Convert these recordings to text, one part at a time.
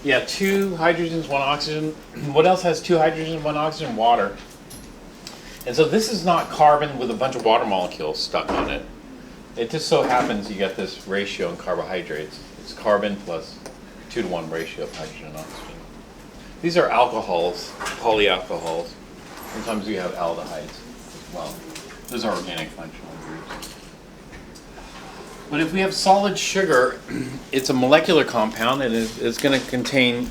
Yeah, 2 hydrogens, 1 oxygen. What else has 2 hydrogens, 1 oxygen? Water. And so this is not carbon with a bunch of water molecules stuck on it. It just so happens you get this ratio in carbohydrates. It's carbon plus 2-to-1 ratio of hydrogen and oxygen. These are alcohols, polyalcohols. Sometimes you have aldehydes as well. Those are organic functional groups. But if we have solid sugar, it's a molecular compound and it's going to contain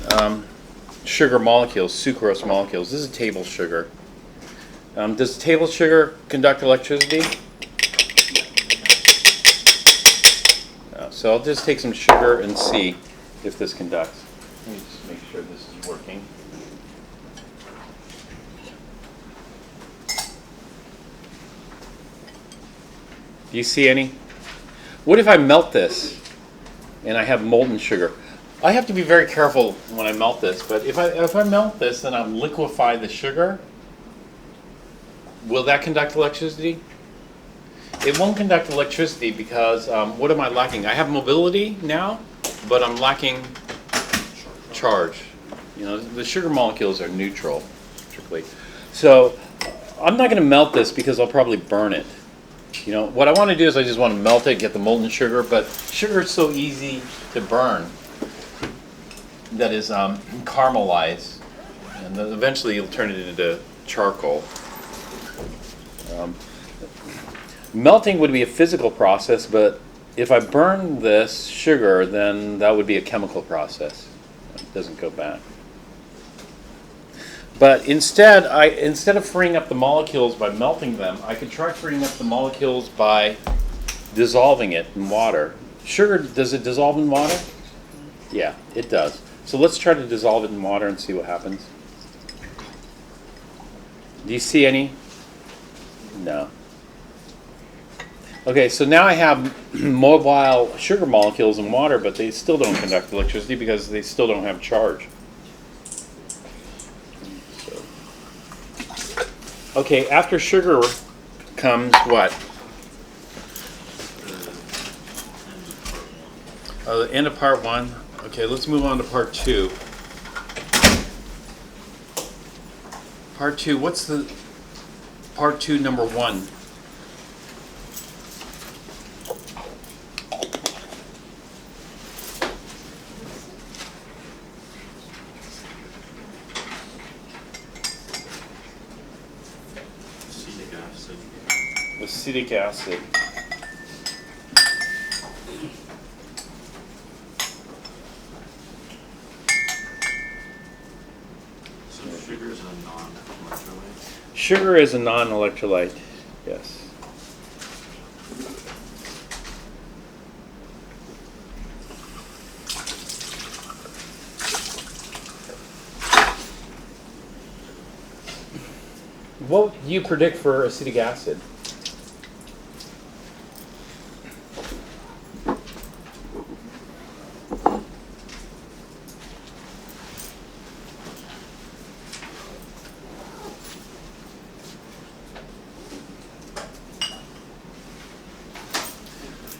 sugar molecules, sucrose molecules. This is table sugar. Does table sugar conduct electricity? So I'll just take some sugar and see if this conducts. Let me just make sure this is working. Do you see any? What if I melt this and I have molten sugar? I have to be very careful when I melt this, but if I melt this and I liquefy the sugar, will that conduct electricity? It won't conduct electricity because what am I lacking? I have mobility now, but I'm lacking charge. You know, the sugar molecules are neutral, strictly. So I'm not going to melt this because I'll probably burn it. You know, what I want to do is I just want to melt it, get the molten sugar, but sugar is so easy to burn that is caramelized, and then eventually you'll turn it into charcoal. Melting would be a physical process, but if I burn this sugar, then that would be a chemical process. It doesn't go back. But instead of freeing up the molecules by melting them, I could try freeing up the molecules by dissolving it in water. Sugar, does it dissolve in water? Yeah, it does. So let's try to dissolve it in water and see what happens. Do you see any? No. Okay, so now I have mobile sugar molecules in water, but they still don't conduct electricity because they still don't have charge. Okay, after sugar comes what? The end of part 1. Okay, let's move on to part 2. Part 2, what's the part 2 number 1? Acetic acid. So sugar is a non-electrolyte? Sugar is a non-electrolyte, yes. What do you predict for acetic acid?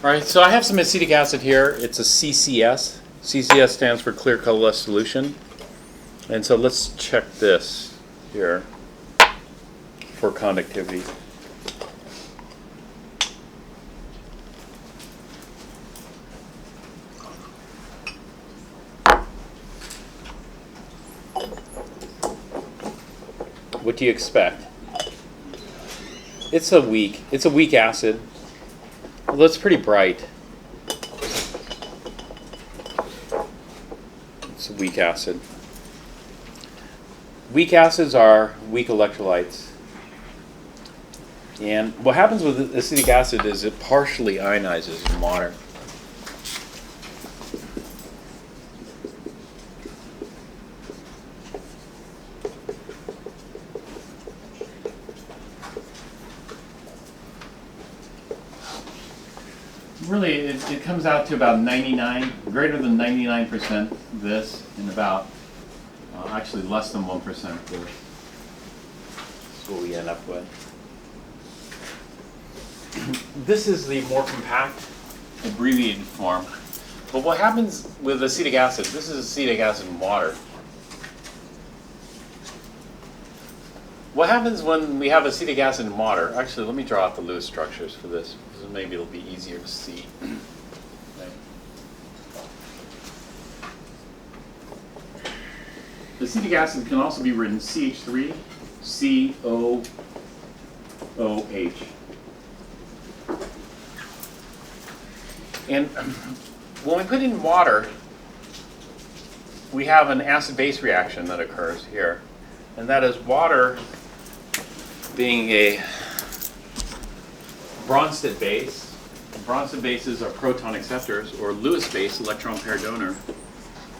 All right, so I have some acetic acid here. It's a CCS. CCS stands for clear colorless solution. And so let's check this here for conductivity. What do you expect? It's a weak acid. Well, that's pretty bright. It's a weak acid. Weak acids are weak electrolytes. And what happens with acetic acid is it partially ionizes in water. Really, it comes out to about greater than 99% this, and about, actually less than 1% this. That's what we end up with. This is the more compact, abbreviated form. But what happens with acetic acid, this is acetic acid in water. What happens when we have acetic acid in water? Actually, let me draw out the Lewis structures for this, because maybe it'll be easier to see. Okay. Acetic acid can also be written CH3COOH. And when we put in water, we have an acid-base reaction that occurs here. And that is water being a Bronsted base. Bronsted bases are proton acceptors, or Lewis base, electron pair donor.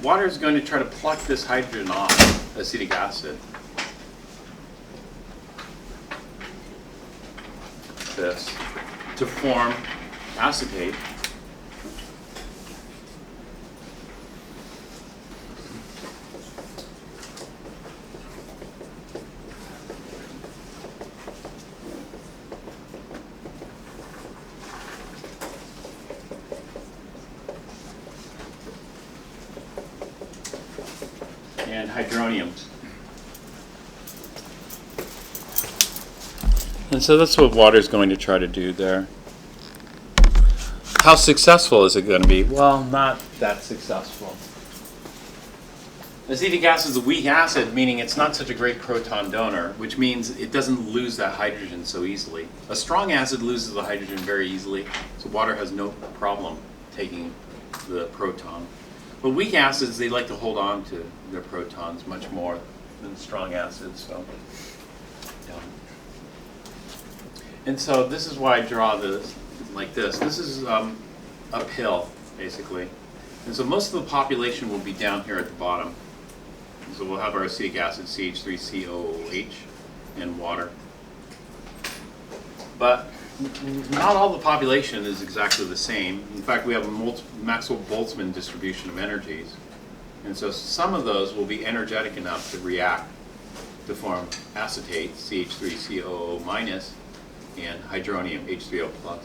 Water is going to try to pluck this hydrogen off acetic acid. This to form acetate. And hydronium. And so that's what water is going to try to do there. How successful is it going to be? Well, not that successful. Acetic acid is a weak acid, meaning it's not such a great proton donor, which means it doesn't lose that hydrogen so easily. A strong acid loses the hydrogen very easily, so water has no problem taking the proton. But weak acids, they like to hold on to their protons much more than strong acids. So, yeah. And so this is why I draw this like this. This is uphill, basically. And so most of the population will be down here at the bottom. And so we'll have our acetic acid, CH3COOH, and water. But not all the population is exactly the same. In fact, we have a Maxwell-Boltzmann distribution of energies. And so some of those will be energetic enough to react to form acetate, CH3COO minus, and hydronium, H3O plus.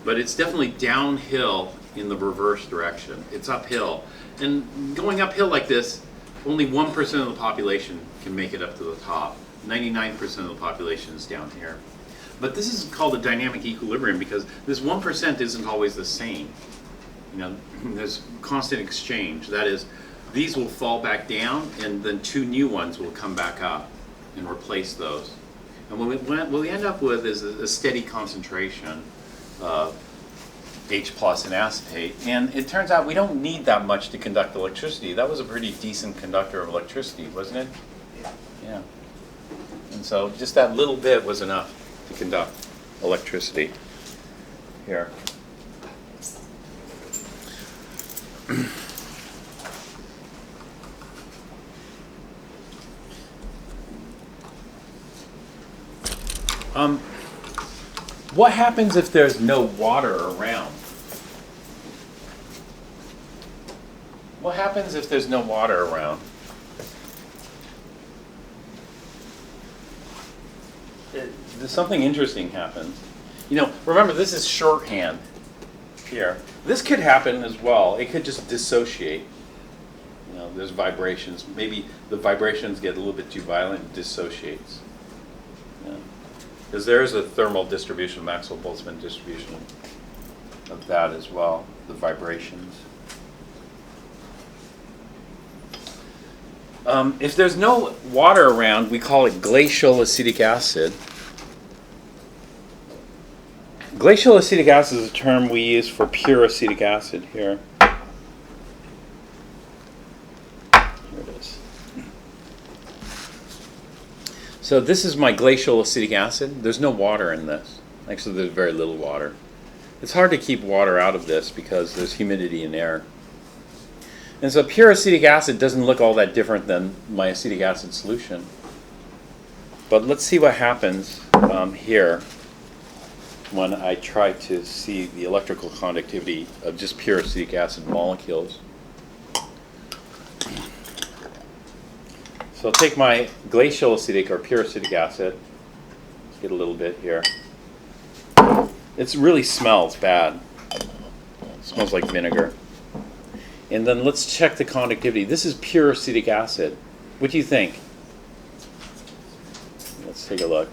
But it's definitely downhill in the reverse direction. It's uphill. And going uphill like this, only 1% of the population can make it up to the top. 99% of the population is down here. But this is called a dynamic equilibrium because this 1% isn't always the same. You know, there's constant exchange. That is, these will fall back down and then two new ones will come back up and replace those. And what we end up with is a steady concentration of H plus and acetate. And it turns out we don't need that much to conduct electricity. That was a pretty decent conductor of electricity, wasn't it? Yeah. And so just that little bit was enough to conduct electricity here. What happens if there's no water around? What happens if there's no water around? Something interesting happens. You know, remember this is shorthand here. This could happen as well. It could just dissociate. You know, there's vibrations. Maybe the vibrations get a little bit too violent and dissociates. Because there is a thermal distribution, Maxwell-Boltzmann distribution of that as well, the vibrations. If there's no water around, we call it glacial acetic acid. Glacial acetic acid is a term we use for pure acetic acid here. Here it is. So this is my glacial acetic acid. There's no water in this. Actually, there's very little water. It's hard to keep water out of this because there's humidity in air. And so pure acetic acid doesn't look all that different than my acetic acid solution. But let's see what happens here when I try to see the electrical conductivity of just pure acetic acid molecules. So I'll take my glacial acetic or pure acetic acid. Let's get a little bit here. It really smells bad. smells like vinegar. And then let's check the conductivity. This is pure acetic acid. What do you think? Let's take a look.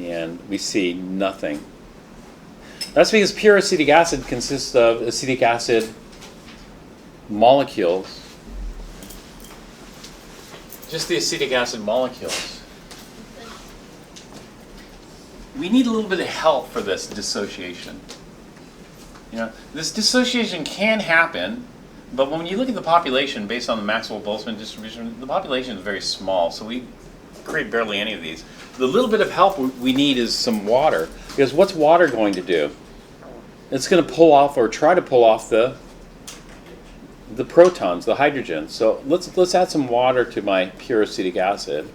And we see nothing. That's because pure acetic acid consists of acetic acid molecules. Just the acetic acid molecules. We need a little bit of help for this dissociation. You know, this dissociation can happen, but when you look at the population based on the Maxwell-Boltzmann distribution, the population is very small, so we create barely any of these. The little bit of help we need is some water, because what's water going to do? It's going to pull off or try to pull off the protons, the hydrogen. So let's add some water to my pure acetic acid,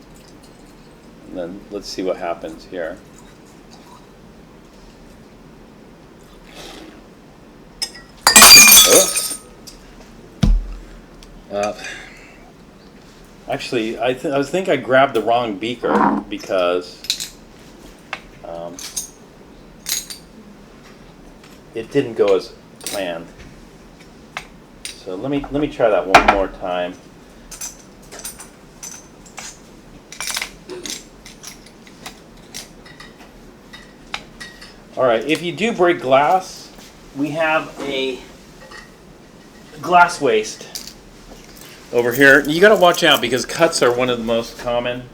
and then let's see what happens here. Oops. Actually, I think I grabbed the wrong beaker because it didn't go as planned. So let me try that one more time. All right, if you do break glass, we have a glass waste over here. You got to watch out because cuts are one of the most common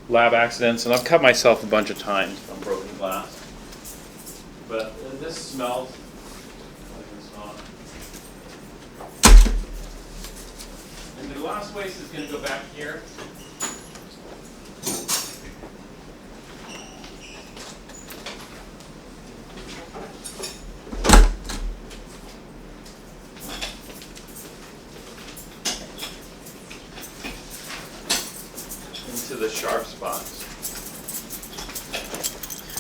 lab accidents, and I've cut myself a bunch of times from broken glass. But this smells like it's not. And the glass waste is going to go back here. Into the sharp spots.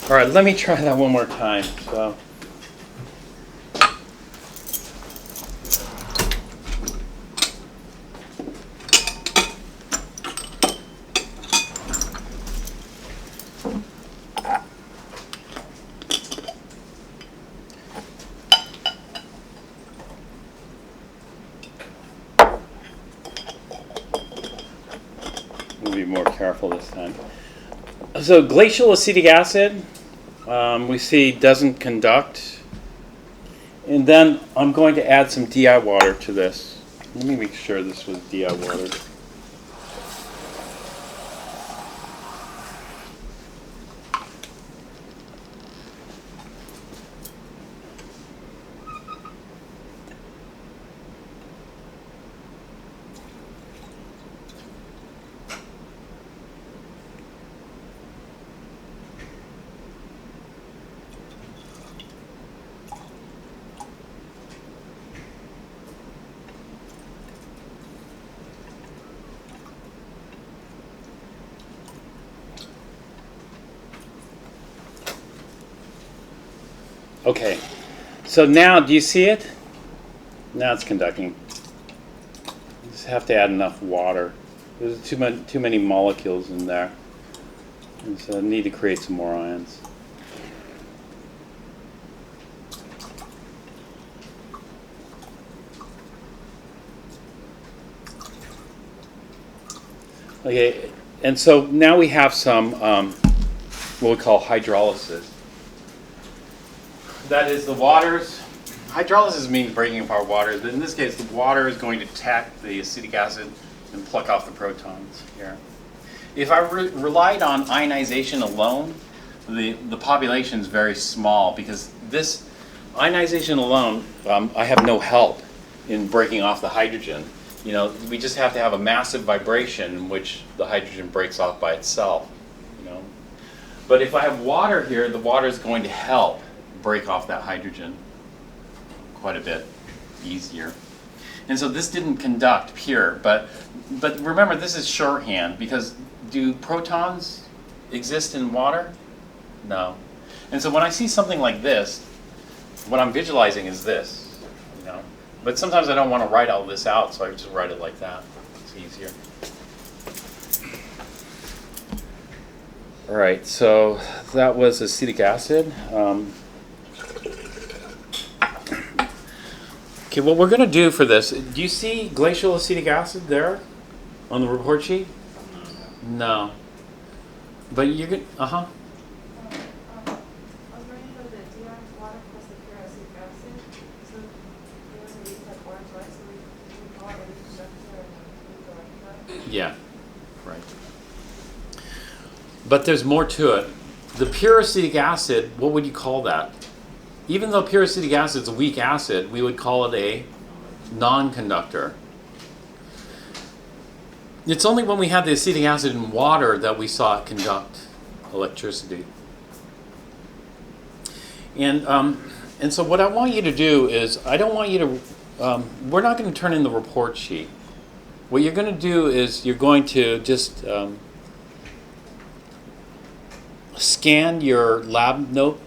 All right, let me try that one more time. So. Be more careful this time. So glacial acetic acid, we see doesn't conduct. And then I'm going to add some DI water to this. Let me make sure this was DI water. Okay, so now do you see it? Now it's conducting. You just have to add enough water. There's too many molecules in there, and so I need to create some more ions. Okay, and so now we have some what we call hydrolysis. That is, the waters, hydrolysis means breaking apart water, but in this case the water is going to attack the acetic acid and pluck off the protons here. If I relied on ionization alone, the population is very small because this ionization alone, I have no help in breaking off the hydrogen. You know, we just have to have a massive vibration in which the hydrogen breaks off by itself. You know, but if I have water here, the water is going to help break off that hydrogen quite a bit easier. And so this didn't conduct pure, but remember, this is shorthand because do protons exist in water? No. And so when I see something like this, what I'm visualizing is this, you know. But sometimes I don't want to write all this out, so I just write it like that. It's easier. All right, so that was acetic acid. Okay, what we're going to do for this, do you see glacial acetic acid there on the report sheet? No. But you're going to, I was reading about the deionized water plus the pure acetic acid. So we want to use that water twice, so we call it a leach structure and we go like that. yeah, right. But there's more to it. The pure acetic acid, what would you call that? Even though pure acetic acid is a weak acid, we would call it a non-conductor. It's only when we have the acetic acid in water that we saw it conduct electricity. And so what I want you to do is, I don't want you to, we're not going to turn in the report sheet. What you're going to do is you're going to just scan your lab notes.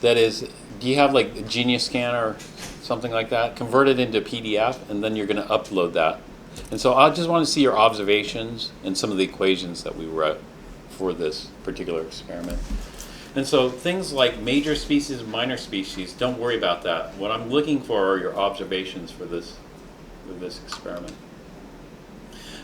That is, do you have like a Genius Scan or something like that? Convert it into PDF, and then you're going to upload that. And so I just want to see your observations and some of the equations that we wrote for this particular experiment. And so things like major species and minor species, don't worry about that. What I'm looking for are your observations for this experiment.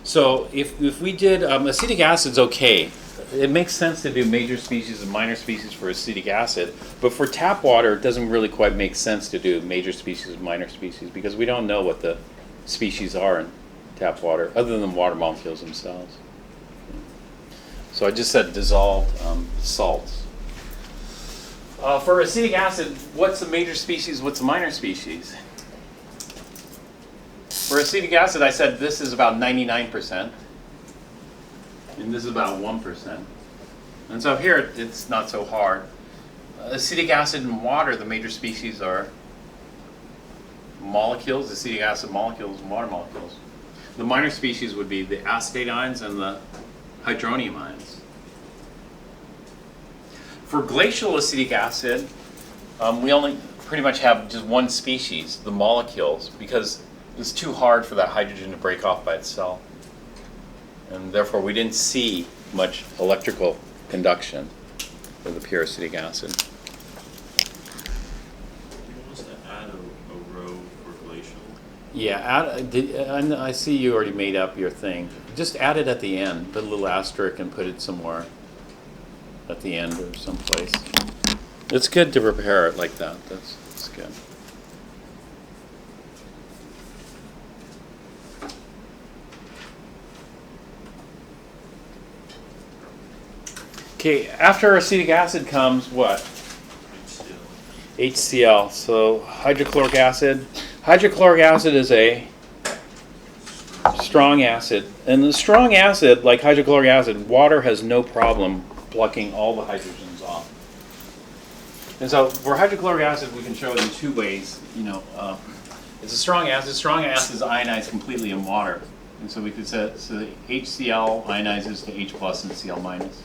So if we did, acetic acid's okay. It makes sense to do major species and minor species for acetic acid, but for tap water, it doesn't really quite make sense to do major species and minor species because we don't know what the species are in tap water other than water molecules themselves. So I just said dissolved salts. For acetic acid, what's the major species, what's the minor species? For acetic acid, I said this is about 99%. And this is about 1%. And so here, it's not so hard. Acetic acid and water, the major species are molecules, acetic acid molecules and water molecules. The minor species would be the acetate ions and the hydronium ions. For glacial acetic acid, we only pretty much have just one species, the molecules, because it's too hard for that hydrogen to break off by itself. And therefore we didn't see much electrical conduction with the pure acetic acid. He wants to add a row for glacial. Yeah, I see you already made up your thing. Just add it at the end. Put a little asterisk and put it somewhere at the end or someplace. It's good to prepare it like that. That's good. Okay, after acetic acid comes what? HCl. So hydrochloric acid. Hydrochloric acid is a strong acid. And the strong acid, like hydrochloric acid, water has no problem plucking all the hydrogens off. And so for hydrochloric acid, we can show it in two ways. It's a strong acid. Strong acid is ionized completely in water. And so we could say, so the HCl ionizes to H plus and Cl minus.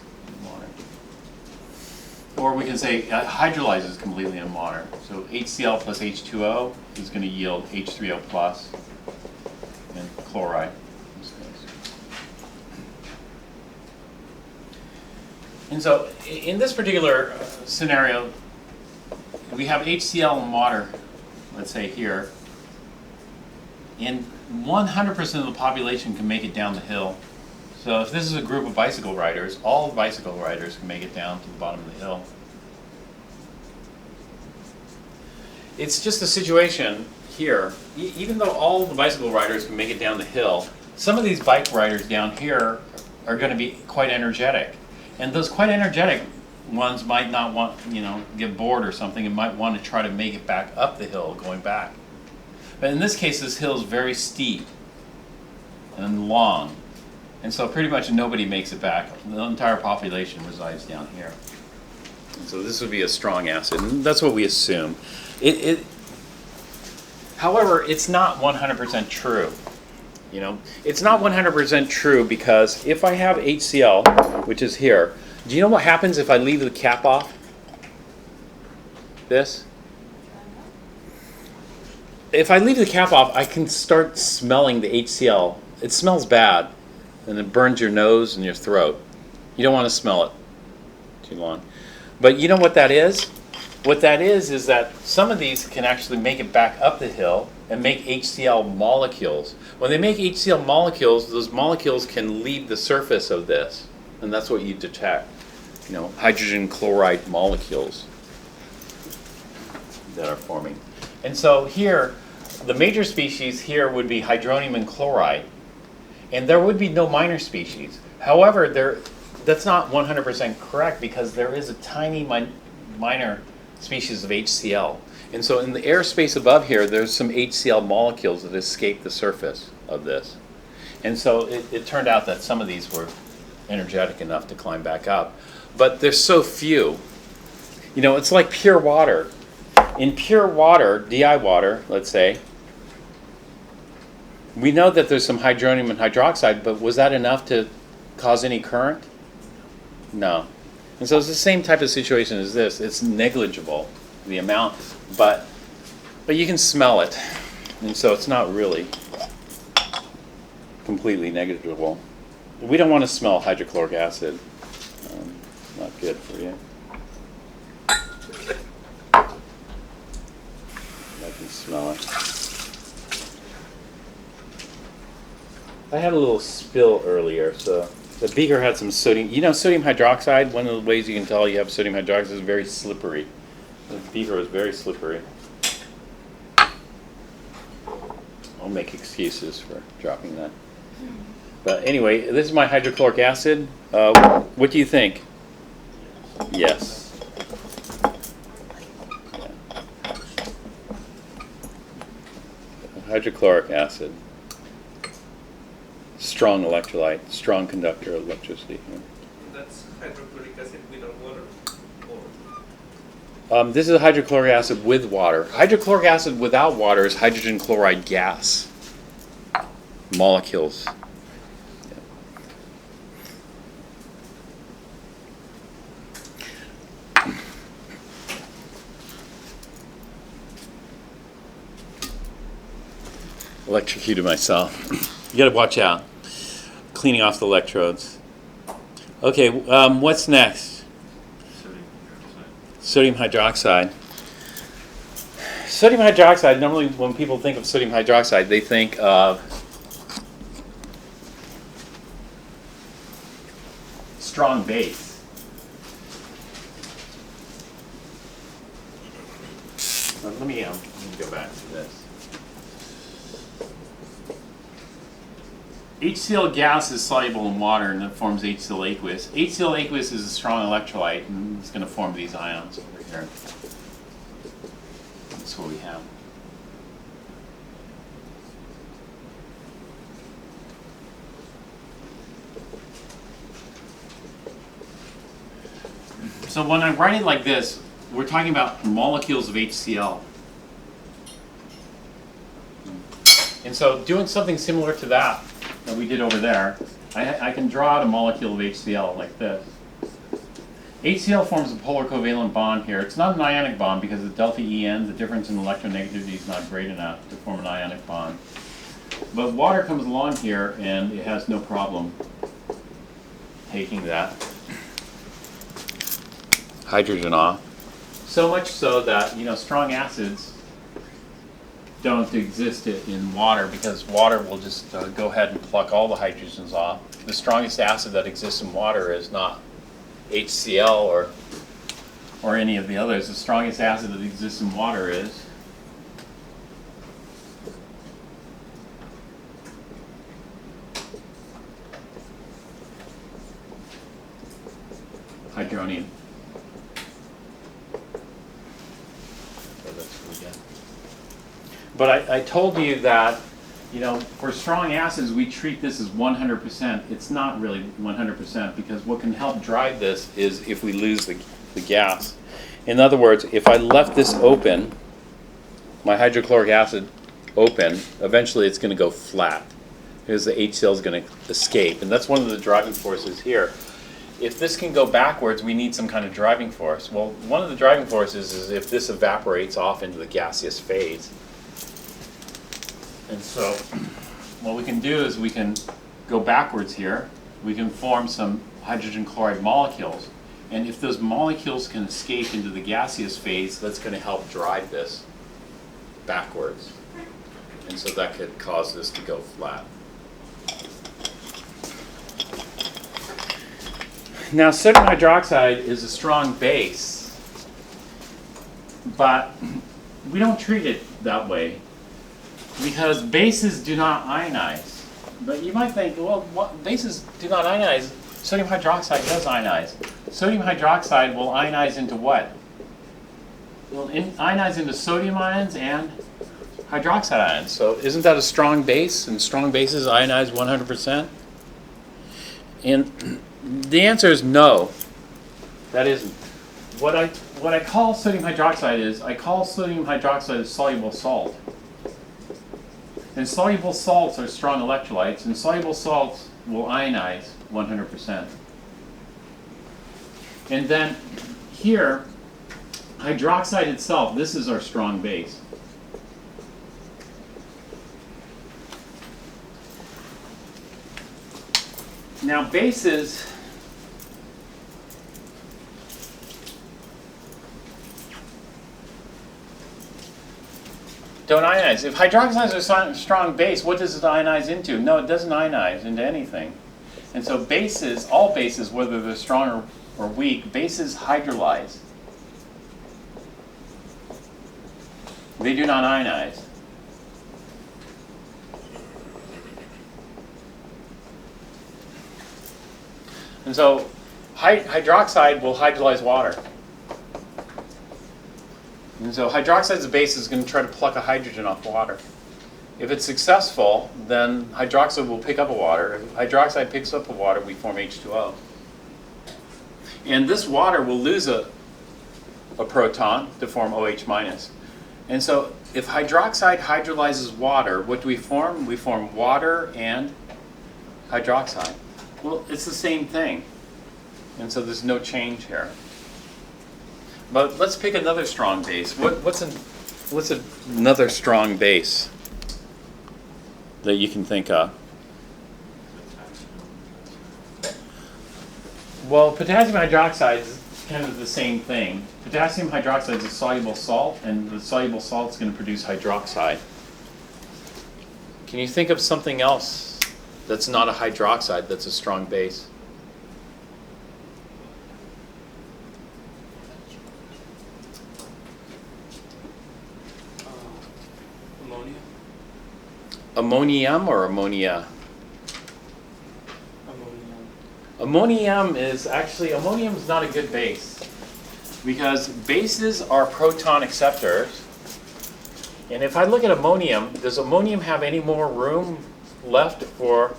Or we can say hydrolyzes completely in water. So HCl plus H2O is going to yield H3O plus and chloride in this case. And so in this particular scenario, we have HCl in water, let's say here, and 100% of the population can make it down the hill. So if this is a group of bicycle riders, all the bicycle riders can make it down to the bottom of the hill. It's just a situation here, even though all the bicycle riders can make it down the hill, some of these bike riders down here are going to be quite energetic. And those quite energetic ones might not want, get bored or something and might want to try to make it back up the hill going back. But in this case, this hill is very steep and long. And so pretty much nobody makes it back. The entire population resides down here. And so this would be a strong acid, and that's what we assume. However, it's not 100% true. It's not 100% true because if I have HCl, which is here, do you know what happens if I leave the cap off? This? If I leave the cap off, I can start smelling the HCl. It smells bad. And it burns your nose and your throat. You don't want to smell it too long. But you know what that is? what that is that some of these can actually make it back up the hill and make HCl molecules. When they make HCl molecules, those molecules can leave the surface of this, and that's what you detect. You know, hydrogen chloride molecules that are forming. And so here, the major species here would be hydronium and chloride, and there would be no minor species. However, that's not 100% correct, because there is a tiny minor species of HCl. And so in the airspace above here, there's some HCl molecules that escape the surface of this. And so it turned out that some of these were energetic enough to climb back up. But there's so few. You know, it's like pure water. In pure water, DI water, let's say, we know that there's some hydronium and hydroxide, but was that enough to cause any current? No. And so it's the same type of situation as this. It's negligible, the amount, but you can smell it. And so it's not really completely negligible. We don't want to smell hydrochloric acid. Not good for you. I can smell it. I had a little spill earlier, so the beaker had some sodium. You know, sodium hydroxide, one of the ways you can tell you have sodium hydroxide is very slippery. The beaker was very slippery. I'll make excuses for dropping that. But anyway, this is my hydrochloric acid. What do you think? Yes. Yeah. Hydrochloric acid. Strong electrolyte, strong conductor of electricity. That's hydrochloric acid without water? Or This is hydrochloric acid with water. Hydrochloric acid without water is hydrogen chloride gas molecules. Electrocuted myself. You gotta watch out. Cleaning off the electrodes. Okay, what's next? Sodium hydroxide. Sodium hydroxide. Sodium hydroxide, normally when people think of sodium hydroxide, they think of strong base. Let me go back to this. HCl gas is soluble in water and it forms HCl aqueous. HCl aqueous is a strong electrolyte and it's going to form these ions over here. That's what we have. So when I write it like this, we're talking about molecules of HCl. And so doing something similar to that we did over there, I can draw out a molecule of HCl like this. HCl forms a polar covalent bond here. It's not an ionic bond because the delta EN, the difference in electronegativity, is not great enough to form an ionic bond. But water comes along here and it has no problem taking that hydrogen off. So much so that, you know, strong acids don't exist in water because water will just go ahead and pluck all the hydrogens off. The strongest acid that exists in water is not HCl or any of the others. The strongest acid that exists in water is hydronium. But I told you that, you know, for strong acids, we treat this as 100%. It's not really 100% because what can help drive this is if we lose the gas. In other words, if I left this open, my hydrochloric acid open, eventually it's going to go flat because the HCl is going to escape. And that's one of the driving forces here. If this can go backwards, we need some kind of driving force. Well, one of the driving forces is if this evaporates off into the gaseous phase. And so what we can do is we can go backwards here. We can form some hydrogen chloride molecules. And if those molecules can escape into the gaseous phase, that's going to help drive this backwards. And so that could cause this to go flat. Now, sodium hydroxide is a strong base, but we don't treat it that way because bases do not ionize. But you might think, well, what, bases do not ionize. Sodium hydroxide does ionize. Sodium hydroxide will ionize into what? Well, ionize into sodium ions and hydroxide ions. So isn't that a strong base? And strong bases ionize 100%? And the answer is no. That isn't. What I call sodium hydroxide is, I call sodium hydroxide a soluble salt. And soluble salts are strong electrolytes, and soluble salts will ionize 100%. And then here, hydroxide itself, this is our strong base. Now bases don't ionize. If hydroxide is a strong base, what does it ionize into? No, it doesn't ionize into anything. And so bases, all bases, whether they're strong or weak, bases hydrolyze. They do not ionize. And so hydroxide will hydrolyze water. And so hydroxide's base is going to try to pluck a hydrogen off water. If it's successful, then hydroxide will pick up a water. If hydroxide picks up a water, we form H2O. And this water will lose a proton to form OH minus. And so if hydroxide hydrolyzes water, what do we form? We form water and hydroxide. Well, it's the same thing. And so there's no change here. But let's pick another strong base. What's another strong base that you can think of? Well, potassium hydroxide is kind of the same thing. Potassium hydroxide is a soluble salt, and the soluble salt is going to produce hydroxide. Can you think of something else that's not a hydroxide that's a strong base? Ammonia. Ammonium or ammonia? Ammonium is actually, ammonium is not a good base because bases are proton acceptors. And if I look at ammonium, does ammonium have any more room left for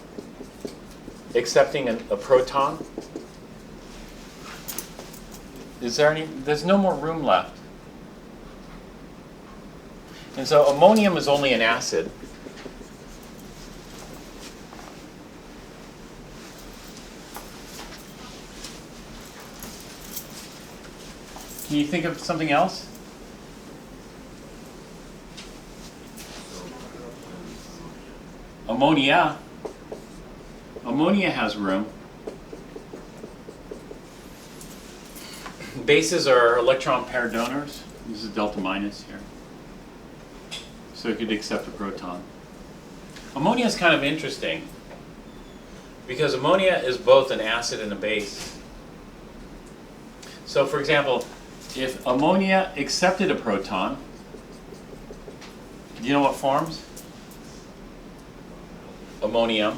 accepting a proton? Is there any? There's no more room left. And so ammonium is only an acid. Can you think of something else? Ammonia. Ammonia has room. Bases are electron pair donors. This is delta minus here. So it could accept a proton. Ammonia is kind of interesting because ammonia is both an acid and a base. So for example, if ammonia accepted a proton, do you know what forms? Ammonium.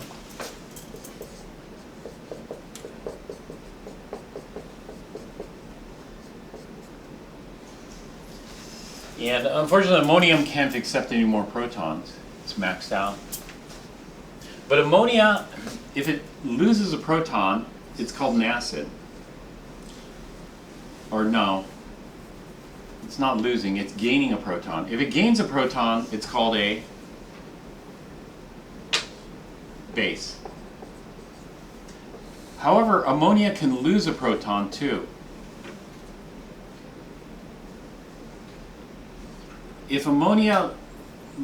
And unfortunately, ammonium can't accept any more protons. It's maxed out. But ammonia, if it loses a proton, it's called an acid. Or no, it's not losing, it's gaining a proton. If it gains a proton, it's called a base. However, ammonia can lose a proton too. If ammonia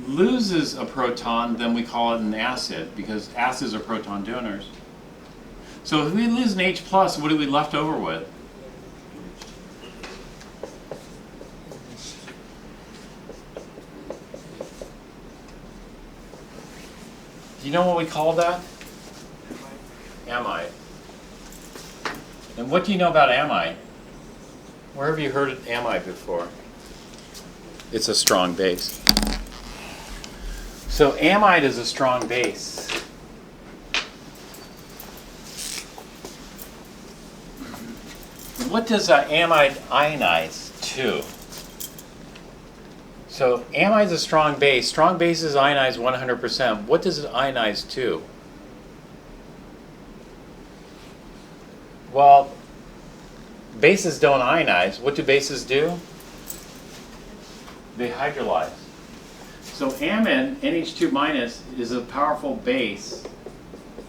loses a proton, then we call it an acid because acids are proton donors. So if we lose an H+, what are we left over with? Do you know what we call that? Amide. And what do you know about amide? Where have you heard of amide before? It's a strong base. So amide is a strong base. What does amide ionize to? So amide is a strong base. Strong bases ionize 100%. What does it ionize to? Well, bases don't ionize. What do bases do? They hydrolyze. So amide, NH2 minus, is a powerful base,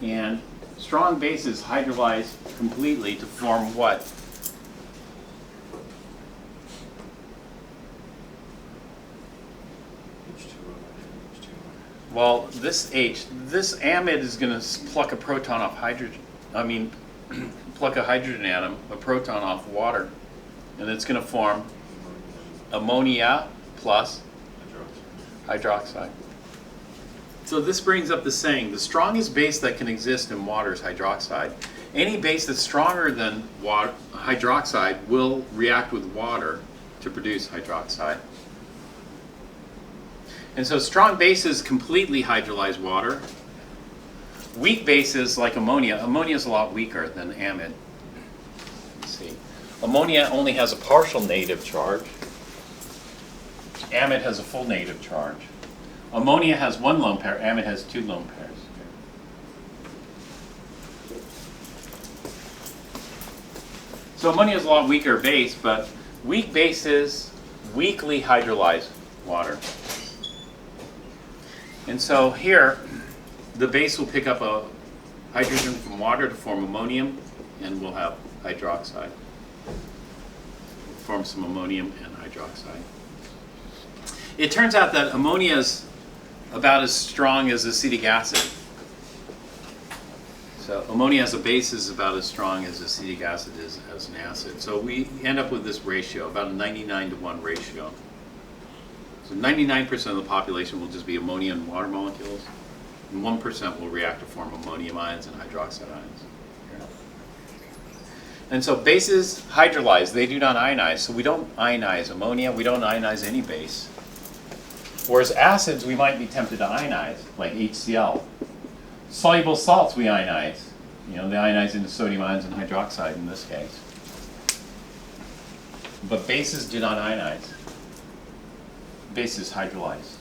and strong bases hydrolyze completely to form what? Well, this amide is going to pluck a proton off hydrogen. Pluck a hydrogen atom, a proton off water, and it's going to form ammonia plus hydroxide. So this brings up the saying, the strongest base that can exist in water is hydroxide. Any base that's stronger than hydroxide will react with water to produce hydroxide. And so strong bases completely hydrolyze water. Weak bases like ammonia is a lot weaker than amide. Let's see. Ammonia only has a partial negative charge. Amide has a full negative charge. Ammonia has one lone pair, amide has two lone pairs. So ammonia is a lot weaker base, but weak bases weakly hydrolyze water. And so here, the base will pick up a hydrogen from water to form ammonium, and we'll have hydroxide. Form some ammonium and hydroxide. It turns out that ammonia is about as strong as acetic acid. So ammonia as a base is about as strong as acetic acid is as an acid. So we end up with this ratio, about a 99-to-1 ratio. So 99% of the population will just be ammonia and water molecules, and 1% will react to form ammonium ions and hydroxide ions. And so bases hydrolyze, they do not ionize. So we don't ionize ammonia, we don't ionize any base. Whereas acids we might be tempted to ionize, like HCl. Soluble salts we ionize. They ionize into sodium ions and hydroxide in this case. But bases do not ionize. Bases hydrolyze.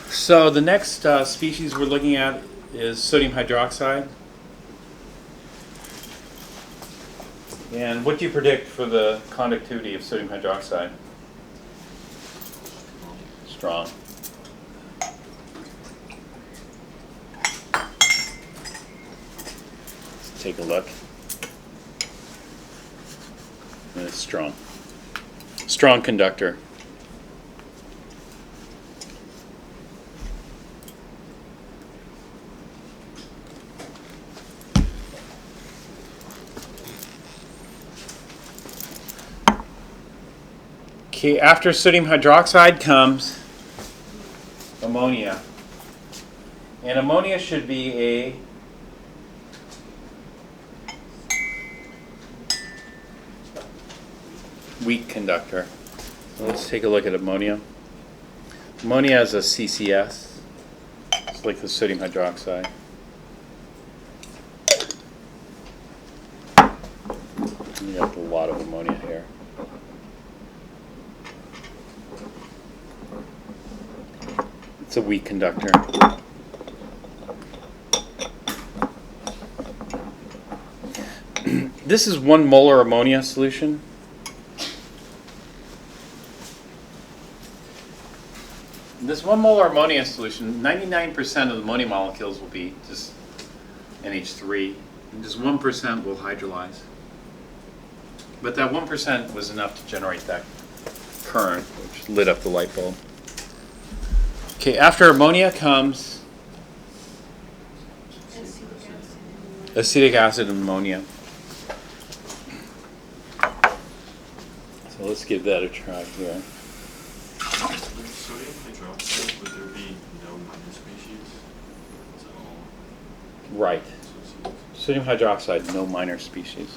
So the next species we're looking at is sodium hydroxide. And what do you predict for the conductivity of sodium hydroxide? Strong. Let's take a look. And it's strong. Strong conductor. Okay, after sodium hydroxide comes ammonia. And ammonia should be a weak conductor. So let's take a look at ammonia. Ammonia is a CCS. It's like the sodium hydroxide. We got a lot of ammonia here. It's a weak conductor. This is 1 molar ammonia solution. This 1 molar ammonia solution, 99% of the ammonia molecules will be just NH3, and just 1% will hydrolyze. But that 1% was enough to generate that current, which lit up the light bulb. Okay, after ammonia comes acetic acid and ammonia. So let's give that a try here. sodium hydroxide, would there be no minor species? Is it all Right. associated? Sodium hydroxide, no minor species.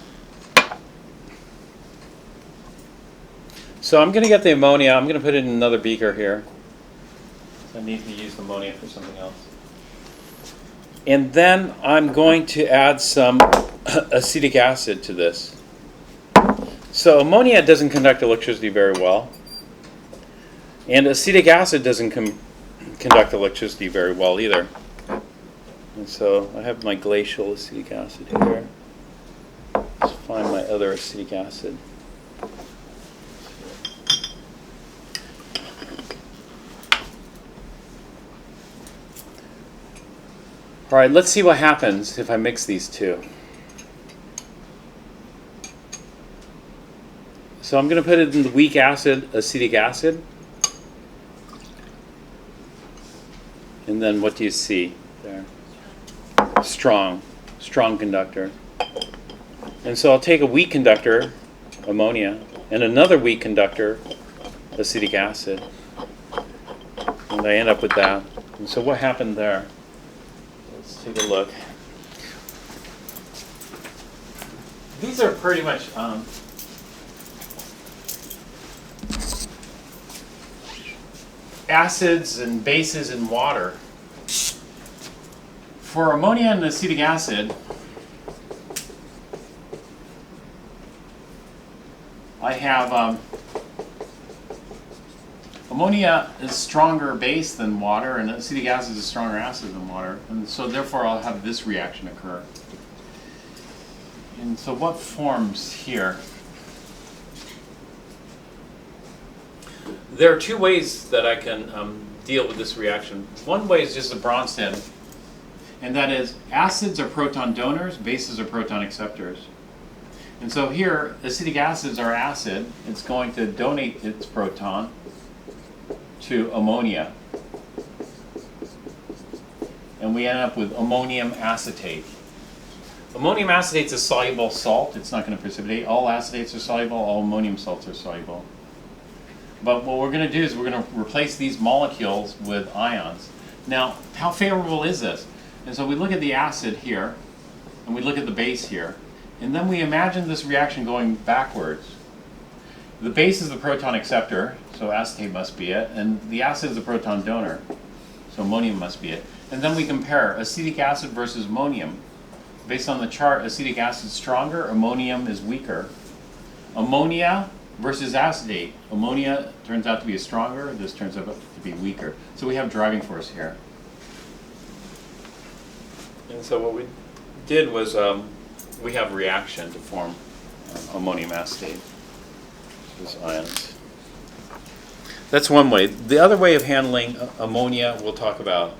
So I'm going to get the ammonia. I'm going to put it in another beaker here. I need to use ammonia for something else. And then I'm going to add some acetic acid to this. So ammonia doesn't conduct electricity very well. And acetic acid doesn't conduct electricity very well either. And so I have my glacial acetic acid here. Let's find my other acetic acid. All right, let's see what happens if I mix these two. So I'm going to put it in the weak acid, acetic acid. And then what do you see there? Strong conductor. And so I'll take a weak conductor, ammonia, and another weak conductor, acetic acid. And I end up with that. And so what happened there? Let's take a look. These are pretty much acids and bases in water. For ammonia and acetic acid, I have ammonia is stronger base than water, and acetic acid is stronger acid than water, and so therefore I'll have this reaction occur. And so what forms here? There are two ways that I can deal with this reaction. One way is just the Bronsted, and that is acids are proton donors, bases are proton acceptors. And so here, acetic acids are acid. It's going to donate its proton to ammonia. And we end up with ammonium acetate. Ammonium acetate is a soluble salt. It's not going to precipitate. All acetates are soluble. All ammonium salts are soluble. But what we're going to do is we're going to replace these molecules with ions. Now, how favorable is this? And so we look at the acid here, and we look at the base here, and then we imagine this reaction going backwards. The base is the proton acceptor, so acetate must be it, and the acid is the proton donor, so ammonium must be it. And then we compare acetic acid versus ammonium. Based on the chart, acetic acid is stronger, ammonium is weaker. Ammonia versus acetate. Ammonia turns out to be stronger, this turns out to be weaker. So we have driving force here. And so what we did was we have reaction to form ammonium acetate, these ions. That's one way. The other way of handling ammonia we'll talk about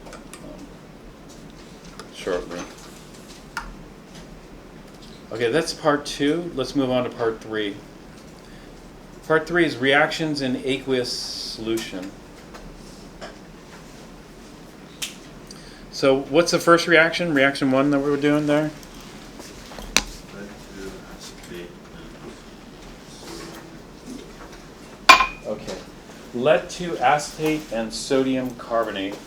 shortly. Okay, that's part 2. Let's move on to part 3. Part 3 is reactions in aqueous solution. So what's the first reaction? Reaction 1 that we were doing there? Lead to acetate and sodium. Okay. Lead to acetate and sodium carbonate.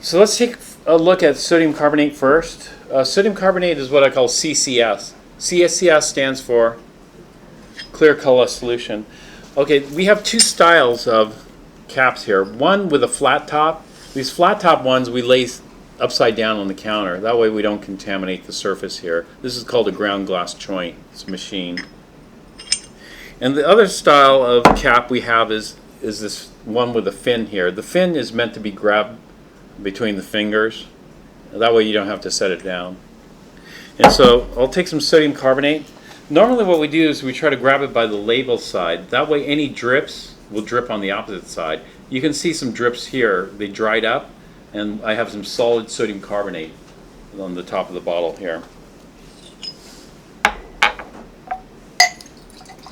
So let's take a look at sodium carbonate first. Sodium carbonate is what I call CCS. CCS stands for clear color solution. Okay, we have two styles of caps here. One with a flat top. These flat top ones we lay upside down on the counter. That way we don't contaminate the surface here. This is called a ground glass joint. It's machined. And the other style of cap we have is this one with a fin here. The fin is meant to be grabbed between the fingers. That way you don't have to set it down. And so I'll take some sodium carbonate. Normally what we do is we try to grab it by the label side. That way any drips will drip on the opposite side. You can see some drips here. They dried up, and I have some solid sodium carbonate on the top of the bottle here.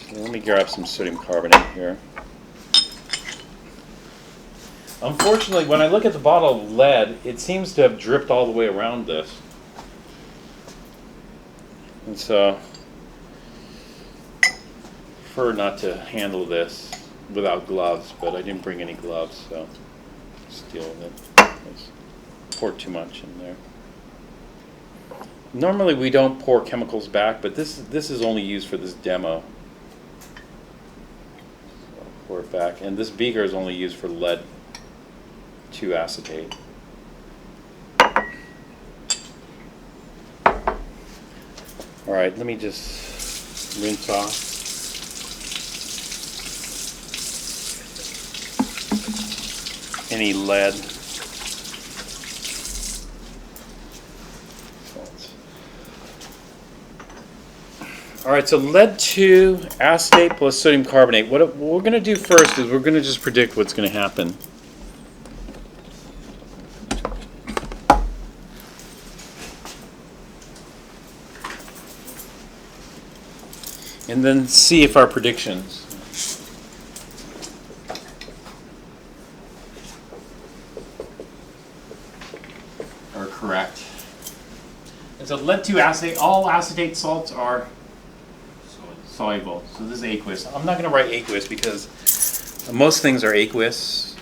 So let me grab some sodium carbonate here. Unfortunately, when I look at the bottle of lead, it seems to have dripped all the way around this. And so, I prefer not to handle this without gloves, but I didn't bring any gloves, so just deal with it. Let's pour too much in there. Normally we don't pour chemicals back, but this is only used for this demo. So pour it back, and this beaker is only used for lead 2 acetate. All right, let me just rinse off. Any lead. All right, so lead 2 acetate plus sodium carbonate. What we're going to do first is we're going to just predict what's going to happen. And then see if our predictions are correct. And so lead 2 acetate, all acetate salts are soluble. So this is aqueous. I'm not going to write aqueous because most things are aqueous.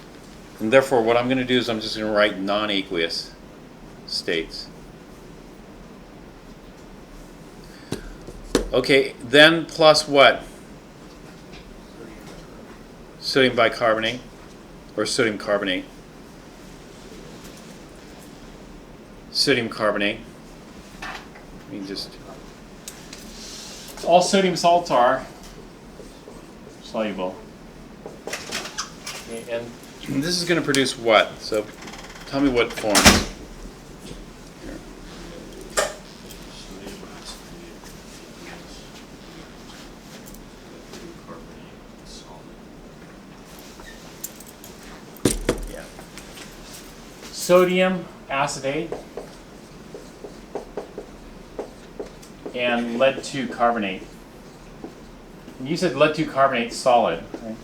And therefore what I'm going to do is I'm just going to write non-aqueous states. Okay, then plus what? Sodium bicarbonate or sodium carbonate? Sodium carbonate. Let me just. All sodium salts are soluble. Okay, and this is going to produce what? So tell me what form. Sodium acetate and lead 2 carbonate. And you said lead 2 carbonate solid, right?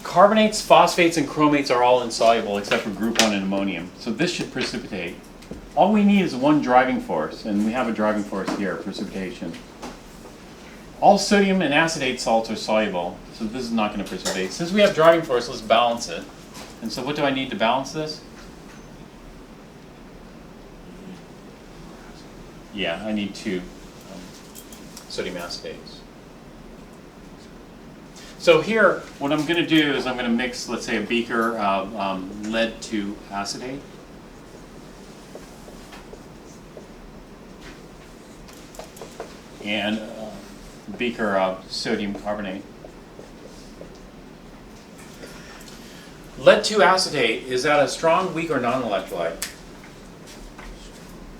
Carbonates, phosphates, and chromates are all insoluble except for group 1 and ammonium. So this should precipitate. All we need is one driving force, and we have a driving force here, precipitation. All sodium and acetate salts are soluble, so this is not going to precipitate. Since we have driving force, let's balance it. And so what do I need to balance this? Yeah, I need 2 sodium acetates. So here, what I'm going to do is I'm going to mix, let's say, a beaker of lead 2 acetate. And a beaker of sodium carbonate. Lead 2 acetate, is that a strong, weak, or non-electrolyte?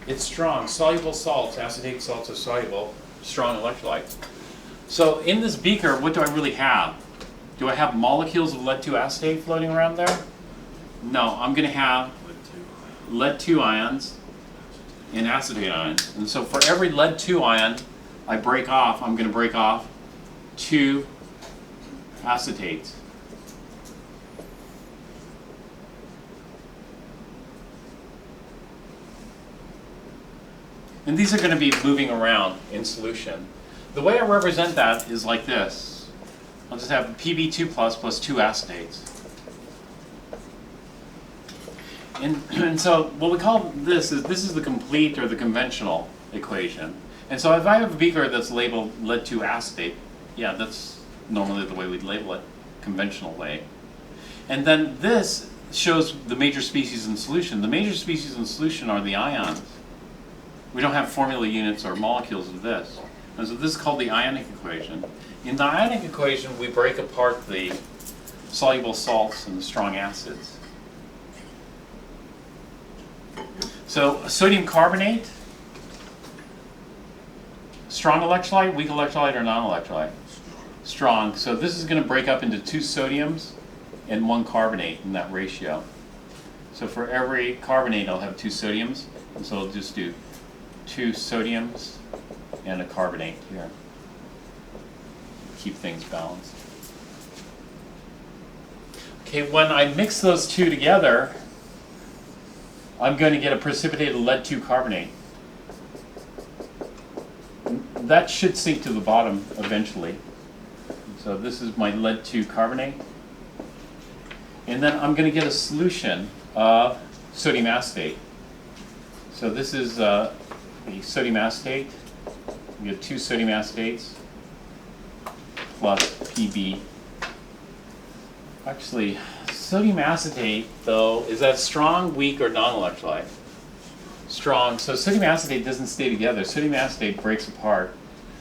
It's strong. Soluble salts, acetate salts are soluble, strong electrolytes. So in this beaker, what do I really have? Do I have molecules of lead 2 acetate floating around there? No, I'm going to have lead 2 ions and acetate ions. And so for every lead 2 ion I break off, I'm going to break off 2 acetates. And these are going to be moving around in solution. The way I represent that is like this. I'll just have Pb2 plus 2 acetates. And so what we call this is the complete or the conventional equation. And so if I have a beaker that's labeled lead 2 acetate, yeah, that's normally the way we'd label it, conventional way. And then this shows the major species in solution. The major species in solution are the ions. We don't have formula units or molecules of this. And so this is called the ionic equation. In the ionic equation, we break apart the soluble salts and the strong acids. So sodium carbonate, strong electrolyte, weak electrolyte, or non-electrolyte? Strong. So this is going to break up into 2 sodiums and 1 carbonate in that ratio. So for every carbonate, I'll have 2 sodiums. And so I'll just do 2 sodiums and a carbonate here. Keep things balanced. Okay, when I mix those two together, I'm going to get a precipitated lead-2 carbonate. That should sink to the bottom eventually. So this is my lead-2 carbonate. And then I'm going to get a solution of sodium acetate. So this is the sodium acetate. We get 2 sodium acetates plus Pb. Actually, sodium acetate, though, is that strong, weak, or non-electrolyte? Strong. So sodium acetate doesn't stay together. Sodium acetate breaks apart.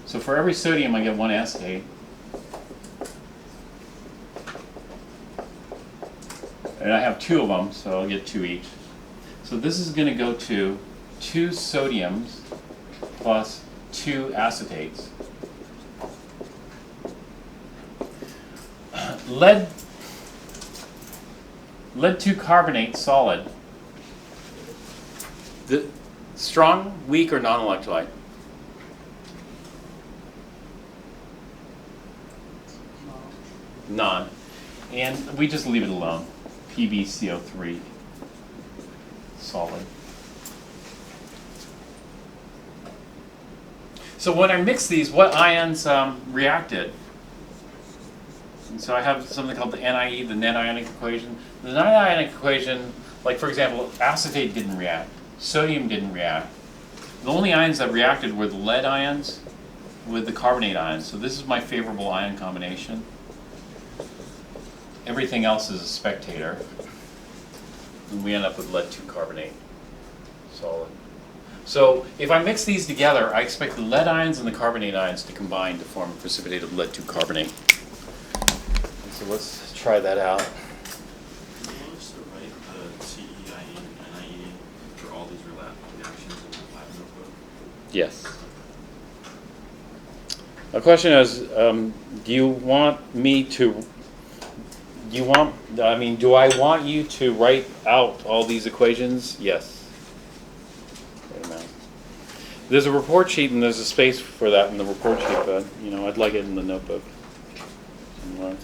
So for every sodium, I get 1 acetate. And I have 2 of them, so I'll get 2 each. So this is going to go to 2 sodiums plus 2 acetates. Lead-2 carbonate solid. The strong, weak, or non-electrolyte? Non. And we just leave it alone. PbCO3 solid. So when I mix these, what ions reacted? And so I have something called the NIE, the net ionic equation. The net ionic equation, like for example, acetate didn't react, sodium didn't react. The only ions that reacted were the lead ions with the carbonate ions. So this is my favorable ion combination. Everything else is a spectator. And we end up with lead-2 carbonate, solid. So if I mix these together, I expect the lead ions and the carbonate ions to combine to form a precipitated lead-2 carbonate. And so let's try that out. Do you want us to write the CEIE and NIE for all these reactions in the lab notebook? Yes. The question is, do you want me to? Do I want you to write out all these equations? Yes. Wait a minute. There's a report sheet and there's a space for that in the report sheet, but I'd like it in the notebook. All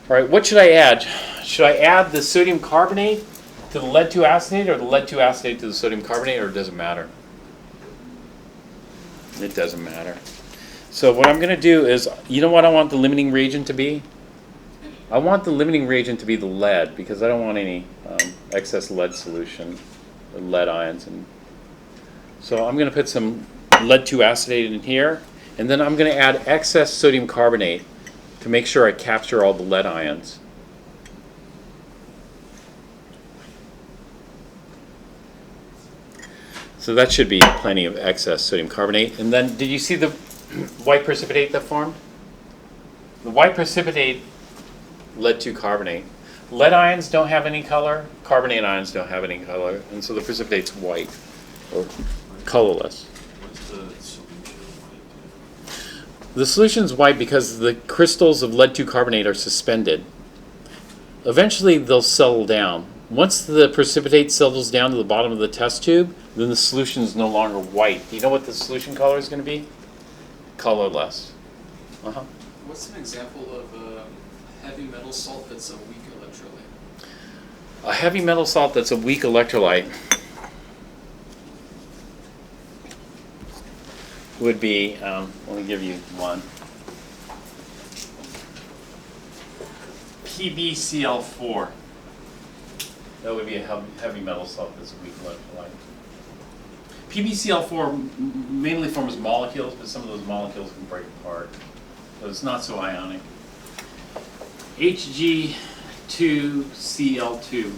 right, what should I add? Should I add the sodium carbonate to the lead-2 acetate, or the lead-2 acetate to the sodium carbonate, or does it matter? It doesn't matter. So what I'm going to do is, you know what I want the limiting reagent to be? I want the limiting reagent to be the lead, because I don't want any excess lead solution, or lead ions. And so I'm going to put some lead-2 acetate in here, and then I'm going to add excess sodium carbonate to make sure I capture all the lead ions. So that should be plenty of excess sodium carbonate. And then, did you see the white precipitate that formed? The white precipitate lead-2 carbonate. Lead ions don't have any color, carbonate ions don't have any color, and so the precipitate's white, or colorless. What's the solution like? The solution's white because the crystals of lead-2 carbonate are suspended. Eventually they'll settle down. Once the precipitate settles down to the bottom of the test tube, then the solution is no longer white. Do you know what the solution color is going to be? Colorless. What's an example of a heavy metal salt that's a weak electrolyte? A heavy metal salt that's a weak electrolyte would be, let me give you one. PbCl4. That would be a heavy metal salt that's a weak electrolyte. PbCl4 mainly forms molecules, but some of those molecules can break apart. So it's not so ionic. Hg2Cl2.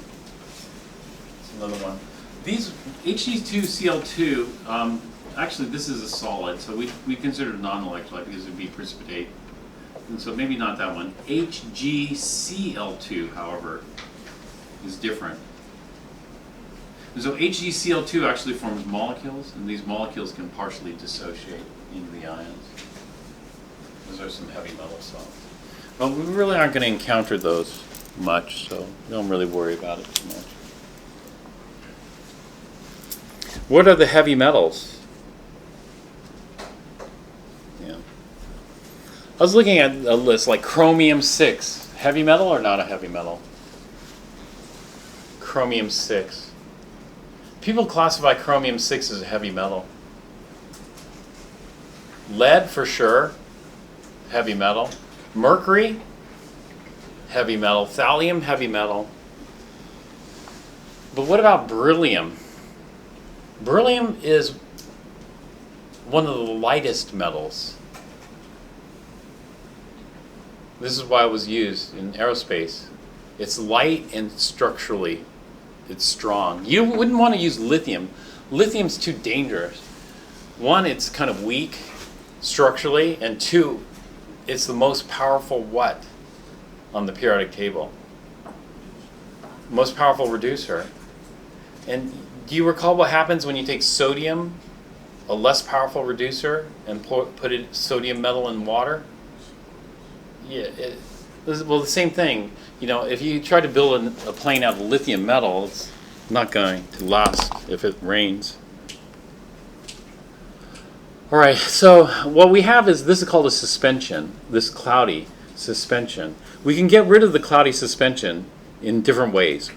It's another one. These Hg2Cl2, actually this is a solid, so we consider it a non-electrolyte because it would be precipitate. And so maybe not that one. HgCl2, however, is different. And so HgCl2 actually forms molecules, and these molecules can partially dissociate into the ions. Those are some heavy metal salts. But we really aren't going to encounter those much, so don't really worry about it too much. What are the heavy metals? Yeah. I was looking at a list like chromium-6. Heavy metal or not a heavy metal? Chromium-6. People classify chromium-6 as a heavy metal. Lead, for sure, heavy metal. Mercury, heavy metal. Thallium, heavy metal. But what about beryllium? Beryllium is one of the lightest metals. This is why it was used in aerospace. It's light and structurally, it's strong. You wouldn't want to use lithium. Lithium's too dangerous. One, it's kind of weak structurally, and two, it's the most powerful what on the periodic table? Most powerful reducer. And do you recall what happens when you take sodium, a less powerful reducer, and put it sodium metal in water? Yeah, well, the same thing. You know, if you try to build a plane out of lithium metal, it's not going to last if it rains. All right, so what we have is, this is called a suspension, this cloudy suspension. We can get rid of the cloudy suspension in different ways.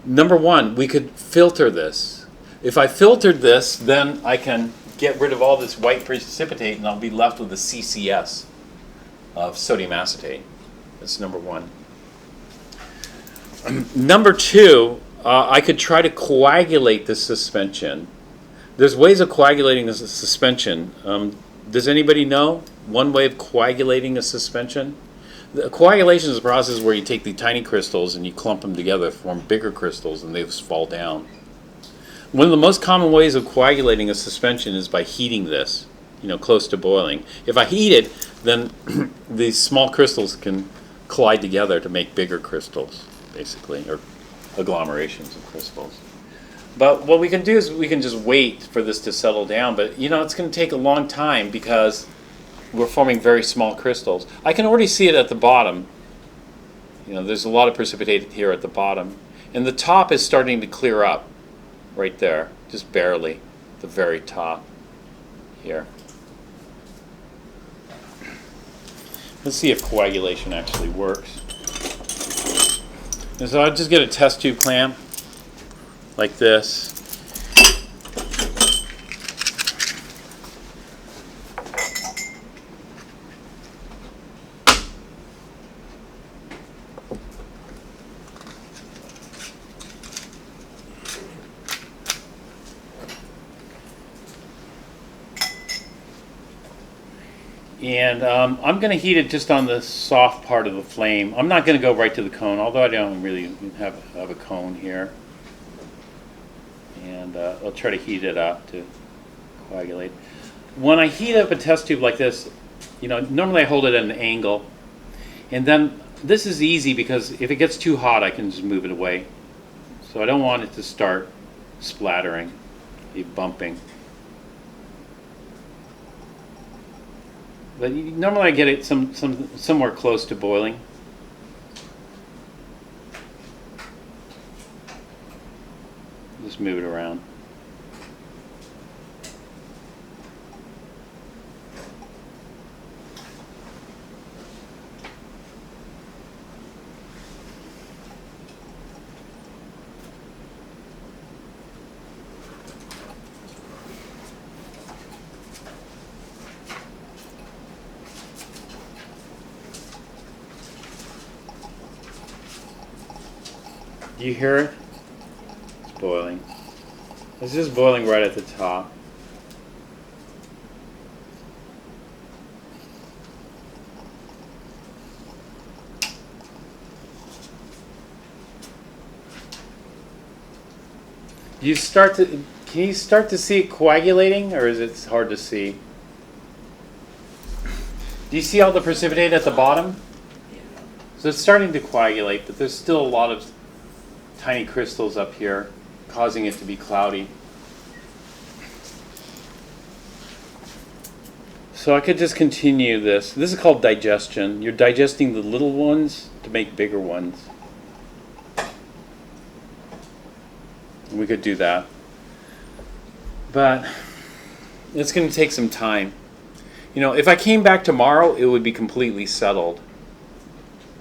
Number one, we could filter this. If I filtered this, then I can get rid of all this white precipitate and I'll be left with a CCS of sodium acetate. That's number one. Number two, I could try to coagulate this suspension. There's ways of coagulating this suspension. Does anybody know one way of coagulating a suspension? The coagulation is a process where you take the tiny crystals and you clump them together, form bigger crystals, and they just fall down. One of the most common ways of coagulating a suspension is by heating this, close to boiling. If I heat it, then these small crystals can collide together to make bigger crystals, basically, or agglomerations of crystals. But what we can do is we can just wait for this to settle down, but it's going to take a long time because we're forming very small crystals. I can already see it at the bottom. There's a lot of precipitate here at the bottom. And the top is starting to clear up right there, just barely, the very top here. Let's see if coagulation actually works. And so I'll just get a test tube clamp like this. And I'm going to heat it just on the soft part of the flame. I'm not going to go right to the cone, although I don't really have a cone here. And I'll try to heat it up to coagulate. When I heat up a test tube like this, normally I hold it at an angle. And then this is easy because if it gets too hot, I can just move it away. So I don't want it to start splattering, bumping. But normally I get it somewhere close to boiling. Just move it around. Do you hear it? It's boiling. It's just boiling right at the top. Can you start to see it coagulating, or is it hard to see? Do you see all the precipitate at the bottom? So it's starting to coagulate, but there's still a lot of tiny crystals up here, causing it to be cloudy. So So I could just continue this. This is called digestion. You're digesting the little ones to make bigger ones. We could do that. But it's going to take some time. You know, if I came back tomorrow, it would be completely settled.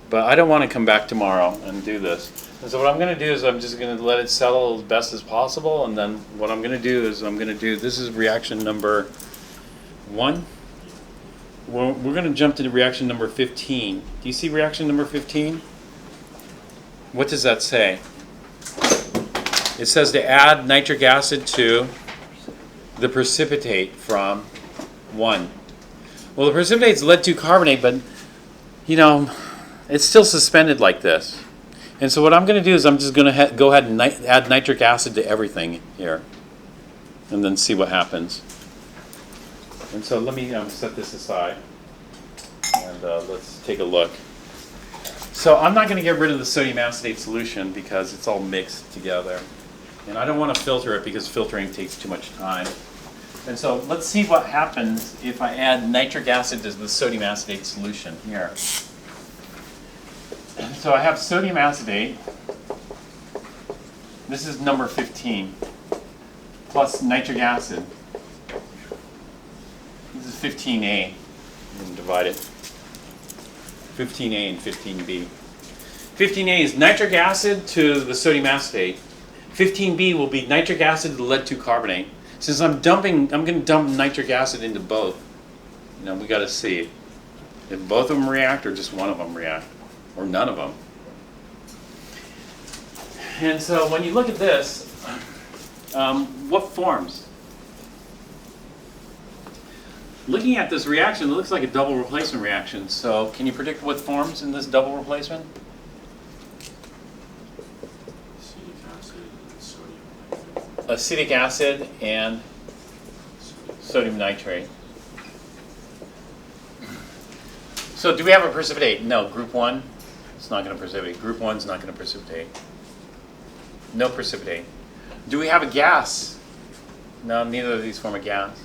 But I don't want to come back tomorrow and do this. And so what I'm going to do is I'm just going to let it settle as best as possible. And then what I'm going to do is this is reaction number 1. We're going to jump to reaction number 15. Do you see reaction number 15? What does that say? It says to add nitric acid to the precipitate from 1. Well, the precipitate is lead 2 carbonate, but you know, it's still suspended like this. And so what I'm going to do is I'm just going to go ahead and add nitric acid to everything here, and then see what happens. And so let me set this aside, and let's take a look. So I'm not going to get rid of the sodium acetate solution because it's all mixed together. And I don't want to filter it because filtering takes too much time. And so let's see what happens if I add nitric acid to the sodium acetate solution here. So I have sodium acetate. This is number 15, plus nitric acid. This is 15A. I'm going to divide it. 15A and 15B. 15A is nitric acid to the sodium acetate. 15B will be nitric acid to the lead 2 carbonate. Since I'm going to dump nitric acid into both. You know, we got to see if both of them react or just one of them react, or none of them. And so when you look at this, what forms? Looking at this reaction, it looks like a double replacement reaction. So can you predict what forms in this double replacement? Acetic acid and sodium nitrate. So do we have a precipitate? No. Group 1, it's not going to precipitate. Group 1 is not going to precipitate. No precipitate. Do we have a gas? No, neither of these form a gas.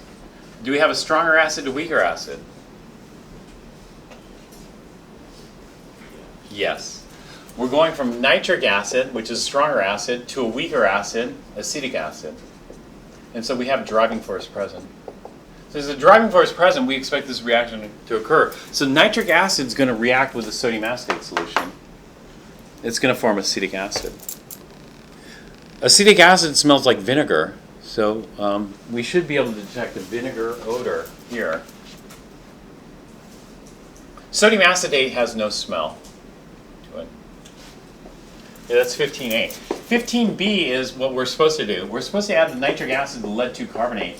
Do we have a stronger acid to weaker acid? Yes. We're going from nitric acid, which is stronger acid, to a weaker acid, acetic acid. And so we have a driving force present. So as a driving force present, we expect this reaction to occur. So nitric acid is going to react with the sodium acetate solution. It's going to form acetic acid. Acetic acid smells like vinegar, so we should be able to detect the vinegar odor here. Sodium acetate has no smell to it. Yeah, that's 15A. 15B is what we're supposed to do. We're supposed to add the nitric acid to the lead 2 carbonate,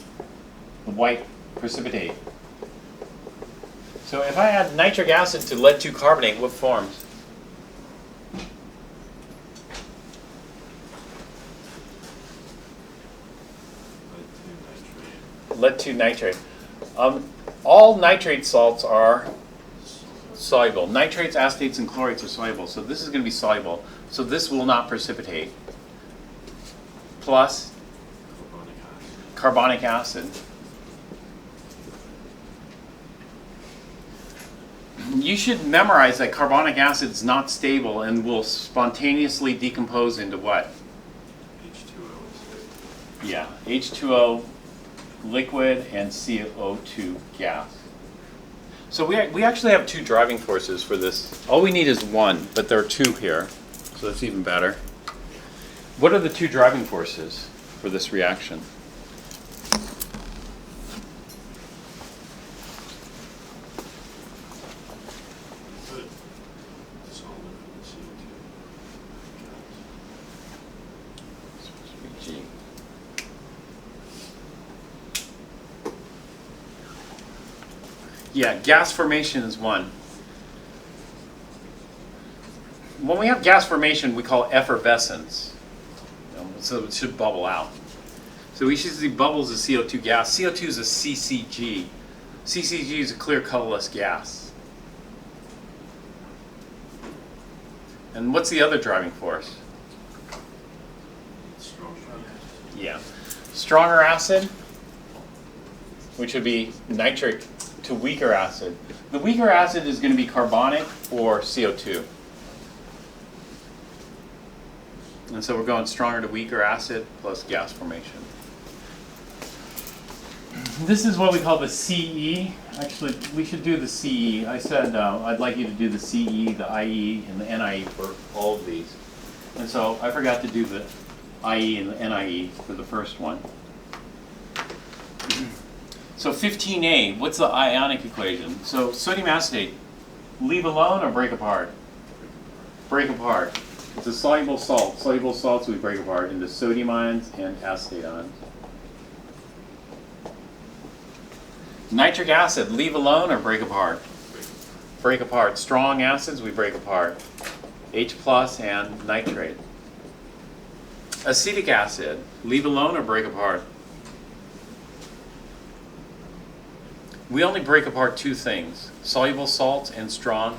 the white precipitate. So if I add nitric acid to lead 2 carbonate, what forms? Lead 2 nitrate. All nitrate salts are soluble. Nitrates, acetates, and chlorates are soluble. So this is going to be soluble. So this will not precipitate. Plus carbonic acid. You should memorize that carbonic acid is not stable and will spontaneously decompose into what? H2O. Yeah, H2O liquid and CO2 gas. So we actually have 2 driving forces for this. All we need is 1, but there are 2 here, so that's even better. What are the 2 driving forces for this reaction? Yeah, gas formation is 1. When we have gas formation, we call effervescence. So it should bubble out. So we should see bubbles of CO2 gas. CO2 is a CCG. CCG is a clear colorless gas. And what's the other driving force? Stronger. Yeah. Stronger acid, which would be nitric to weaker acid. The weaker acid is going to be carbonic or CO2. And so we're going stronger to weaker acid plus gas formation. This is what we call the CE. Actually, we should do the CE. I said I'd like you to do the CE, the IE, and the NIE for all of these. And so I forgot to do the IE and the NIE for the first one. So 15A, what's the ionic equation? So sodium acetate, leave alone or break apart? Break apart. It's a soluble salt. Soluble salts we break apart into sodium ions and acetate ions. Nitric acid, leave alone or break apart? Break apart. Strong acids we break apart. H plus and nitrate. Acetic acid, leave alone or break apart? We only break apart two things, soluble salts and strong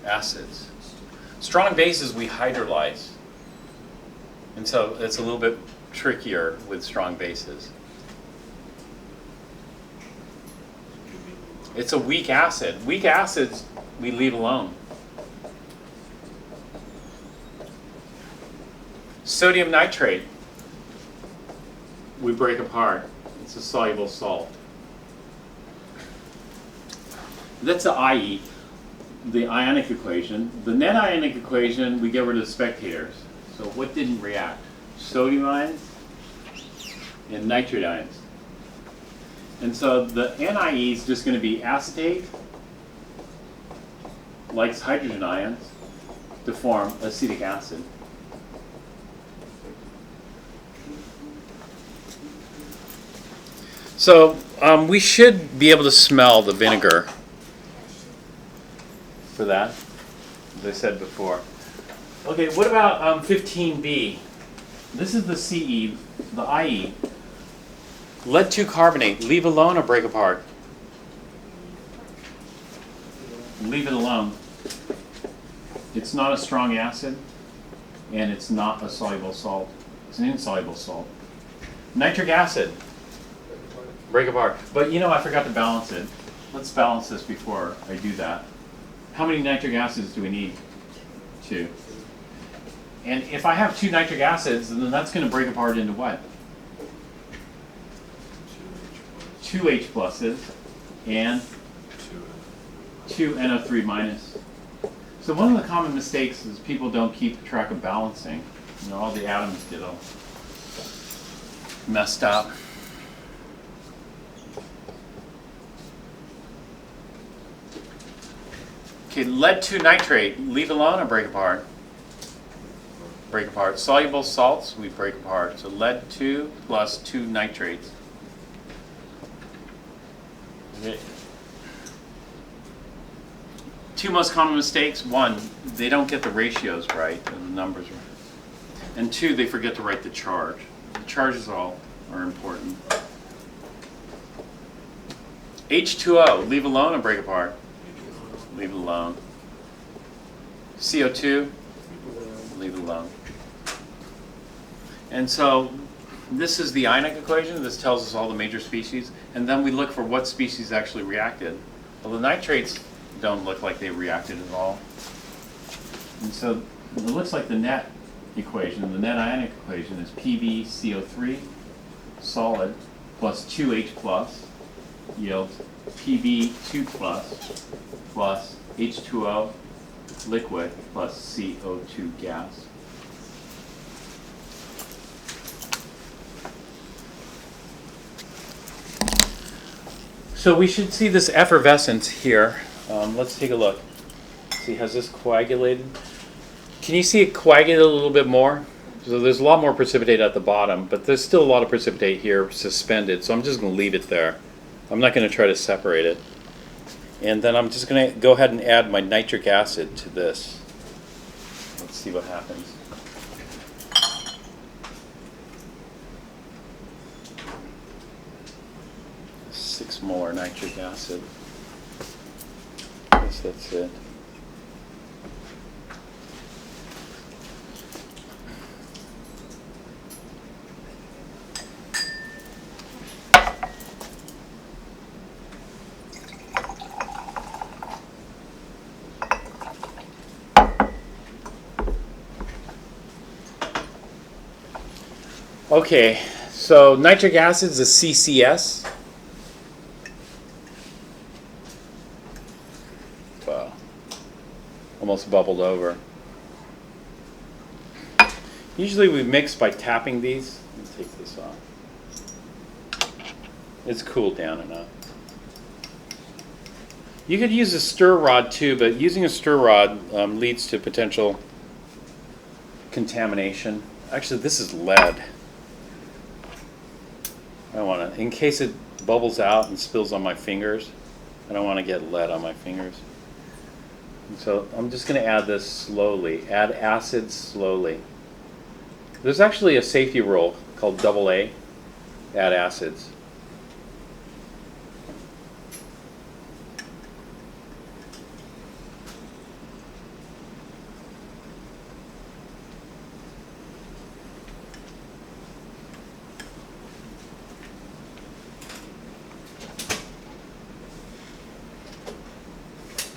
acids. Strong bases we hydrolyze. And so it's a little bit trickier with strong bases. It's a weak acid. Weak acids we leave alone. Sodium nitrate we break apart. It's a soluble salt. That's the IE, the ionic equation. The net ionic equation, we get rid of the spectators. So what didn't react? Sodium ions and nitrate ions. And so the NIE is just going to be acetate, likes hydrogen ions, to form acetic acid. So we should be able to smell the vinegar for that, as I said before. Okay, what about 15B? This is the CE, the IE. Lead 2 carbonate, leave alone or break apart? Leave it alone. It's not a strong acid, and it's not a soluble salt. It's an insoluble salt. Nitric acid, break apart. But you know, I forgot to balance it. Let's balance this before I do that. How many nitric acids do we need? 2. And if I have 2 nitric acids, then that's going to break apart into what? 2 H pluses and 2 NO3 minus. So one of the common mistakes is people don't keep track of balancing. You know, all the atoms get all messed up. Okay, lead 2 nitrate, leave alone or break apart? Break apart. Soluble salts, we break apart. So lead 2 plus 2 nitrates. Okay. 2 most common mistakes. 1, they don't get the ratios right and the numbers right. And 2, they forget to write the charge. The charges all are important. H2O, leave alone or break apart? Leave it alone. CO2, leave it alone. And so this is the ionic equation. This tells us all the major species. And then we look for what species actually reacted. Well, the nitrates don't look like they reacted at all. And so it looks like the net equation, the net ionic equation is PbCO3 solid plus 2H plus yields Pb2 plus H2O liquid plus CO2 gas. So we should see this effervescence here. Let's take a look. See, has this coagulated? Can you see it coagulated a little bit more? So there's a lot more precipitate at the bottom, but there's still a lot of precipitate here suspended, so I'm just going to leave it there. I'm not going to try to separate it. And then I'm just going to go ahead and add my nitric acid to this. Let's see what happens. Six molar nitric acid. I guess that's it. Okay, so nitric acid is a CCS. Wow, almost bubbled over. Usually we mix by tapping these. Let me take this off. It's cooled down enough. You could use a stir rod too, but using a stir rod leads to potential contamination. Actually, this is lead. I don't want to, in case it bubbles out and spills on my fingers, I don't want to get lead on my fingers. And so I'm just going to add this slowly. Add acid slowly. There's actually a safety rule called AA, add acids.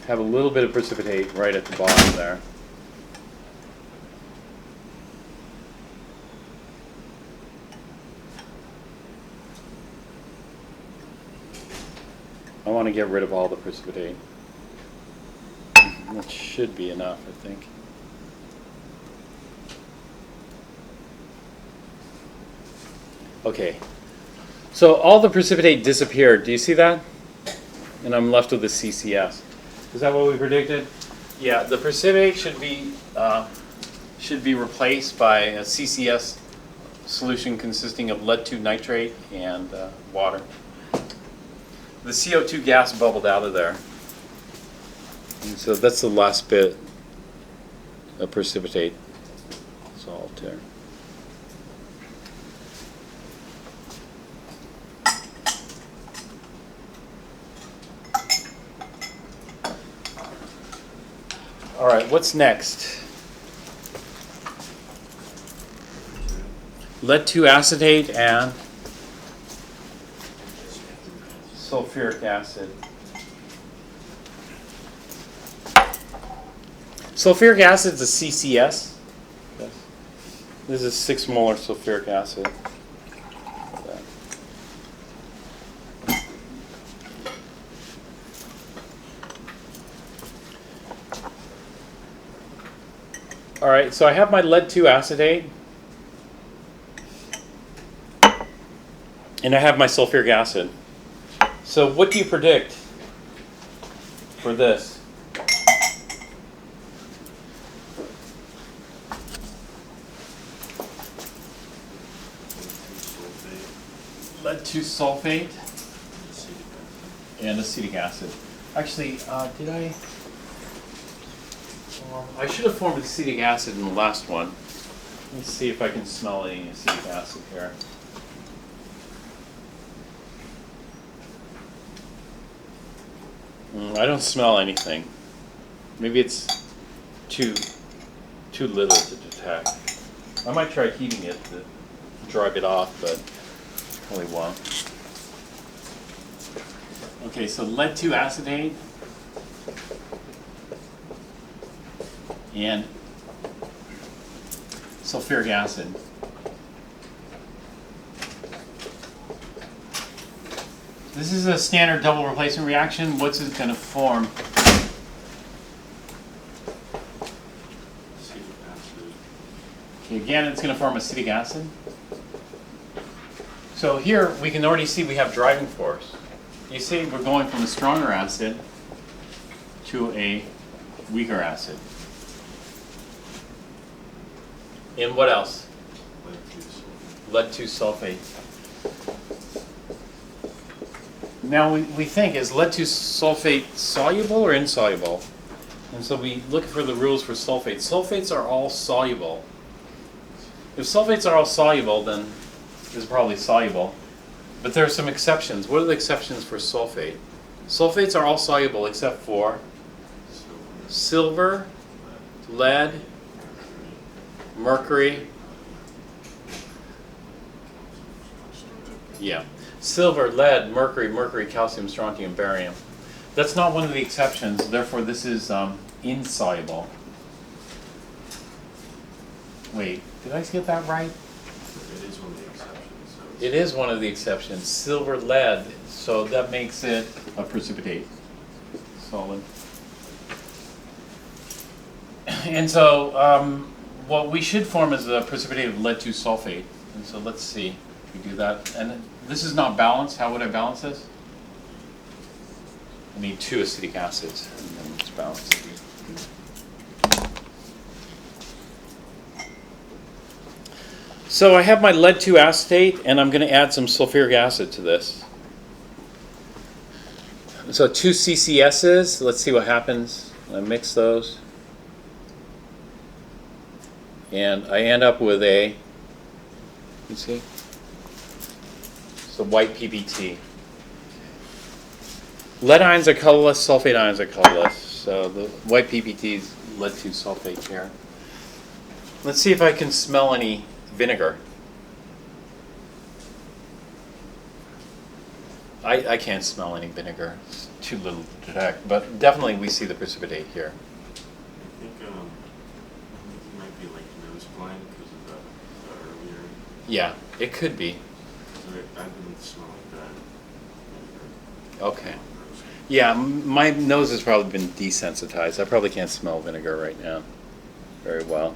Have a little bit of precipitate right at the bottom there. I want to get rid of all the precipitate. That should be enough, I think. Okay, so all the precipitate disappeared. Do you see that? And I'm left with the CCS. Is that what we predicted? Yeah, the precipitate should be replaced by a CCS solution consisting of lead-2 nitrate and water. The CO2 gas bubbled out of there. And so that's the last bit of precipitate solved here. All right, what's next? Lead-2 acetate and sulfuric acid. Sulfuric acid is a CCS. Yes. This is 6 molar sulfuric acid. All right, so I have my lead-2 acetate, and I have my sulfuric acid. So what do you predict for this? Lead-2 sulfate and acetic acid. Actually, did I? I should have formed acetic acid in the last one. Let's see if I can smell any acetic acid here. I don't smell anything. Maybe it's too little to detect. I might try heating it to drug it off, but probably won't. Okay, so lead-2 acetate and sulfuric acid. This is a standard double replacement reaction. What's it going to form? Acetic acid. Okay, again, it's going to form acetic acid. So here we can already see we have driving force. You see we're going from a stronger acid to a weaker acid. And what else? Lead-2 sulfate. Now we think, is lead-2 sulfate soluble or insoluble? And so we look for the rules for sulfates. Sulfates are all soluble. If sulfates are all soluble, then it's probably soluble. But there are some exceptions. What are the exceptions for sulfate? Sulfates are all soluble except for silver, lead, mercury. Yeah. Silver, lead, mercury, calcium, strontium, barium. That's not one of the exceptions, therefore this is insoluble. Wait, did I get that right? It is also one of the exceptions, so. It is one of the exceptions, silver lead, so that makes it a precipitate solid. And so what we should form is a precipitate of lead 2 sulfate. And so let's see if we do that. And this is not balanced. How would I balance this? I need 2 acetic acids, and then it's balanced. So I have my lead 2 acetate, and I'm going to add some sulfuric acid to this. So 2 CCSs. Let's see what happens. I mix those. And I end up with you see? It's a white PBT. Lead ions are colorless, sulfate ions are colorless. So the white PBT is lead 2 sulfate here. Let's see if I can smell any vinegar. I can't smell any vinegar. It's too little to detect, but definitely we see the precipitate here. I think you might be like nose blind because of the earlier. Yeah, it could be. I've been smelling that. Okay. Yeah, my nose has probably been desensitized. I probably can't smell vinegar right now very well.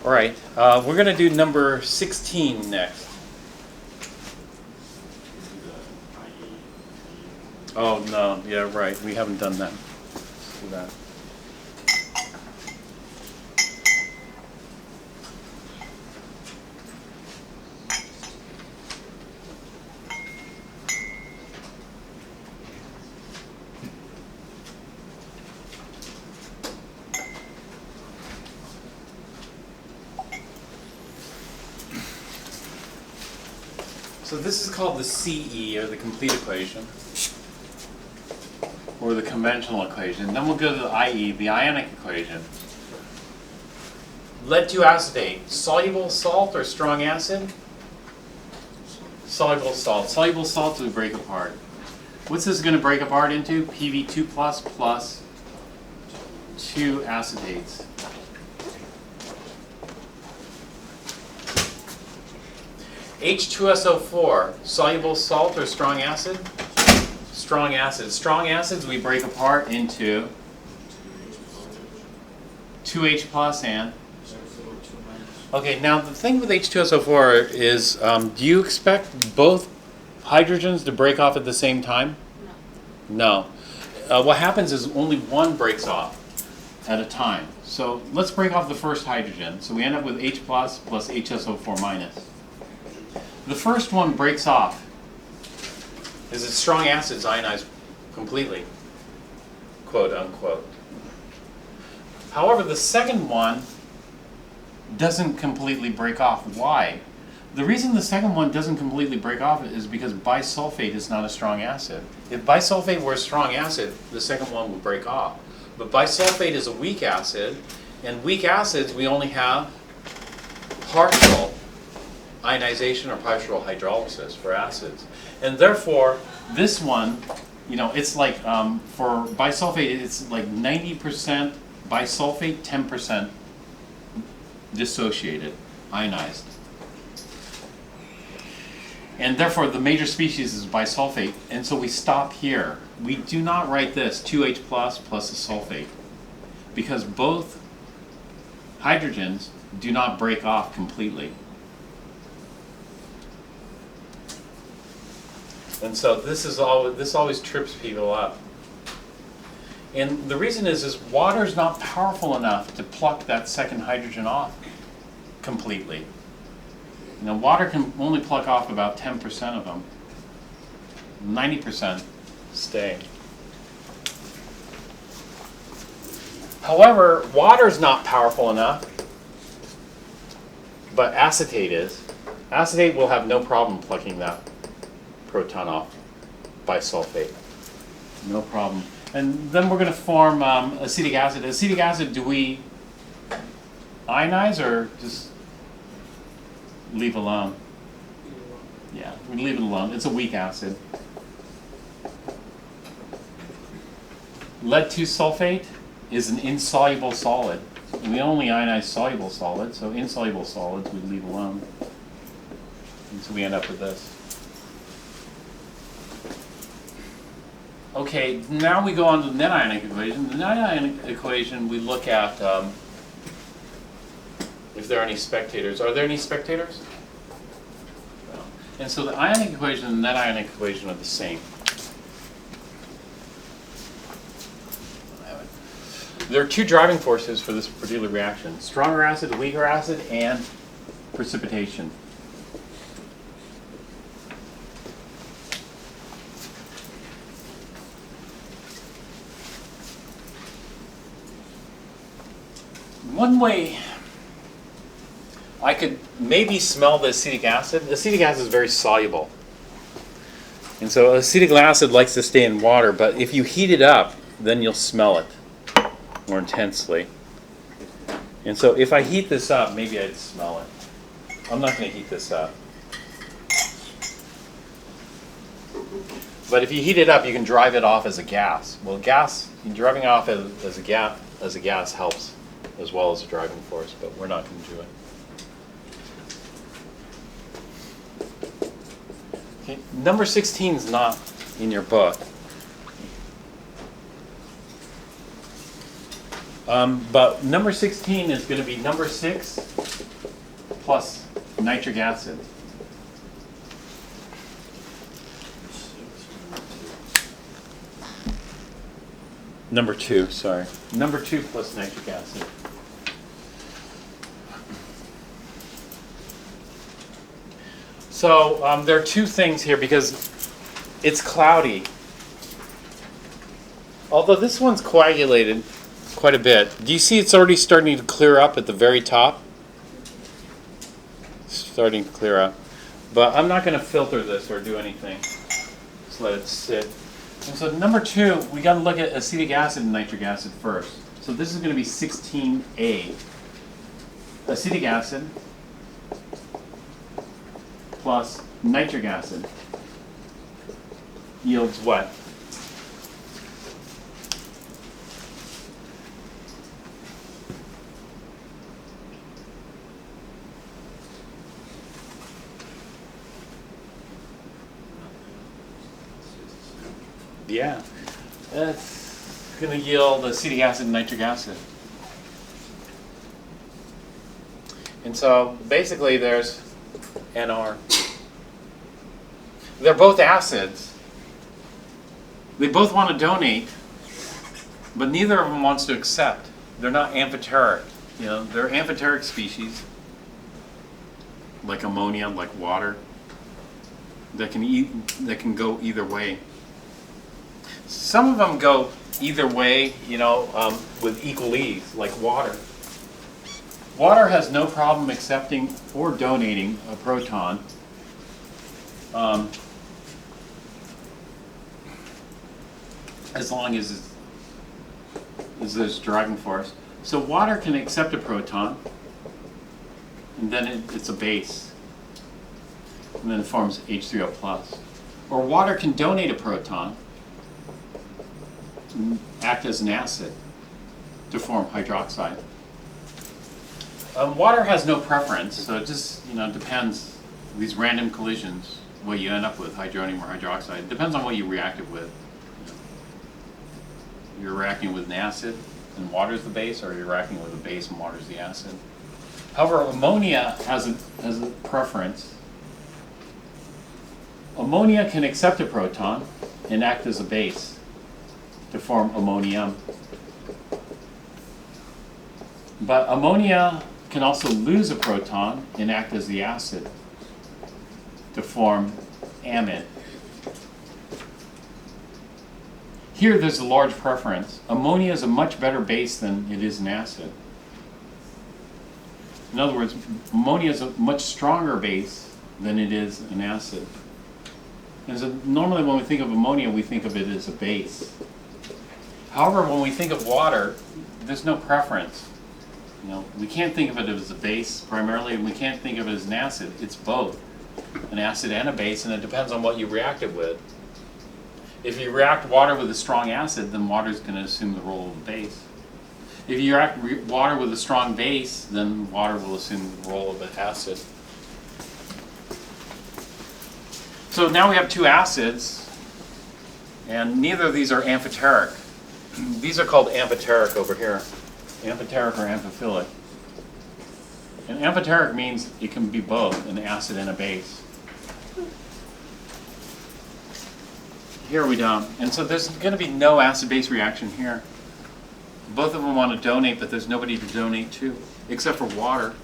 All right, we're going to do number 16 next. Oh, no, yeah, right. We haven't done that. Let's do that. So this is called the CE, or the complete equation, or the conventional equation. Then we'll go to the IE, the ionic equation. Lead 2 acetate, soluble salt or strong acid? Soluble salt. Soluble salts we break apart. What's this going to break apart into? Pb2 plus 2 acetates. H2SO4, soluble salt or strong acid? Strong acid. Strong acids we break apart into 2H plus and? Okay, now the thing with H2SO4 is, do you expect both hydrogens to break off at the same time? No. What happens is only one breaks off at a time. So let's break off the first hydrogen. So we end up with H plus HSO4 minus. The first one breaks off. Is it strong acids ionized completely, quote unquote. However, the second one doesn't completely break off. Why? The reason the second one doesn't completely break off is because bisulfate is not a strong acid. If bisulfate were a strong acid, the second one would break off. But bisulfate is a weak acid, and weak acids we only have partial ionization or partial hydrolysis for acids. And therefore, this one, it's like, for bisulfate, it's like 90% bisulfate, 10% dissociated, ionized. And therefore, the major species is bisulfate, and so we stop here. We do not write this 2H plus a sulfate, because both hydrogens do not break off completely. And so this always trips people up. And the reason is water is not powerful enough to pluck that second hydrogen off completely. Water can only pluck off about 10% of them. 90% stay. However, water is not powerful enough, but acetate is. Acetate will have no problem plucking that proton off bisulfate. No problem. And then we're going to form acetic acid. Acetic acid, do we ionize or just leave alone? Yeah, we leave it alone. It's a weak acid. Lead 2 sulfate is an insoluble solid. We only ionize soluble solids, so insoluble solids we leave alone. And so we end up with this. Okay, now we go on to the net ionic equation. The net ionic equation, we look at if there are any spectators. Are there any spectators? No. And so the ionic equation and the net ionic equation are the same. There are two driving forces for this particular reaction: stronger acid, weaker acid, and precipitation. One way I could maybe smell the acetic acid. Acetic acid is very soluble. And so acetic acid likes to stay in water, but if you heat it up, then you'll smell it more intensely. And so if I heat this up, maybe I'd smell it. I'm not going to heat this up. But if you heat it up, you can drive it off as a gas. Well, driving it off as a gas helps as well as a driving force, but we're not going to do it. Okay, number 16 is not in your book. But number 16 is going to be number 6 plus nitric acid. Number 2, sorry. Number 2 plus nitric acid. So there are two things here because it's cloudy. Although this one's coagulated quite a bit. Do you see it's already starting to clear up at the very top? It's starting to clear up. But I'm not going to filter this or do anything. Just let it sit. And so number 2, we got to look at acetic acid and nitric acid first. So this is going to be 16A. Acetic acid plus nitric acid yields what? Yeah, that's going to yield acetic acid and nitric acid. And so basically there's NR. They're both acids. They both want to donate, but neither of them wants to accept. They're not amphoteric. You know, they're amphoteric species, like ammonia, like water, that can go either way. Some of them go either way, with equal ease, like water. Water has no problem accepting or donating a proton. As long as there's driving force. So water can accept a proton, and then it's a base, and then it forms H3O+. Or water can donate a proton, and act as an acid to form hydroxide. Water has no preference, so it just depends. These random collisions, what you end up with, hydronium or hydroxide, it depends on what you reacted with. You're reacting with an acid and water's the base, or you're reacting with a base and water's the acid. However, ammonia has a preference. Ammonia can accept a proton and act as a base to form ammonium. But ammonia can also lose a proton and act as the acid to form amide. Here there's a large preference. Ammonia is a much better base than it is an acid. In other words, ammonia is a much stronger base than it is an acid. And so normally when we think of ammonia, we think of it as a base. However, when we think of water, there's no preference. We can't think of it as a base primarily, and we can't think of it as an acid. It's both, an acid and a base, and it depends on what you reacted with. If you react water with a strong acid, then water is going to assume the role of a base. If you react water with a strong base, then water will assume the role of an acid. So now we have two acids, and neither of these are amphoteric. These are called amphoteric over here. Amphoteric or amphiphilic. And amphoteric means it can be both, an acid and a base. Here we don't. And so there's going to be no acid-base reaction here. Both of them want to donate, but there's nobody to donate to, except for water.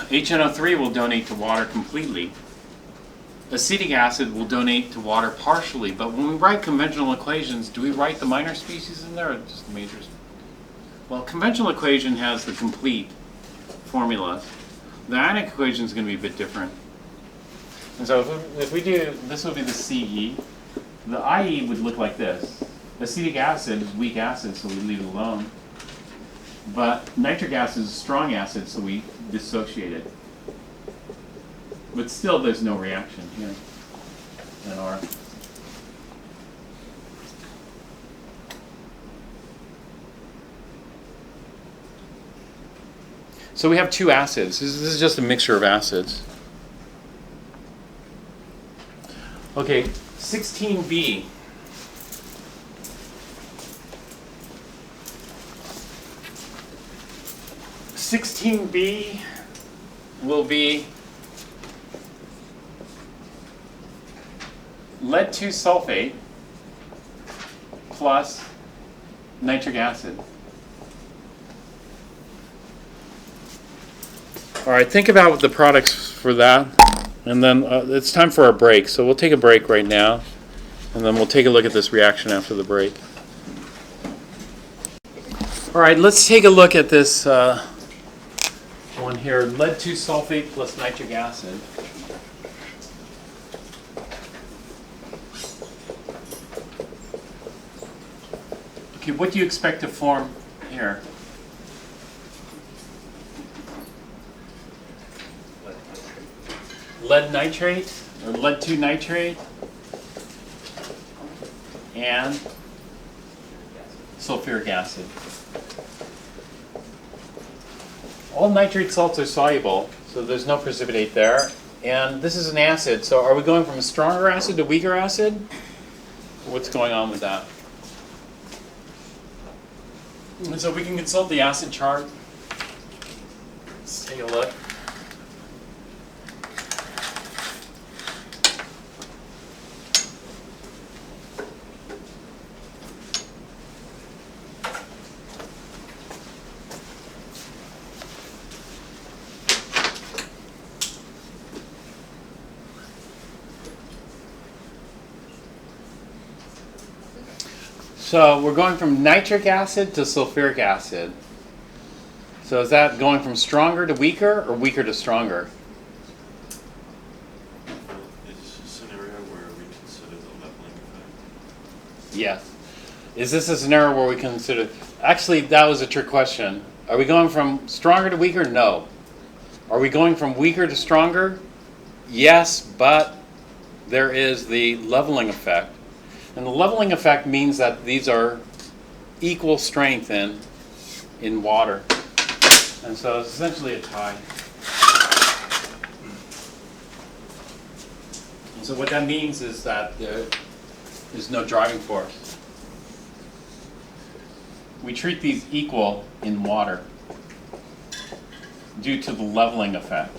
HNO3 will donate to water completely. Acetic acid will donate to water partially, but when we write conventional equations, do we write the minor species in there or just the majors? Well, conventional equation has the complete formula. The ionic equation is going to be a bit different. And so if we do, this would be the CE. The IE would look like this. Acetic acid is weak acid, so we leave it alone. But nitric acid is strong acid, so we dissociate it. But still, there's no reaction here in R. So we have two acids. This is just a mixture of acids. Okay, 16B. (16B) will be lead 2 sulfate plus nitric acid. All right, think about the products for that, and then it's time for our break. So we'll take a break right now, and then we'll take a look at this reaction after the break. All right, let's take a look at this one here, lead 2 sulfate plus nitric acid. Okay, what do you expect to form here? Lead nitrate, or lead 2 nitrate, and sulfuric acid. All nitrate salts are soluble, so there's no precipitate there. And this is an acid, so are we going from a stronger acid to weaker acid? What's going on with that? And so we can consult the acid chart. Let's take a look. So we're going from nitric acid to sulfuric acid. So is that going from stronger to weaker or weaker to stronger? Is a scenario where we consider the leveling effect? Yes. Is this a scenario where we consider... Actually, that was a trick question. Are we going from stronger to weaker? No. Are we going from weaker to stronger? Yes, but there is the leveling effect. And the leveling effect means that these are equal strength in water. And so it's essentially a tie. And so what that means is that there is no driving force. We treat these equal in water due to the leveling effect.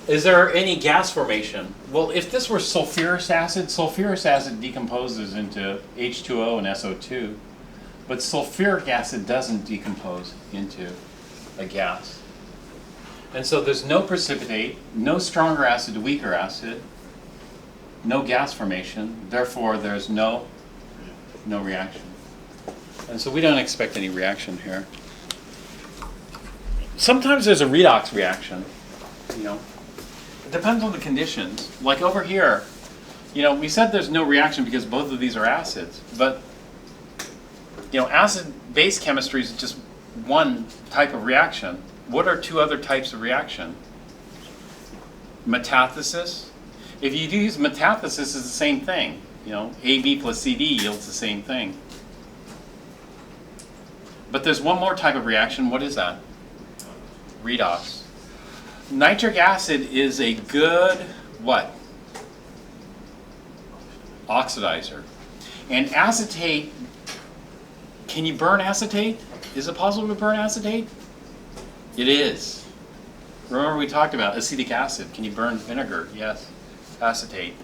Is there any gas formation? Well, if this were sulfurous acid decomposes into H2O and SO2, but sulfuric acid doesn't decompose into a gas. And so there's no precipitate, no stronger acid to weaker acid, no gas formation, therefore there's no reaction. And so we don't expect any reaction here. Sometimes there's a redox reaction, you know. Depends on the conditions. Like over here, you know, we said there's no reaction because both of these are acids, but you know, acid-base chemistry is just one type of reaction. What are two other types of reaction? Metathesis. If you do use metathesis, it's the same thing. You know, AB plus CD yields the same thing. But there's one more type of reaction. What is that? Redox. Nitric acid is a good what? Oxidizer. And acetate, can you burn acetate? Is it possible to burn acetate? It is. Remember we talked about acetic acid. Can you burn vinegar? Yes. Acetate.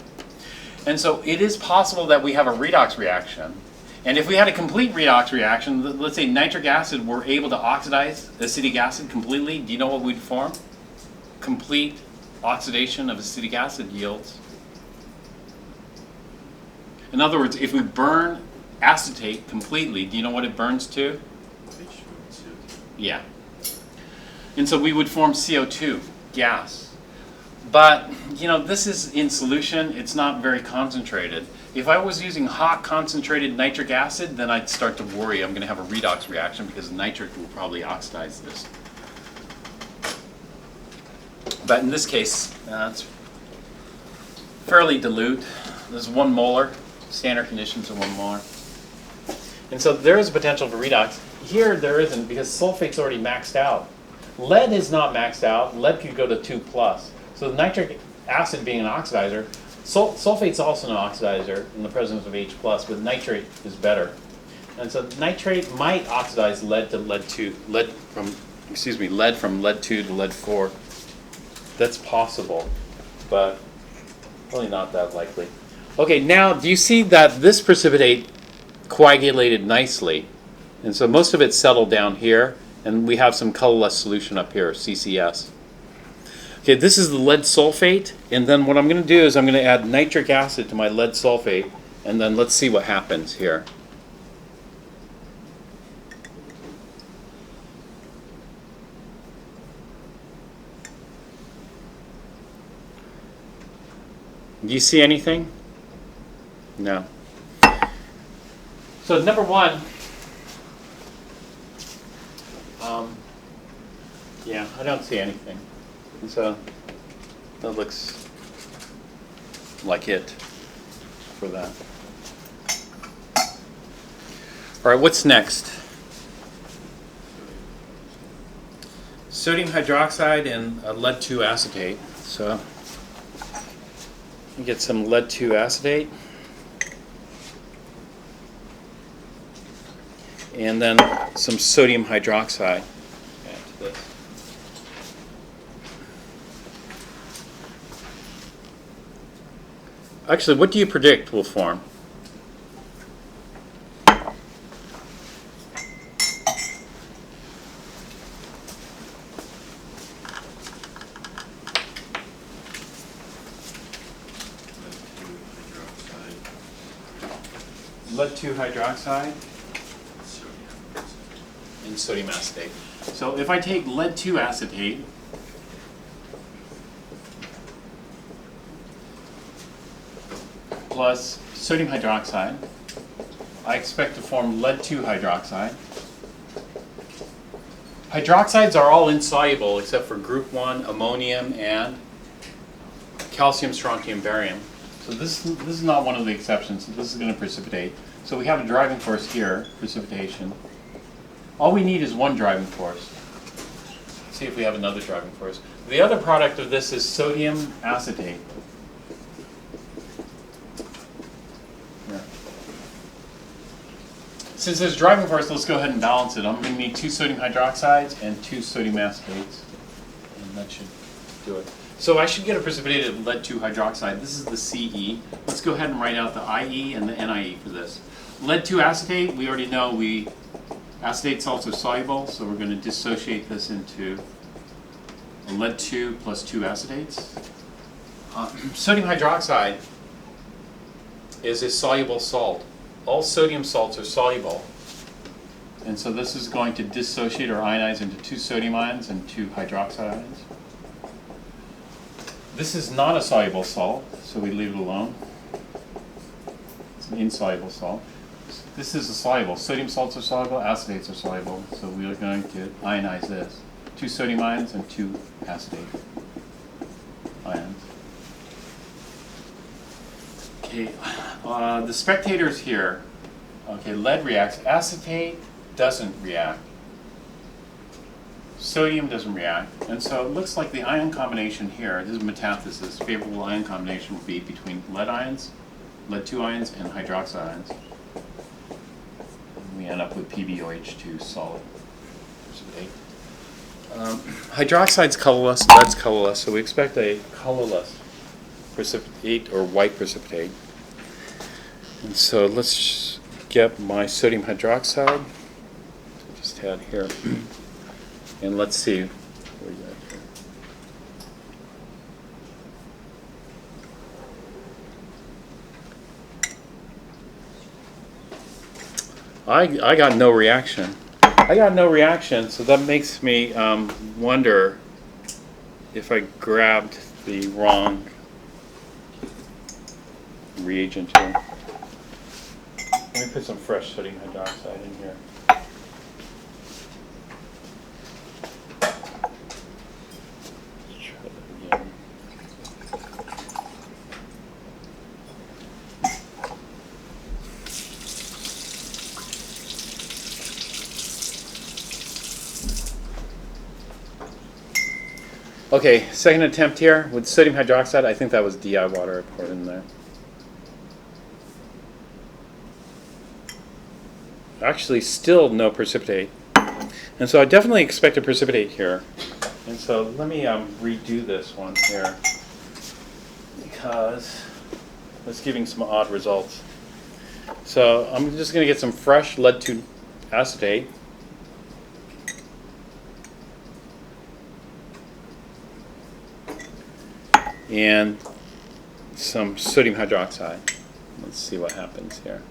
And so it is possible that we have a redox reaction. And if we had a complete redox reaction, let's say nitric acid were able to oxidize acetic acid completely, do you know what we'd form? Complete oxidation of acetic acid yields. In other words, if we burn acetate completely, do you know what it burns to? Yeah. And so we would form CO2, gas. But, you know, this is in solution, it's not very concentrated. If I was using hot concentrated nitric acid, then I'd start to worry I'm going to have a redox reaction because nitric will probably oxidize this. But in this case, it's fairly dilute. There's 1 molar. Standard conditions are 1 molar. And so there is a potential for redox. Here there isn't because sulfate's already maxed out. Lead is not maxed out. Lead could go to 2+. So nitric acid being an oxidizer, sulfate's also an oxidizer in the presence of H+, but nitrate is better. And so nitrate might oxidize lead from lead 2 to lead 4. That's possible, but probably not that likely. Okay, now do you see that this precipitate coagulated nicely? And so most of it settled down here, and we have some colorless solution up here, CCS. Okay, this is the lead sulfate, and then what I'm going to do is I'm going to add nitric acid to my lead sulfate, and then let's see what happens here. Do you see anything? No. So number 1, yeah, I don't see anything. And so that looks like it for that. All right, what's next? Sodium hydroxide and lead 2 acetate. So you get some lead 2 acetate. And then some sodium hydroxide. Add to this. Actually, what do you predict will form? Lead 2 hydroxide and sodium acetate. So if I take lead 2 acetate plus sodium hydroxide, I expect to form lead 2 hydroxide. Hydroxides are all insoluble except for group 1, ammonium, and calcium, strontium, barium. So this is not one of the exceptions. This is going to precipitate. So we have a driving force here, precipitation. All we need is one driving force. Let's see if we have another driving force. The other product of this is sodium acetate. Here. Since there's driving force, let's go ahead and balance it. I'm going to need 2 sodium hydroxides and 2 sodium acetates. And that should do it. So I should get a precipitated lead 2 hydroxide. This is the CE. Let's go ahead and write out the IE and the NIE for this. Lead 2 acetate, we already know acetate salts are soluble, so we're going to dissociate this into a lead 2 plus 2 acetates. Sodium hydroxide is a soluble salt. All sodium salts are soluble. And so this is going to dissociate or ionize into 2 sodium ions and 2 hydroxide ions. This is not a soluble salt, so we leave it alone. It's an insoluble salt. This is a soluble. Sodium salts are soluble, acetates are soluble, so we are going to ionize this. 2 sodium ions and 2 acetate ions. Okay, the spectators here. Okay, lead reacts. Acetate doesn't react. Sodium doesn't react. And so it looks like the ion combination here, this is metathesis, favorable ion combination will be between lead ions, lead 2 ions, and hydroxide ions. And we end up with PbOH2 solid precipitate. Hydroxide's colorless, lead's colorless, so we expect a colorless precipitate or white precipitate. And so let's get my sodium hydroxide. Just had here. And let's see what we got here. I got no reaction. I got no reaction, so that makes me wonder if I grabbed the wrong reagent here. Let me put some fresh sodium hydroxide in here. Let's try that again. Okay, second attempt here with sodium hydroxide. I think that was DI water I poured in there. Actually, still no precipitate. And so I definitely expect a precipitate here. And so let me redo this one here because it's giving some odd results. So I'm just going to get some fresh lead 2 acetate. And some sodium hydroxide. Let's see what happens here.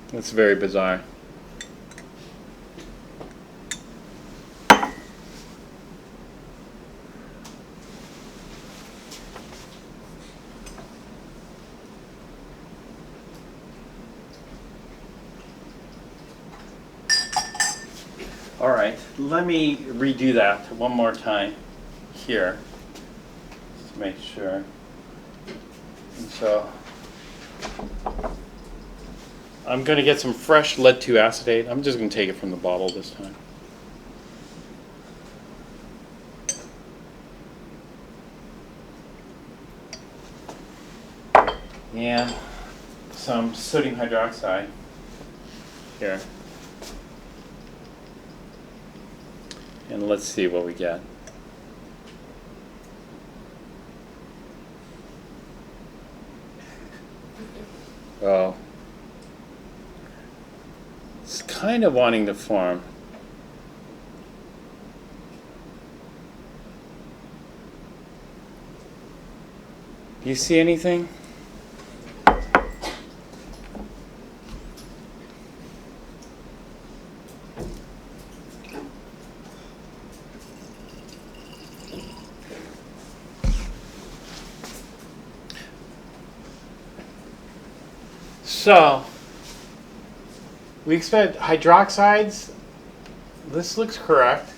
That's very bizarre. All right, let me redo that one more time here, just to make sure. And so I'm going to get some fresh lead 2 acetate. I'm just going to take it from the bottle this time. And some sodium hydroxide here. And let's see what we get. Oh. It's kind of wanting to form. Do you see anything? So, we expect hydroxides. This looks correct,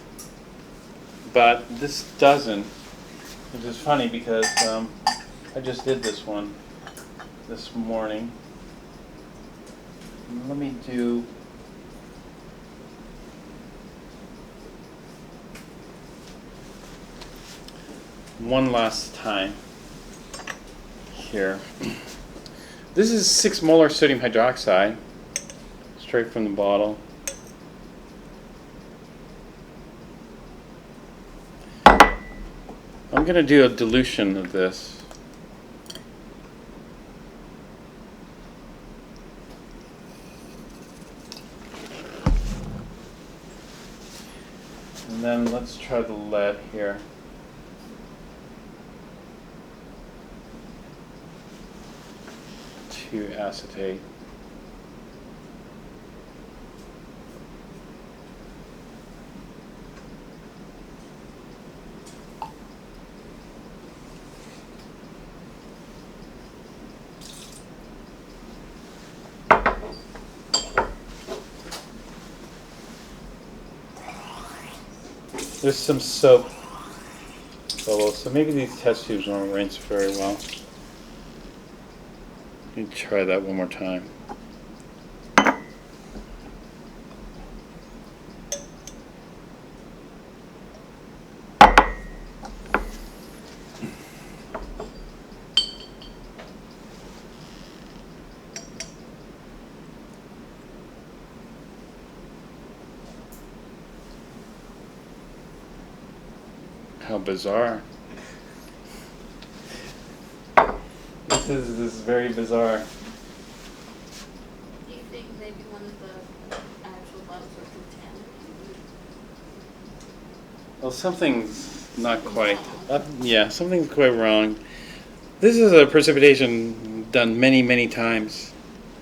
but this doesn't, which is funny because I just did this one this morning. Let me do one last time here. This is 6 molar sodium hydroxide, straight from the bottle. I'm going to do a dilution of this. And then let's try the lead here. To acetate. There's some soap bubbles, so maybe these test tubes won't rinse very well. Let me try that one more time. How bizarre. This is very bizarre. Do you think maybe one of the actual bottles were contaminated? Well, something's not quite. Yeah, something's quite wrong. This is a precipitation done many, many times.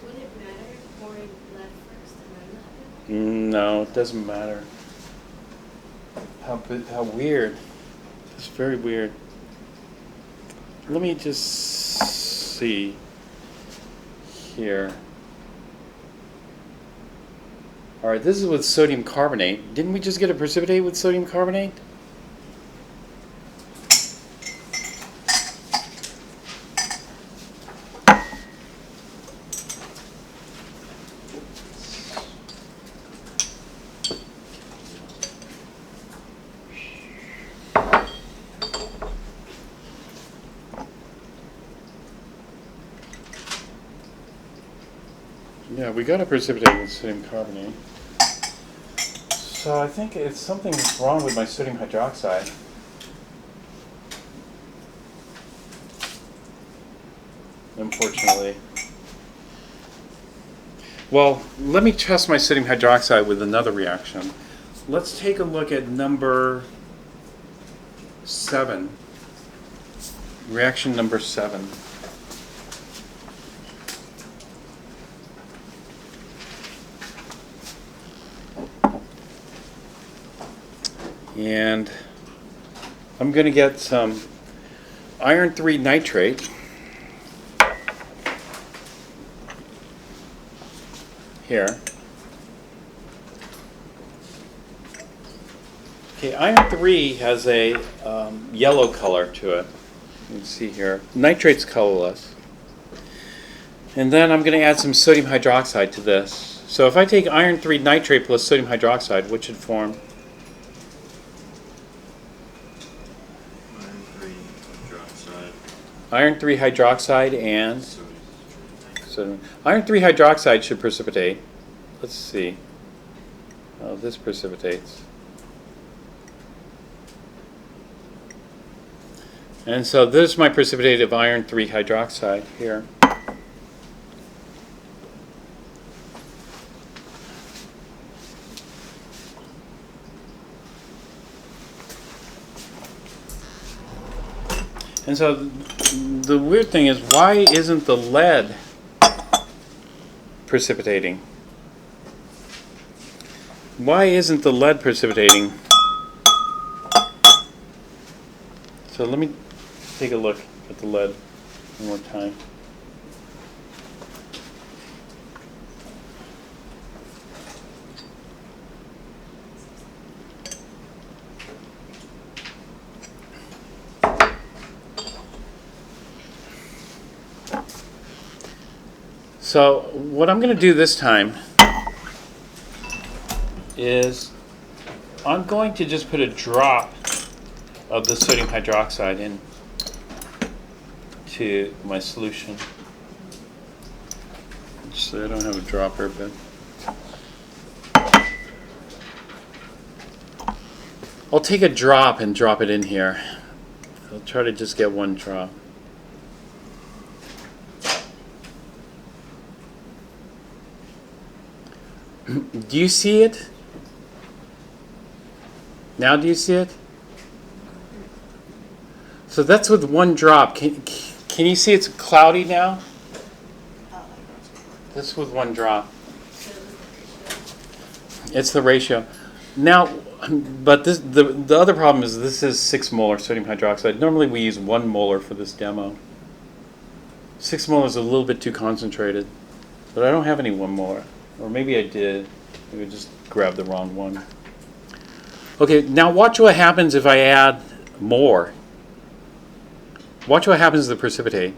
Would it matter pouring lead first and then lead? No, it doesn't matter. How weird. It's very weird. Let me just see here. All right, this is with sodium carbonate. Didn't we just get a precipitate with sodium carbonate? Yeah, we got a precipitate with sodium carbonate. So I think it's something wrong with my sodium hydroxide. Unfortunately. Well, let me test my sodium hydroxide with another reaction. Let's take a look at number 7. Reaction number 7. And I'm going to get some iron 3 nitrate here. Okay, iron 3 has a yellow color to it. You can see here. Nitrate's colorless. And then I'm going to add some sodium hydroxide to this. So if I take iron 3 nitrate plus sodium hydroxide, what should form? Iron 3 hydroxide and sodium. Iron 3 hydroxide should precipitate. Let's see. Oh, this precipitates. And so this is my precipitate of iron 3 hydroxide here. And so the weird thing is, why isn't the lead precipitating? Why isn't the lead precipitating? So let me take a look at the lead one more time. So what I'm going to do this time is I'm going to just put a drop of the sodium hydroxide in to my solution. So I don't have a dropper, but I'll take a drop and drop it in here. I'll try to just get one drop. Do you see it? Now do you see it? So that's with one drop. Can you see it's cloudy now? That's with one drop. It's the ratio. Now, but this, the other problem is this is 6 molar sodium hydroxide. Normally we use 1 molar for this demo. 6 molar is a little bit too concentrated, but I don't have any 1 molar. Or maybe I did. Maybe I just grabbed the wrong one. Okay, now watch what happens if I add more. Watch what happens to the precipitate.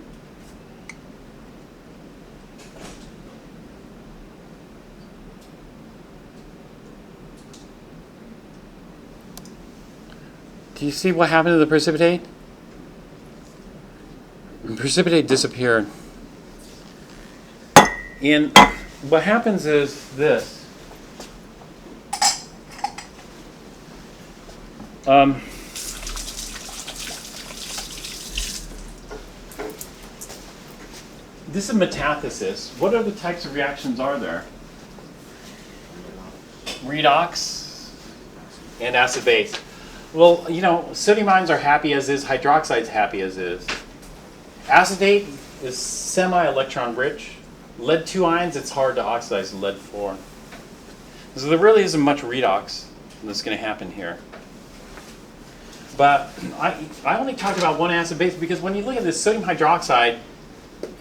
Do you see what happened to the precipitate? The precipitate disappeared. And what happens is this. This is metathesis. What other types of reactions are there? Redox and acid-base. Well, you know, sodium ions are happy as is, hydroxide's happy as is. Acetate is semi-electron rich. Lead-2 ions, it's hard to oxidize lead-4. So there really isn't much redox that's going to happen here. But I only talked about one acid base because when you look at this, sodium hydroxide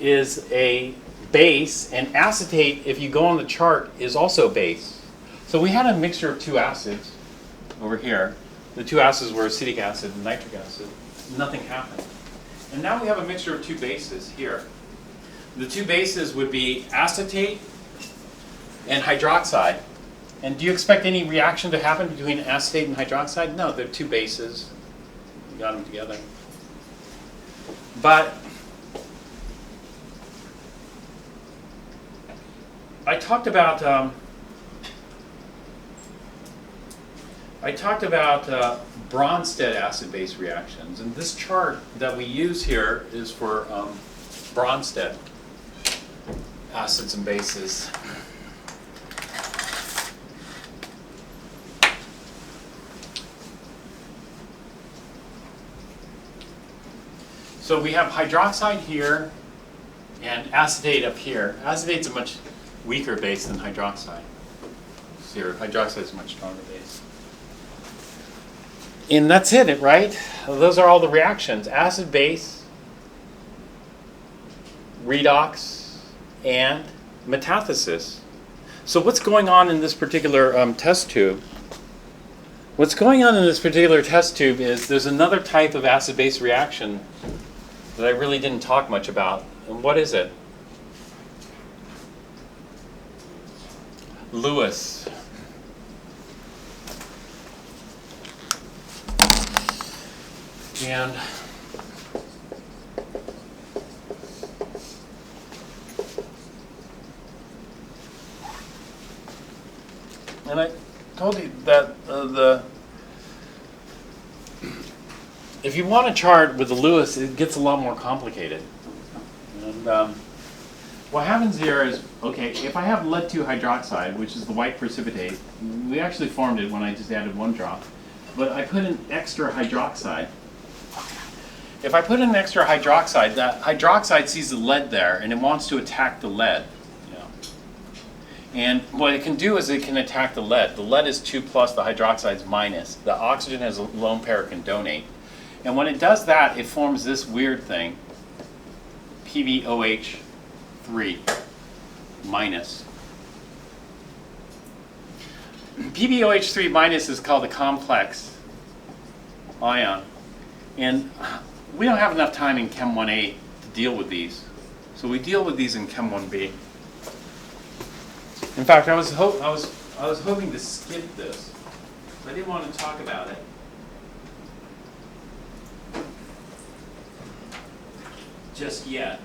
is a base, and acetate, if you go on the chart, is also a base. So we had a mixture of two acids over here. The two acids were acetic acid and nitric acid. Nothing happened. And now we have a mixture of two bases here. The two bases would be acetate and hydroxide. And do you expect any reaction to happen between acetate and hydroxide? No, they're two bases. You got them together. But I talked about Bronsted acid-base reactions, and this chart that we use here is for Bronsted acids and bases. So we have hydroxide here and acetate up here. Acetate's a much weaker base than hydroxide. Here, hydroxide is a much stronger base. And that's it, right? Those are all the reactions. Acid base, redox, and metathesis. So what's going on in this particular test tube? What's going on in this particular test tube is there's another type of acid-base reaction that I really didn't talk much about. And what is it? Lewis. And I told you that if you want a chart with the Lewis, it gets a lot more complicated. And what happens here is, okay, if I have lead-2 hydroxide, which is the white precipitate, we actually formed it when I just added one drop, but I put in extra hydroxide. If I put in extra hydroxide, that hydroxide sees the lead there, and it wants to attack the lead. You know. And what it can do is it can attack the lead. The lead is 2 plus, the hydroxide is minus. The oxygen has a lone pair can donate. And when it does that, it forms this weird thing, PbOH3 minus. PbOH3 minus is called a complex ion. And we don't have enough time in Chem 1A to deal with these. So we deal with these in Chem 1B. In fact, I was hoping to skip this. I didn't want to talk about it. Just yet.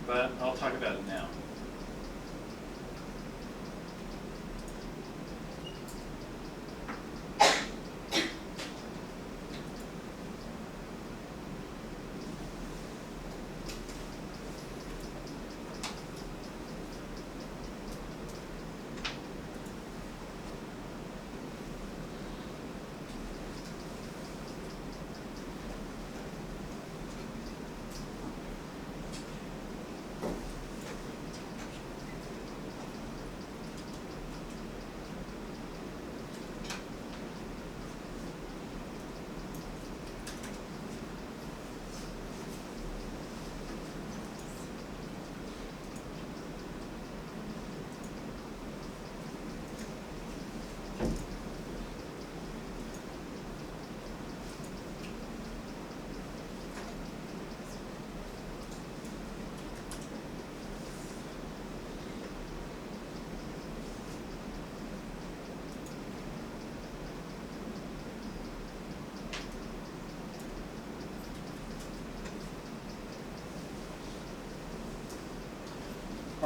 But I'll talk about it now.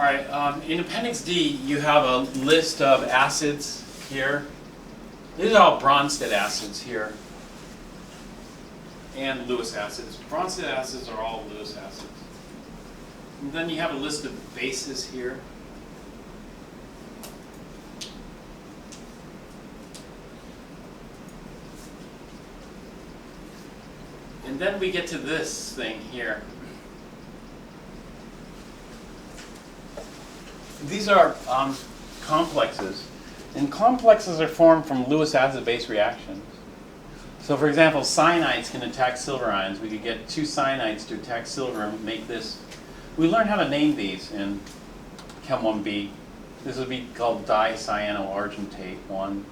right, in Appendix D, you have a list of acids here. These are all Bronsted acids here. And Lewis acids. Bronsted acids are all Lewis acids. And then you have a list of bases here. And then we get to this thing here. These are complexes. And complexes are formed from Lewis acid-base reactions. So for example, cyanides can attack silver ions. We could get two cyanides to attack silver and make this. We learned how to name these in Chem 1B. This would be called dicyanoargentate 1.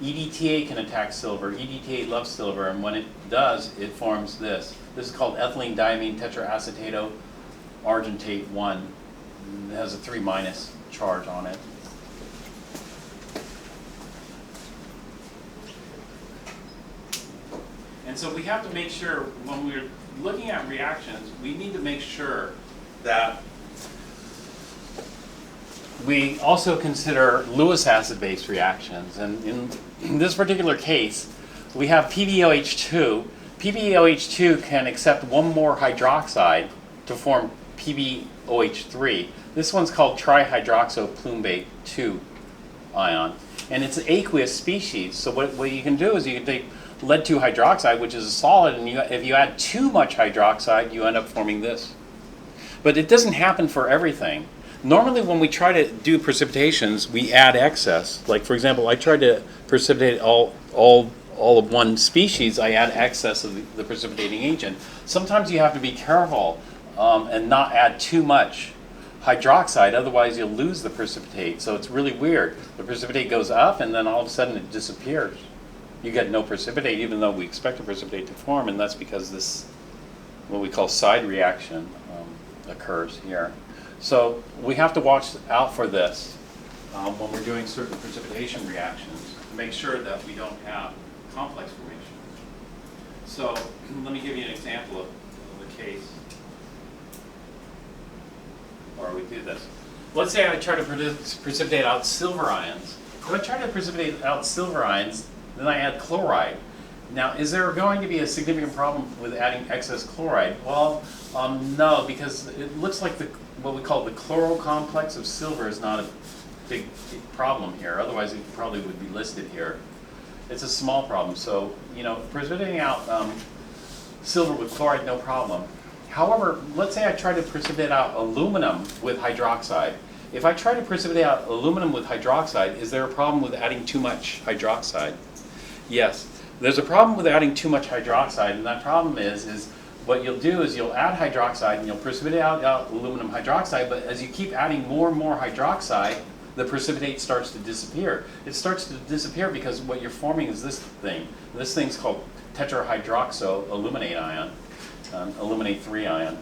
EDTA can attack silver. EDTA loves silver, and when it does, it forms this. This is called ethylene diamine tetraacetato-argentate 1. It has a 3- charge on it. And so we have to make sure, when we're looking at reactions, we need to make sure that we also consider Lewis acid-base reactions. And in this particular case, we have PbOH2. PbOH2 can accept one more hydroxide to form PbOH3. This one's called trihydroxyplumbate 2 ion. And it's an aqueous species. So what you can do is you can take lead 2 hydroxide, which is a solid, and if you add too much hydroxide, you end up forming this. But it doesn't happen for everything. Normally when we try to do precipitations, we add excess. Like for example, I tried to precipitate all of one species, I add excess of the precipitating agent. Sometimes you have to be careful and not add too much hydroxide, otherwise you'll lose the precipitate. So it's really weird. The precipitate goes up and then all of a sudden it disappears. You get no precipitate even though we expect a precipitate to form, and that's because this, what we call side reaction, occurs here. So we have to watch out for this when we're doing certain precipitation reactions to make sure that we don't have complex formation. So let me give you an example of the case. Or we do this. Let's say I try to precipitate out silver ions. If I try to precipitate out silver ions, then I add chloride. Now, is there going to be a significant problem with adding excess chloride? Well, no, because it looks like what we call the chloro complex of silver is not a big problem here. Otherwise, it probably would be listed here. It's a small problem. So, precipitating out silver with chloride, no problem. However, let's say I try to precipitate out aluminum with hydroxide. If I try to precipitate out aluminum with hydroxide, is there a problem with adding too much hydroxide? Yes. There's a problem with adding too much hydroxide, and that problem is what you'll do is you'll add hydroxide and you'll precipitate out aluminum hydroxide, but as you keep adding more and more hydroxide, the precipitate starts to disappear. It starts to disappear because what you're forming is this thing. This thing's called tetrahydroxyaluminiate ion, aluminate 3 ion,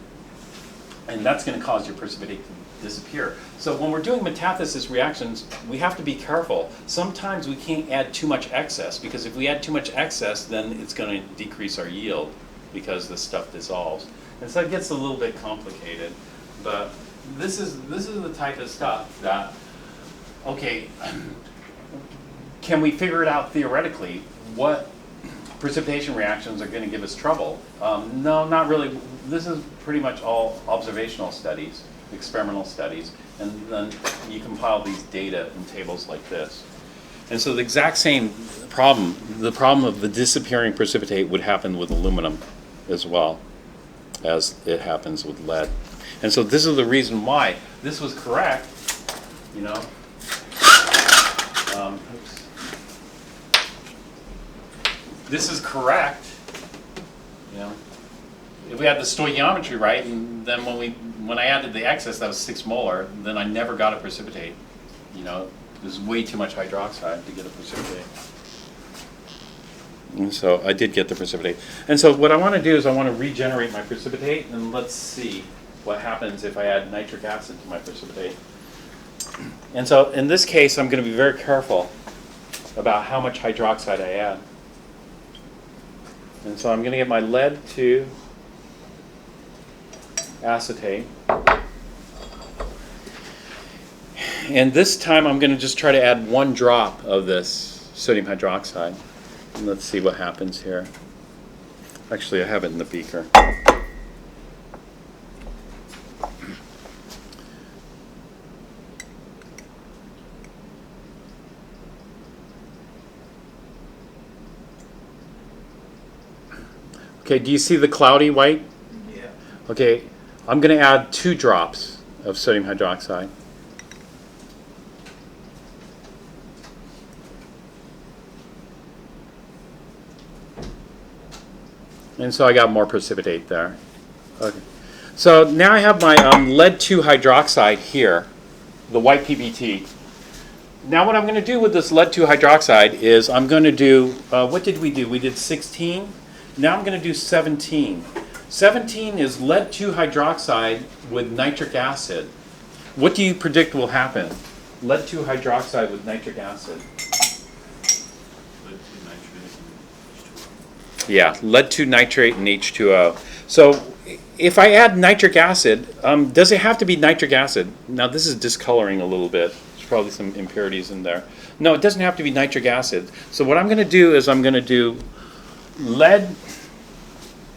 and that's going to cause your precipitate to disappear. So when we're doing metathesis reactions, we have to be careful. Sometimes we can't add too much excess, because if we add too much excess, then it's going to decrease our yield because the stuff dissolves. And so it gets a little bit complicated. But this is the type of stuff that, okay, can we figure it out theoretically? What precipitation reactions are going to give us trouble? No, not really. This is pretty much all observational studies, experimental studies, and then you compile these data in tables like this. And so the exact same problem, the problem of the disappearing precipitate, would happen with aluminum as well as it happens with lead. And so this is the reason why this was correct, oops. This is correct, if we had the stoichiometry right, and then when I added the excess, that was 6 molar, then I never got a precipitate. There's way too much hydroxide to get a precipitate. And so I did get the precipitate. And so what I want to do is I want to regenerate my precipitate, and let's see what happens if I add nitric acid to my precipitate. And so in this case, I'm going to be very careful about how much hydroxide I add. And so I'm going to get my lead 2 acetate. And this time I'm going to just try to add 1 drop of this sodium hydroxide. And let's see what happens here. Actually, I have it in the beaker. Okay, do you see the cloudy white? Yeah. Okay, I'm going to add 2 drops of sodium hydroxide. And so I got more precipitate there. Okay. So now I have my lead 2 hydroxide here, the white PBT. Now what I'm going to do with this lead 2 hydroxide is I'm going to do, what did we do? We did 16. Now I'm going to do 17. 17 is lead 2 hydroxide with nitric acid. What do you predict will happen? Lead 2 hydroxide with nitric acid. Yeah, lead 2 nitrate and H2O. So if I add nitric acid, does it have to be nitric acid? Now this is discoloring a little bit. There's probably some impurities in there. No, it doesn't have to be nitric acid. So what I'm going to do is I'm going to do lead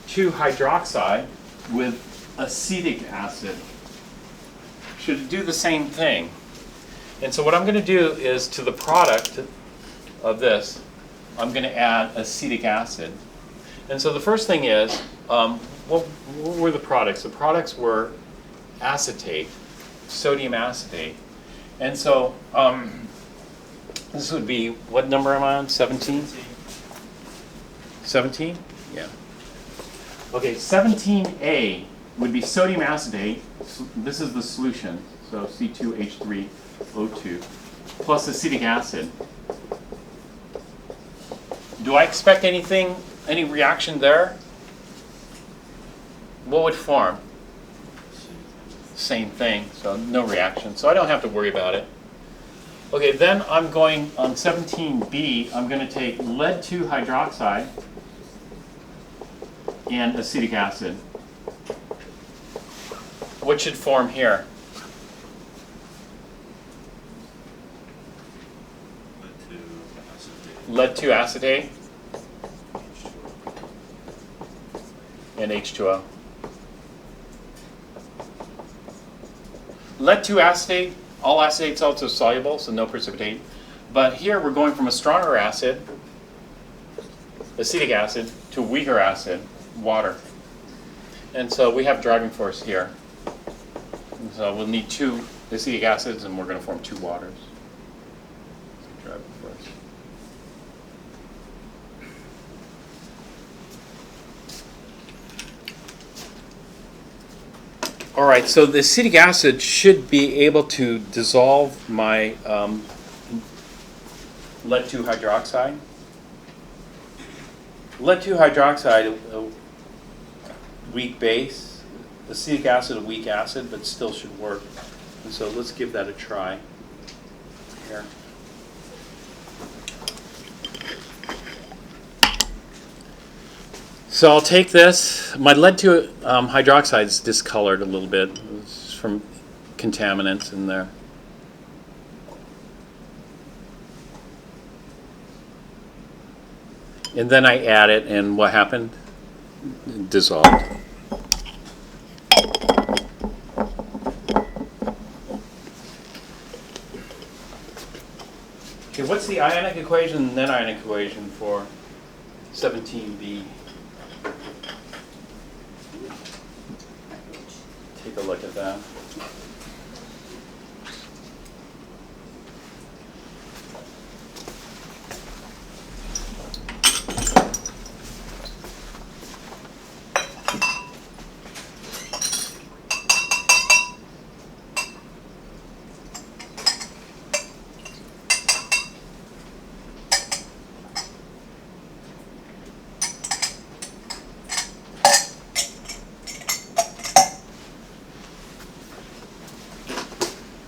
2 hydroxide with acetic acid. Should do the same thing. And so what I'm going to do is to the product of this, I'm going to add acetic acid. And so the first thing is, what were the products? The products were acetate, sodium acetate. And so this would be, what number am I on? 17? 17? Yeah. Okay, 17A would be sodium acetate. This is the solution, so C2H3O2, plus acetic acid. Do I expect anything, any reaction there? What would form? Same thing, so no reaction. So I don't have to worry about it. Okay, then I'm going on 17B, I'm going to take lead 2 hydroxide and acetic acid. What should form here? Lead 2 acetate and H2O. Lead 2 acetate, all acetate salts are soluble, so no precipitate. But here we're going from a stronger acid, acetic acid, to a weaker acid, water. And so we have driving force here. And so we'll need 2 acetic acids and we're going to form 2 waters. Driving force. All right, so the acetic acid should be able to dissolve my lead 2 hydroxide. Lead 2 hydroxide, a weak base. Acetic acid, a weak acid, but still should work. And so let's give that a try here. So I'll take this. My lead 2 hydroxide is discolored a little bit. It's from contaminants in there. And then I add it, and what happened? It dissolved. Okay, what's the ionic equation and then ionic equation for 17B? Take a look at that.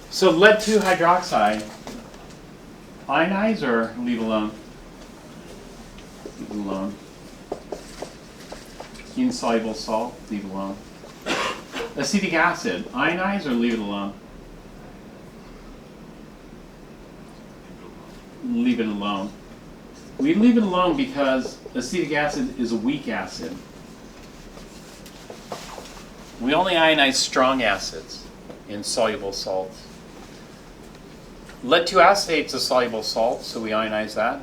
So lead 2 hydroxide, ionize or leave alone? Leave alone. Insoluble salt, leave alone. Acetic acid, ionize or leave it alone? leave it alone? We leave it alone because acetic acid is a weak acid. We only ionize strong acids in soluble salts. Lead 2 acetate's a soluble salt, so we ionize that.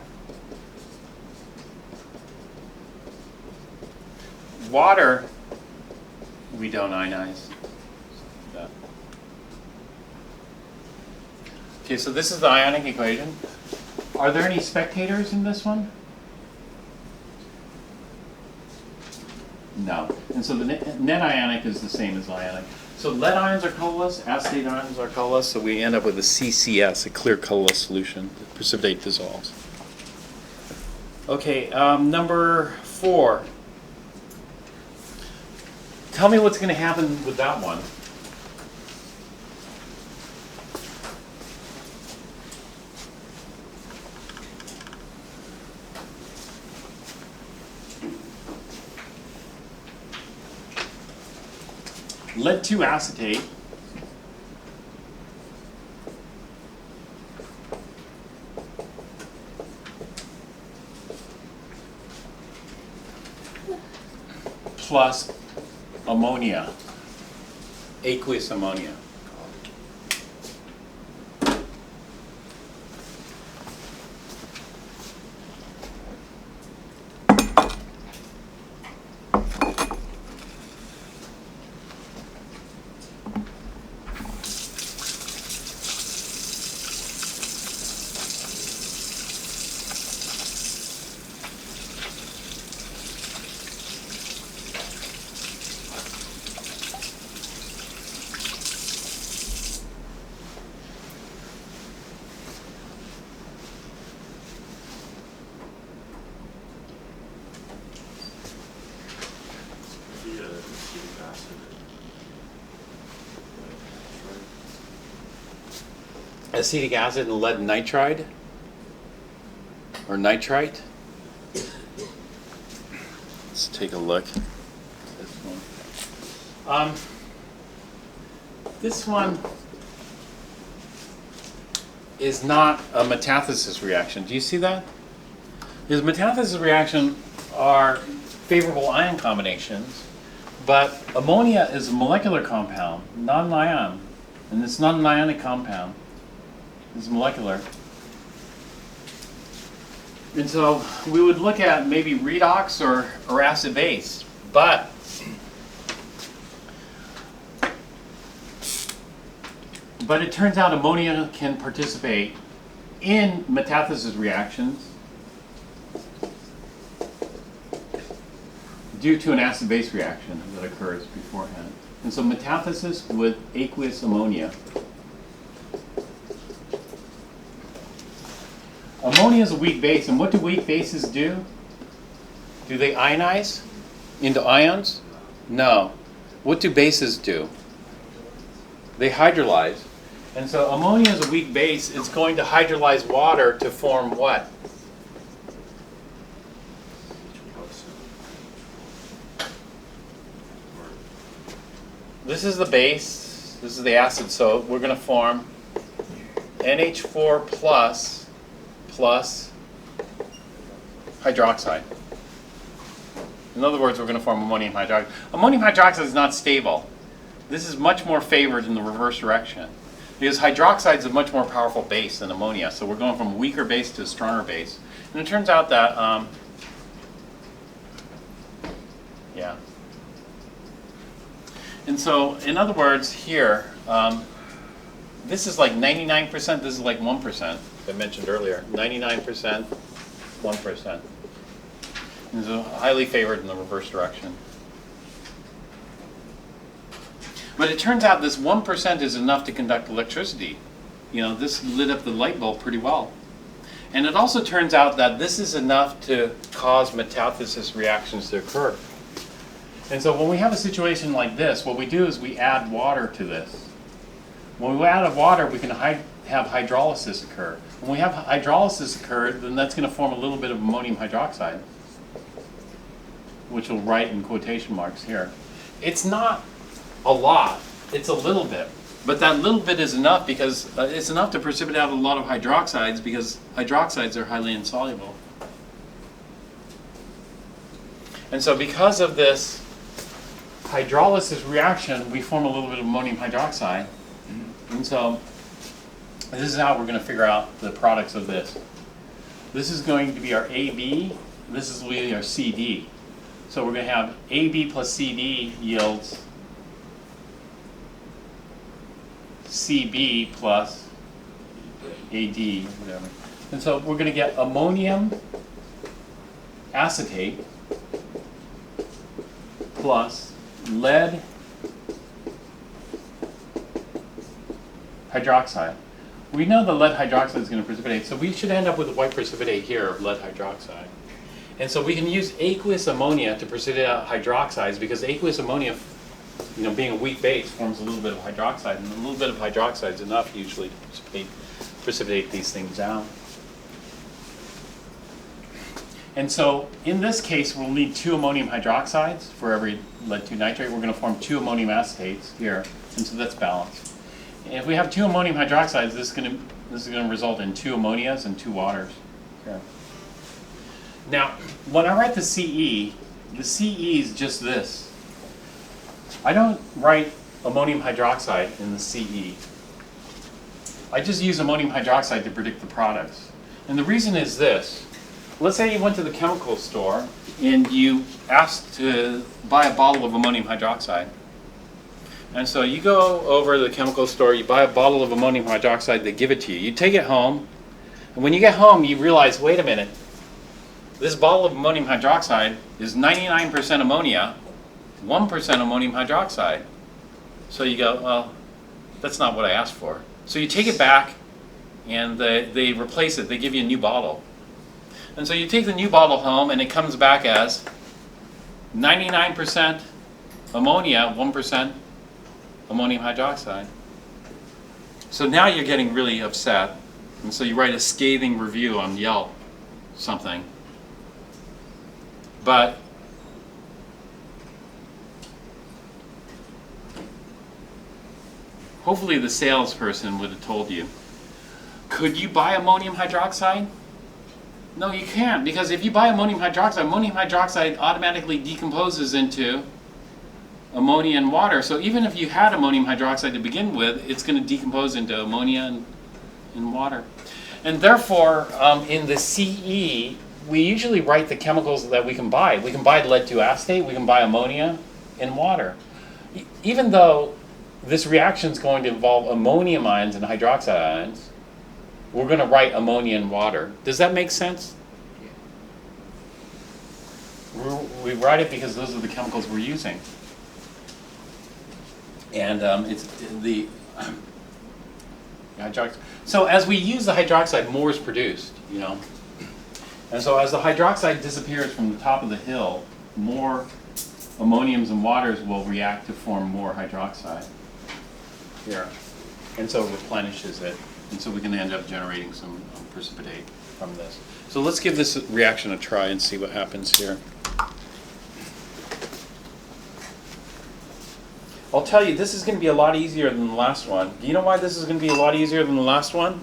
Water, we don't ionize. Okay, so this is the ionic equation. Are there any spectators in this one? No. And so the net ionic is the same as ionic. So lead ions are colorless, acetate ions are colorless, so we end up with a CCS, a clear colorless solution. The precipitate dissolves. Okay, number 4. Tell me what's going to happen with that one. Lead 2 acetate plus ammonia, aqueous ammonia. The acetic acid. Acetic acid and lead nitride or nitrite. Let's take a look. This one is not a metathesis reaction. Do you see that? Because metathesis reaction are favorable ion combinations, but ammonia is a molecular compound, not an ion, and it's not an ionic compound. It's molecular. And so we would look at maybe redox or acid base, but it turns out ammonia can participate in metathesis reactions due to an acid-base reaction that occurs beforehand. And so metathesis with aqueous ammonia. Ammonia is a weak base, and what do weak bases do? Do they ionize into ions? No. What do bases do? They hydrolyze. And so ammonia is a weak base. It's going to hydrolyze water to form what? This is the base. This is the acid. So we're going to form NH4 plus hydroxide. In other words, we're going to form ammonium hydroxide. Ammonium hydroxide is not stable. This is much more favored in the reverse direction, because hydroxide is a much more powerful base than ammonia. So we're going from a weaker base to a stronger base. And it turns out that, yeah. And so, in other words, here, this is like 99%, this is like 1%, I mentioned earlier. 99%, 1%. And so highly favored in the reverse direction. But it turns out this 1% is enough to conduct electricity. You know, this lit up the light bulb pretty well. And it also turns out that this is enough to cause metathesis reactions to occur. And so when we have a situation like this, what we do is we add water to this. When we add water, we can have hydrolysis occur. When we have hydrolysis occur, then that's going to form a little bit of ammonium hydroxide, which we'll write in quotation marks here. It's not a lot, it's a little bit. But that little bit is enough because it's enough to precipitate out a lot of hydroxides because hydroxides are highly insoluble. And so because of this hydrolysis reaction, we form a little bit of ammonium hydroxide. And so this is how we're going to figure out the products of this. This is going to be our AB. This is really our CD. So we're going to have AB plus CD yields CB plus AD, whatever. And so we're going to get ammonium acetate plus lead hydroxide. We know the lead hydroxide is going to precipitate, so we should end up with a white precipitate here of lead hydroxide. And so we can use aqueous ammonia to precipitate out hydroxides because aqueous ammonia, you know, being a weak base, forms a little bit of hydroxide, and a little bit of hydroxide is enough usually to precipitate these things out. And so in this case, we'll need 2 ammonium hydroxides for every lead-2 nitrate. We're going to form 2 ammonium acetates here, and so that's balanced. And if we have 2 ammonium hydroxides, this is going to result in 2 ammonias and 2 waters. Okay. Now, when I write the CE is just this. I don't write ammonium hydroxide in the CE. I just use ammonium hydroxide to predict the products. And the reason is this. Let's say you went to the chemical store and you asked to buy a bottle of ammonium hydroxide. And so you go over to the chemical store, you buy a bottle of ammonium hydroxide, they give it to you. You take it home, and when you get home, you realize, wait a minute, this bottle of ammonium hydroxide is 99% ammonia, 1% ammonium hydroxide. So you go, well, that's not what I asked for. So you take it back, and they replace it. They give you a new bottle. And so you take the new bottle home, and it comes back as 99% ammonia, 1% ammonium hydroxide. So now you're getting really upset, and so you write a scathing review on Yelp, something. But hopefully the salesperson would have told you, could you buy ammonium hydroxide? No, you can't, because if you buy ammonium hydroxide automatically decomposes into ammonia and water. So even if you had ammonium hydroxide to begin with, it's going to decompose into ammonia and water. And therefore, in the CE, we usually write the chemicals that we can buy. We can buy lead-2 acetate, we can buy ammonia and water. Even though this reaction is going to involve ammonium ions and hydroxide ions, we're going to write ammonia and water. Does that make sense? We write it because those are the chemicals we're using. And it's the hydroxide. So as we use the hydroxide, more is produced, you know. And so as the hydroxide disappears from the top of the hill, more ammoniums and waters will react to form more hydroxide here. And so it replenishes it. And so we can end up generating some precipitate from this. So let's give this reaction a try and see what happens here. I'll tell you, this is going to be a lot easier than the last one. Do you know why this is going to be a lot easier than the last one?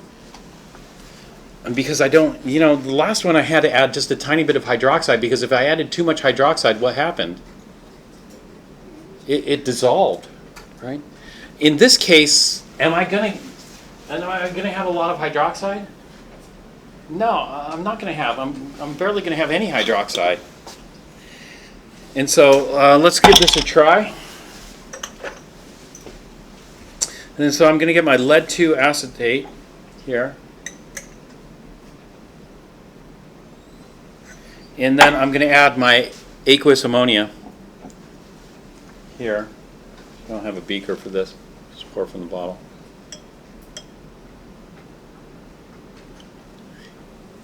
And because I don't, you know, the last one I had to add just a tiny bit of hydroxide because if I added too much hydroxide, what happened? It dissolved, right? In this case, am I going to have a lot of hydroxide? No, I'm not going to have. I'm barely going to have any hydroxide. And so let's give this a try. And so I'm going to get my lead-2 acetate here. And then I'm going to add my aqueous ammonia here. I don't have a beaker for this. Just pour from the bottle.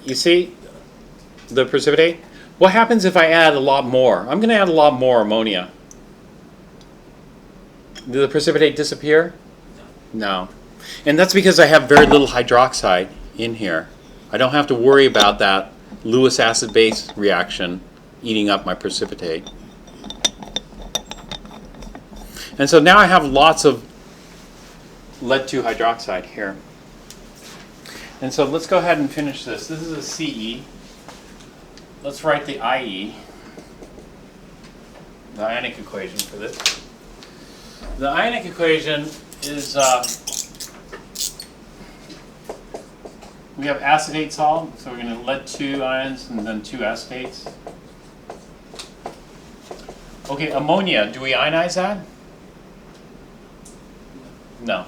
You see the precipitate? What happens if I add a lot more? I'm going to add a lot more ammonia. Did the precipitate disappear? No. And that's because I have very little hydroxide in here. I don't have to worry about that Lewis acid-base reaction eating up my precipitate. And so now I have lots of lead 2 hydroxide here. And so let's go ahead and finish this. This is a CE. Let's write the IE, the ionic equation for this. The ionic equation is, we have acetate salt, so we're going to lead 2 ions and then 2 acetates. Okay, ammonia, do we ionize that? No.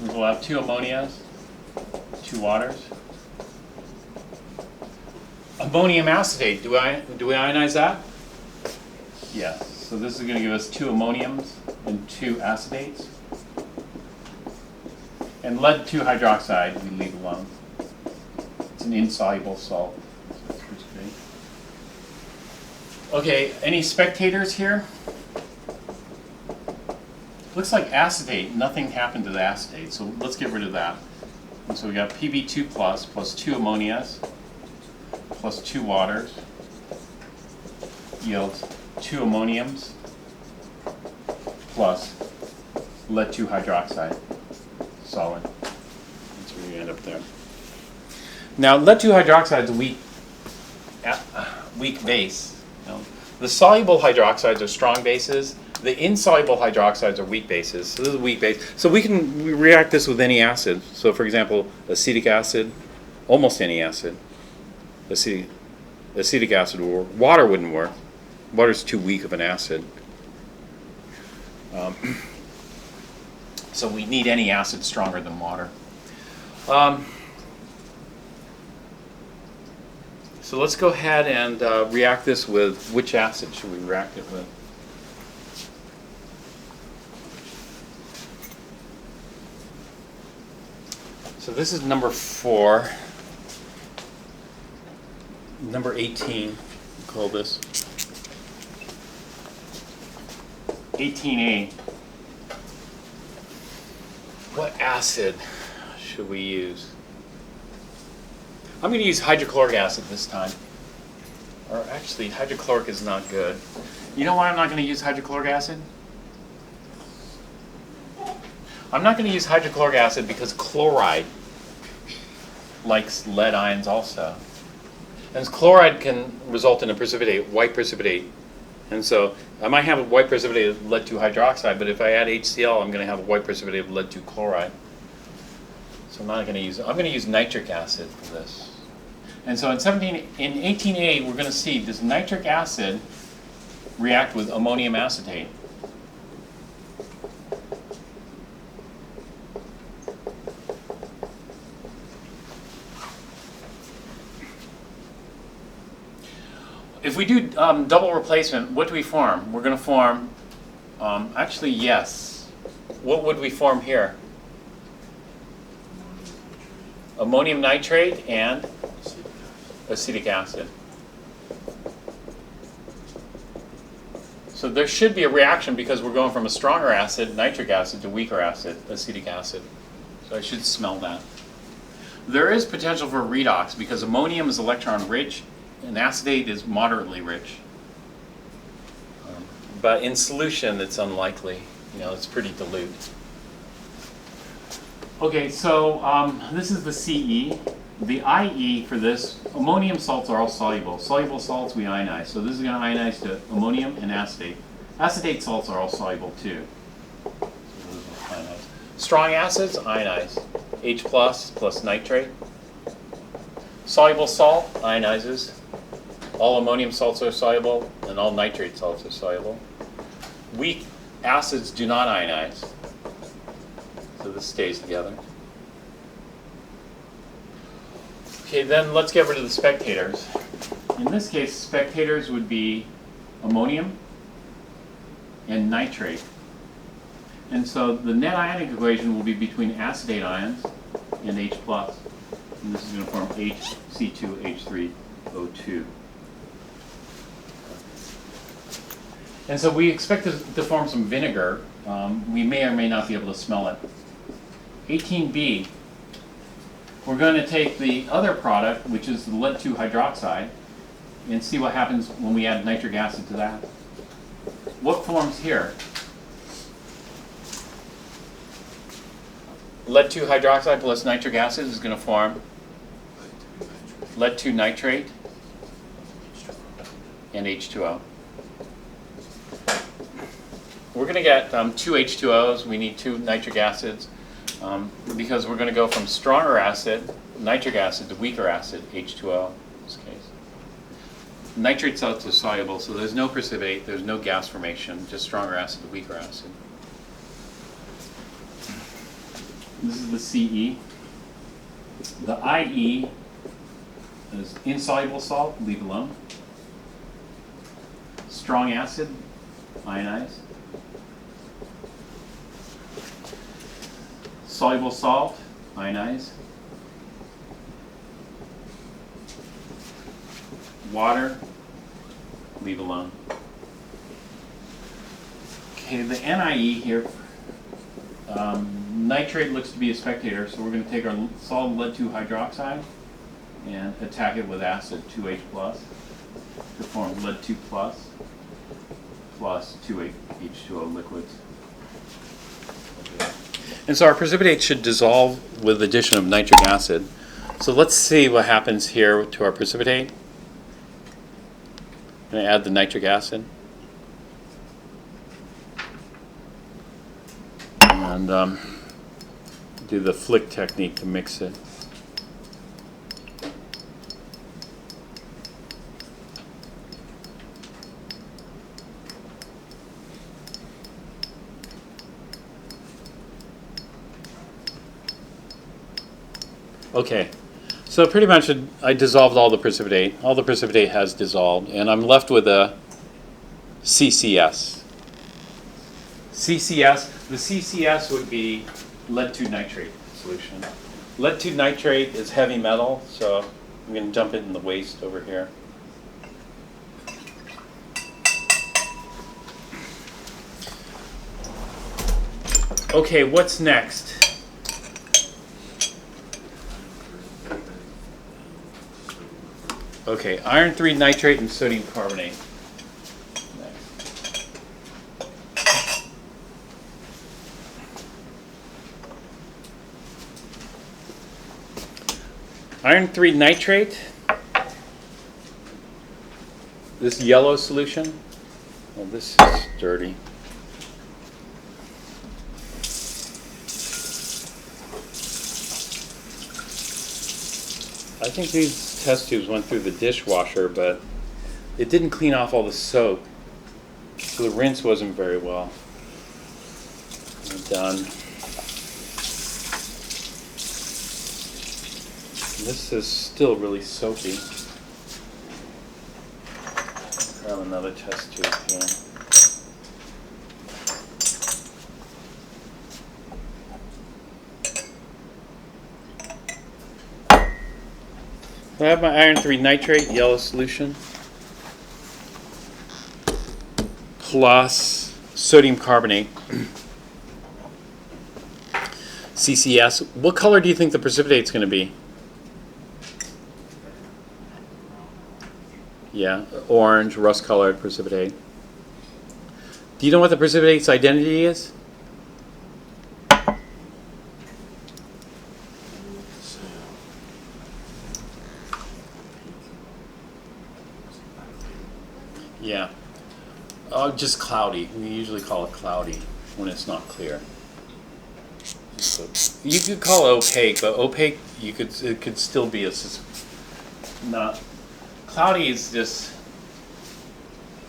We'll have 2 ammonias, 2 waters. Ammonium acetate, do we ionize that? Yes. So this is going to give us 2 ammoniums and 2 acetates. And lead 2 hydroxide we leave alone. It's an insoluble salt. So that's pretty great. Okay, any spectators here? Looks like acetate, nothing happened to the acetate, so let's get rid of that. And so we got Pb2 plus 2 ammonias plus 2 waters yields 2 ammoniums plus lead 2 hydroxide solid. That's where you end up there. Now lead 2 hydroxide is a weak base. You know, the soluble hydroxides are strong bases. The insoluble hydroxides are weak bases. So this is a weak base. So we react this with any acid. So for example, acetic acid, almost any acid. Acetic acid will work. Water wouldn't work. Water's too weak of an acid. So we need any acid stronger than water. So let's go ahead and react this with, which acid should we react it with? So this is number 4. Number 18, we'll call this. 18A. What acid should we use? I'm going to use hydrochloric acid this time. Or actually, hydrochloric is not good. You know why I'm not going to use hydrochloric acid? I'm not going to use hydrochloric acid because chloride likes lead ions also. And chloride can result in a precipitate, white precipitate. And so I might have a white precipitate of lead 2 hydroxide, but if I add HCl, I'm going to have a white precipitate of lead 2 chloride. So I'm not going to use, I'm going to use nitric acid for this. And so in 18A, we're going to see, does nitric acid react with ammonium acetate? If we do double replacement, what do we form? We're going to form, actually, yes. What would we form here? Ammonium nitrate and acetic acid. So there should be a reaction because we're going from a stronger acid, nitric acid, to weaker acid, acetic acid. So I should smell that. There is potential for redox because ammonium is electron rich and acetate is moderately rich. But in solution, it's unlikely. You know, it's pretty dilute. Okay, so this is the CE. The IE for this, ammonium salts are all soluble. Soluble salts we ionize. So this is going to ionize to ammonium and acetate. Acetate salts are all soluble too. So those will ionize. Strong acids, ionize. H plus nitrate. Soluble salt ionizes. All ammonium salts are soluble, and all nitrate salts are soluble. Weak acids do not ionize. So this stays together. Okay, then let's get rid of the spectators. In this case, spectators would be ammonium and nitrate. And so the net ionic equation will be between acetate ions and H+. And this is going to form HC2H3O2. And so we expect to form some vinegar. We may or may not be able to smell it. 18B, we're going to take the other product, which is the lead 2 hydroxide, and see what happens when we add nitric acid to that. What forms here? lead 2 hydroxide plus nitric acid is going to form lead 2 nitrate and H2O. We're going to get 2 H2Os. We need 2 nitric acids because we're going to go from stronger acid, nitric acid, to weaker acid, H2O in this case. Nitrate's out to soluble, so there's no precipitate, there's no gas formation, just stronger acid to weaker acid. This is the CE. The IE is insoluble salt, leave alone. Strong acid, ionize. Soluble salt, ionize. Water, leave alone. Okay, the NIE here, nitrate looks to be a spectator, so we're going to take our solid lead 2 hydroxide and attack it with acid, 2H plus, to form lead 2 plus 2H2O liquids. And so our precipitate should dissolve with addition of nitric acid. So let's see what happens here to our precipitate. I'm going to add the nitric acid. And do the flick technique to mix it. Okay, so pretty much I dissolved all the precipitate. All the precipitate has dissolved, and I'm left with a CCS. CCS, the CCS would be lead 2 nitrate solution. Lead 2 nitrate is heavy metal, so I'm going to dump it in the waste over here. Okay, what's next? Okay, iron 3 nitrate and sodium carbonate. Next. Iron 3 nitrate. This yellow solution. Well, this is dirty. I think these test tubes went through the dishwasher, but it didn't clean off all the soap, so the rinse wasn't very well done. This is still really soapy. Grab another test tube here. I have my iron 3 nitrate, yellow solution, plus sodium carbonate, CCS. What color do you think the precipitate's going to be? Yeah, orange, rust-colored precipitate. Do you know what the precipitate's identity is? Yeah. Just cloudy. We usually call it cloudy when it's not clear. So you could call it opaque, but opaque it could still be not. Cloudy is just,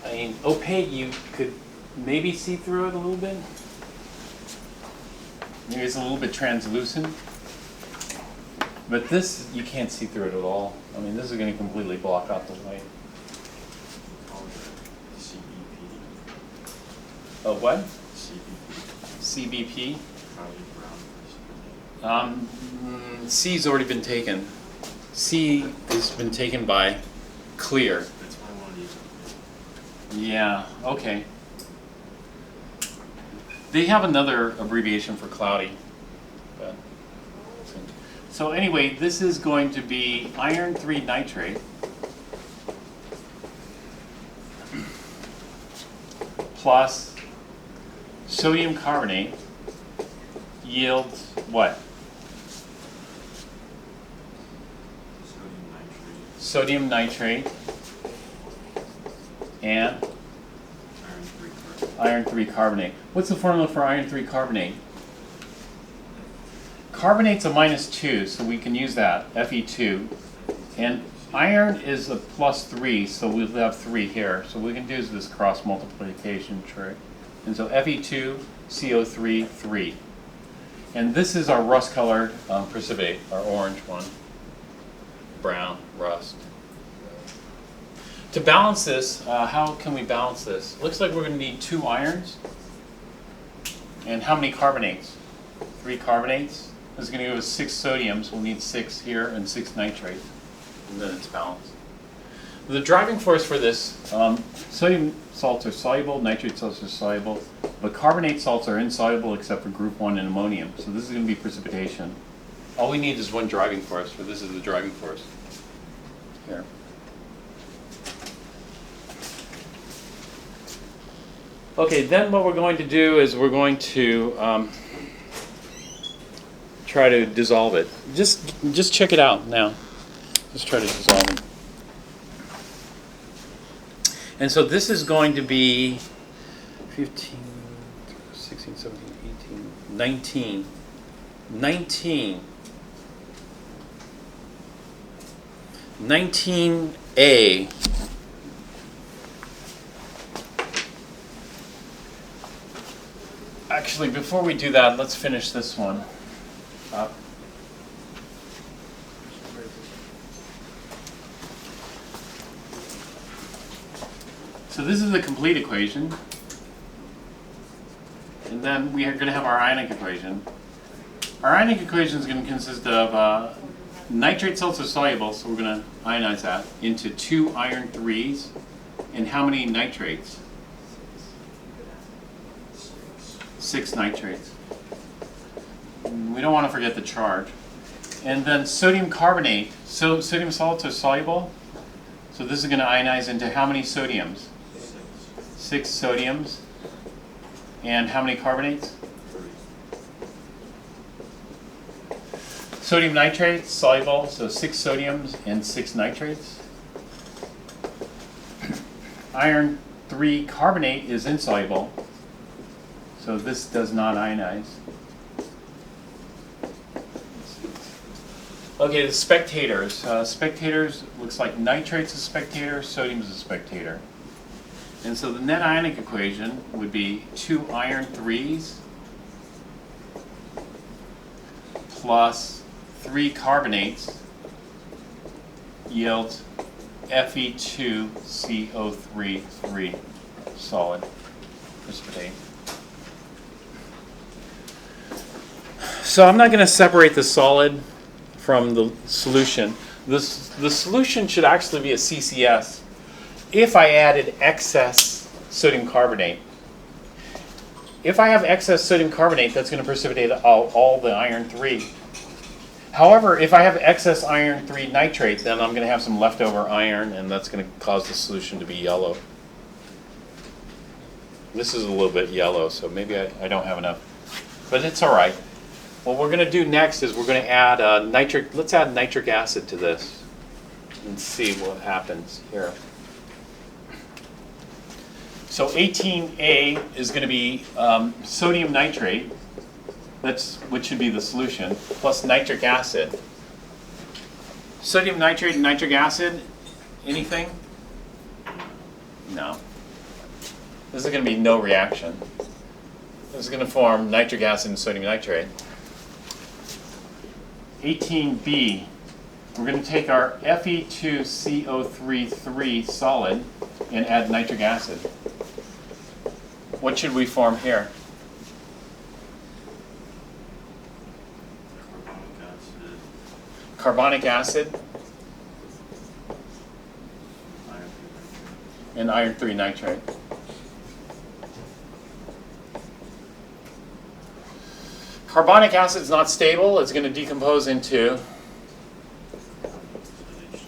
I mean, opaque you could maybe see through it a little bit. Maybe it's a little bit translucent. But this, you can't see through it at all. I mean, this is going to completely block out the light. Oh, what? CBP. C's already been taken. C has been taken by clear. That's why I wanted to use it. Yeah, okay. They have another abbreviation for cloudy. But, so anyway, this is going to be iron 3 nitrate plus sodium carbonate yields what? sodium nitrate and Iron 3 carbonate. iron 3 carbonate. What's the formula for iron 3 carbonate? Carbonate's a -2, so we can use that, Fe2. And iron is a +3, so we'll have 3 here. So what we can do is this cross multiplication trick. And so Fe2, CO3, 3. And this is our rust-colored precipitate, our orange one. Brown, rust. To balance this, how can we balance this? Looks like we're going to need 2 irons. And how many carbonates? 3 carbonates. This is going to give us 6 sodiums. We'll need 6 here and 6 nitrates. And then it's balanced. The driving force for this, sodium salts are soluble, nitrate salts are soluble, but carbonate salts are insoluble except for group 1 and ammonium. So this is going to be precipitation. All we need is one driving force, for this is the driving force. Here. Okay, then what we're going to do is we're going to try to dissolve it. Just check it out now. Let's try to dissolve it. And so this is going to be 15, 16, 17, 18, 19. 19A. Actually, before we do that, let's finish this one up. So this is the complete equation. And then we are going to have our ionic equation. Our ionic equation is going to consist of nitrate salts are soluble, so we're going to ionize that into 2 iron 3s. And how many nitrates? 6 nitrates. We don't want to forget the charge. And then sodium carbonate. So sodium salts are soluble. So this is going to ionize into how many sodiums? 6 sodiums. And how many carbonates? Sodium nitrate, soluble, so 6 sodiums and 6 nitrates. Iron 3 carbonate is insoluble, so this does not ionize. Okay, the spectators. Spectators, looks like nitrate's a spectator, sodium's a spectator. And so the net ionic equation would be 2 iron 3s plus 3 carbonates yields Fe2CO3 3 solid precipitate. So I'm not going to separate the solid from the solution. The solution should actually be a CCS if I added excess sodium carbonate. If I have excess sodium carbonate, that's going to precipitate all the iron 3. However, if I have excess iron 3 nitrate, then I'm going to have some leftover iron, and that's going to cause the solution to be yellow. This is a little bit yellow, so maybe I don't have enough. But it's all right. What we're going to do next is we're going to add let's add nitric acid to this and see what happens here. So 18A is going to be sodium nitrate, which should be the solution, plus nitric acid. Sodium nitrate and nitric acid, anything? No. This is going to be no reaction. This is going to form nitric acid and sodium nitrate. 18B, we're going to take our Fe2CO3 3 solid and add nitric acid. What should we form here? Carbonic acid and iron 3 nitrate. Carbonic acid is not stable. It's going to decompose into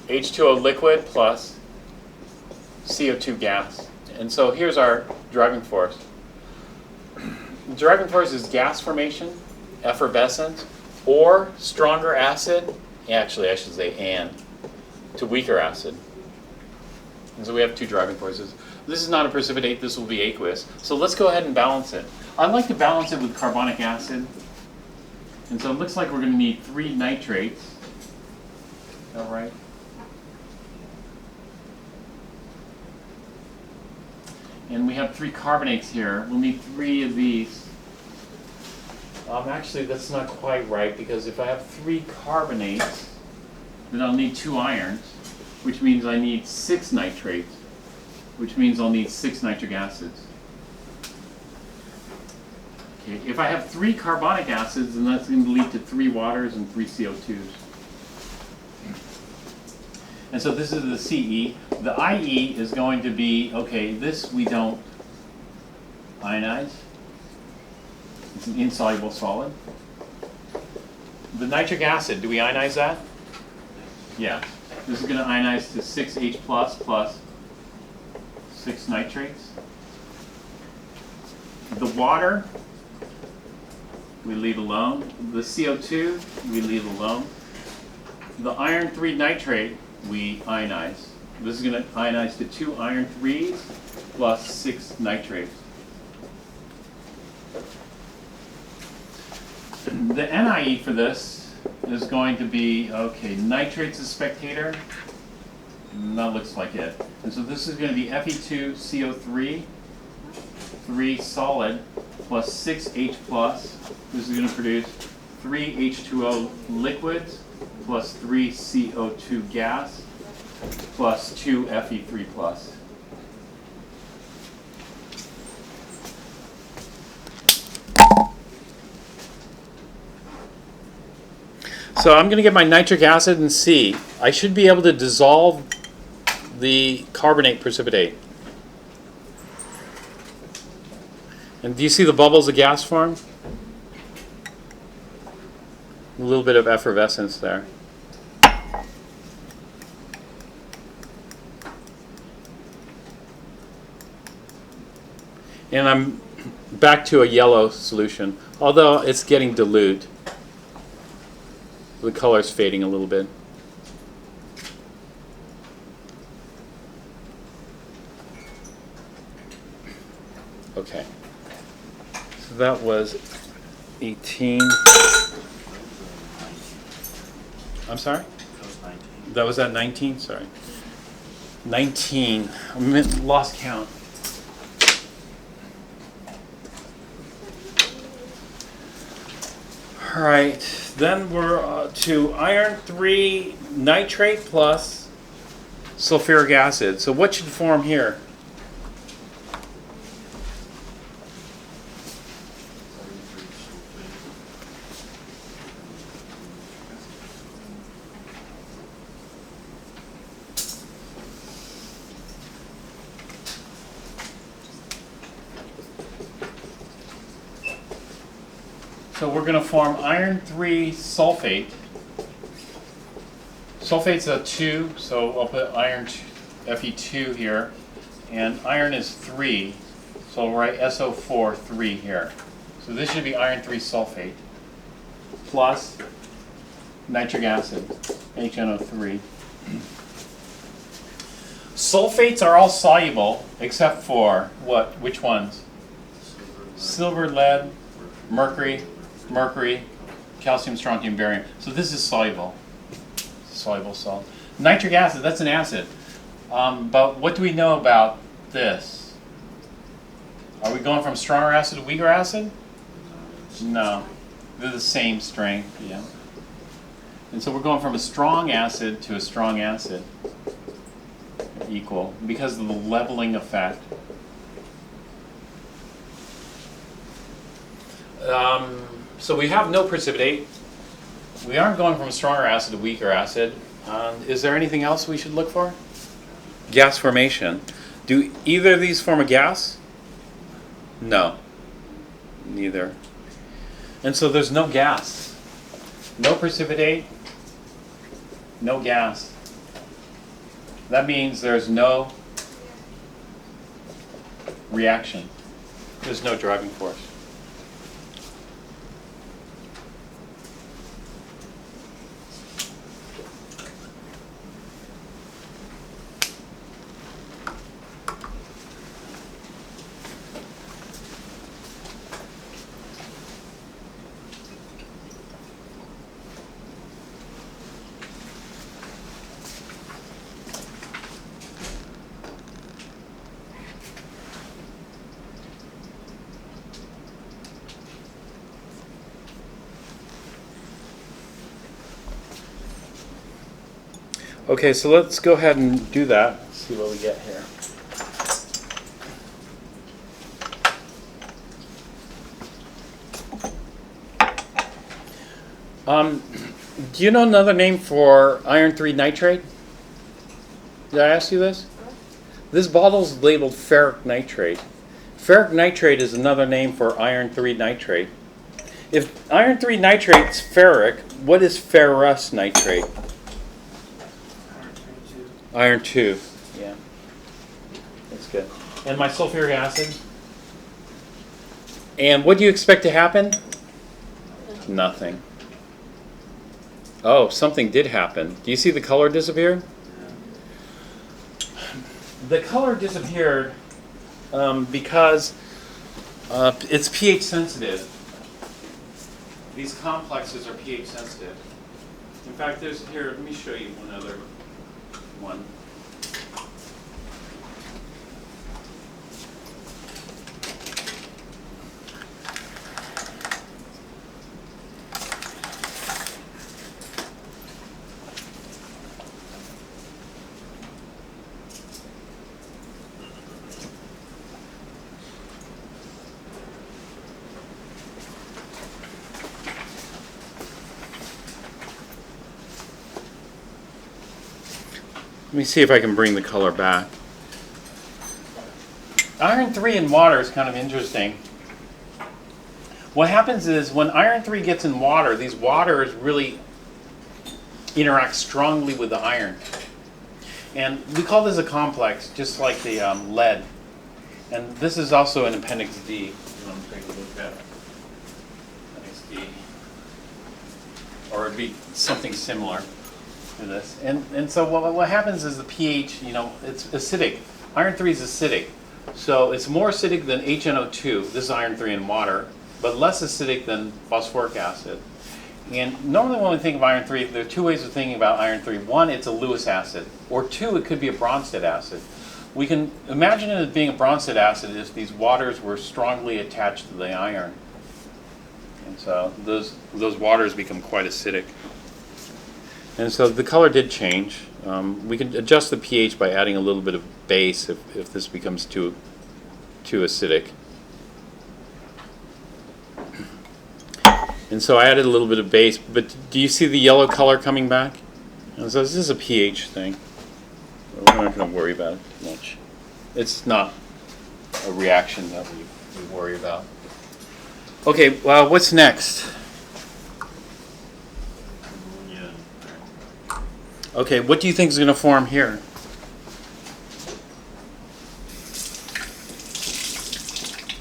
H2O liquid plus CO2 gas. And so here's our driving force. The driving force is gas formation, effervescence, or stronger acid. Actually, I should say and. to weaker acid. And so we have two driving forces. This is not a precipitate, this will be aqueous. So let's go ahead and balance it. I'd like to balance it with carbonic acid. And so it looks like we're going to need 3 nitrates. Is that right? And we have 3 carbonates here. We'll need 3 of these. Actually, that's not quite right, because if I have 3 carbonates, then I'll need 2 irons, which means I need 6 nitrates, which means I'll need 6 nitric acids. Okay, if I have 3 carbonic acids, then that's going to lead to 3 waters and 3 CO2s. And so this is the CE. The IE is going to be, okay, this we don't ionize. It's an insoluble solid. The nitric acid, do we ionize that? Yeah. This is going to ionize to 6H plus 6 nitrates. The water, we leave alone. The CO2, we leave alone. The iron 3 nitrate, we ionize. This is going to ionize to 2 iron 3s plus 6 nitrates. The NIE for this is going to be, okay, nitrates as spectator, and that looks like it. And so this is going to be Fe2CO3, 3 solid, plus 6H plus. This is going to produce 3 H2O liquids, plus 3 CO2 gas, plus 2 Fe3 plus. So I'm going to get my nitric acid and C. I should be able to dissolve the carbonate precipitate. And do you see the bubbles of gas form? A little bit of effervescence there. And I'm back to a yellow solution, although it's getting dilute. The color's fading a little bit. Okay. So that was 18. I'm sorry? That was 19. That was at 19? Sorry. 19. I lost count. All right. Then we're to iron 3 nitrate plus sulfuric acid. So what should form here? So we're going to form iron 3 sulfate. Sulfate's a 2, so I'll put iron Fe2 here. And iron is 3, so I'll write SO4 3 here. So this should be iron 3 sulfate plus nitric acid, HNO3. Sulfates are all soluble except for what? Which ones? Silver, lead, mercury, calcium, strontium, barium. So this is soluble. Soluble salt. Nitric acid, that's an acid. But what do we know about this? Are we going from stronger acid to weaker acid? No. They're the same strength, yeah. And so we're going from a strong acid to a strong acid. Equal, because of the leveling effect. So we have no precipitate. We aren't going from stronger acid to weaker acid. Is there anything else we should look for? Gas formation. Do either of these form a gas? No. Neither. And so there's no gas. No precipitate. No gas. That means there's no reaction. There's no driving force. Okay, so let's go ahead and do that. See what we get here. Do you know another name for iron 3 nitrate? Did I ask you this? This bottle's labeled ferric nitrate. Ferric nitrate is another name for iron 3 nitrate. If iron 3 nitrate's ferric, what is ferrous nitrate? Iron 2. Yeah. That's good. And my sulfuric acid? And what do you expect to happen? Nothing. Oh, something did happen. Do you see the color disappear? The color disappeared because it's pH sensitive. These complexes are pH sensitive. In fact, there's here. Let me show you one other one. Let me see if I can bring the color back. Iron 3 in water is kind of interesting. What happens is when iron 3 gets in water, these waters really interact strongly with the iron. And we call this a complex, just like the lead. And this is also in Appendix D. Let me take a look at Appendix D. Or it'd be something similar to this. And so what happens is the pH, it's acidic. Iron 3 is acidic. So it's more acidic than HNO2. This is iron 3 in water, but less acidic than phosphoric acid. And normally when we think of iron 3, there are two ways of thinking about iron 3. One, it's a Lewis acid. Or two, it could be a Bronsted acid. We can imagine it as being a Bronsted acid if these waters were strongly attached to the iron. And so those waters become quite acidic. And so the color did change. We can adjust the pH by adding a little bit of base if this becomes too acidic. And so I added a little bit of base, but do you see the yellow color coming back? And so this is a pH thing. We're not going to worry about it too much. It's not a reaction that we worry about. Okay, well, what's next? Okay, what do you think is going to form here?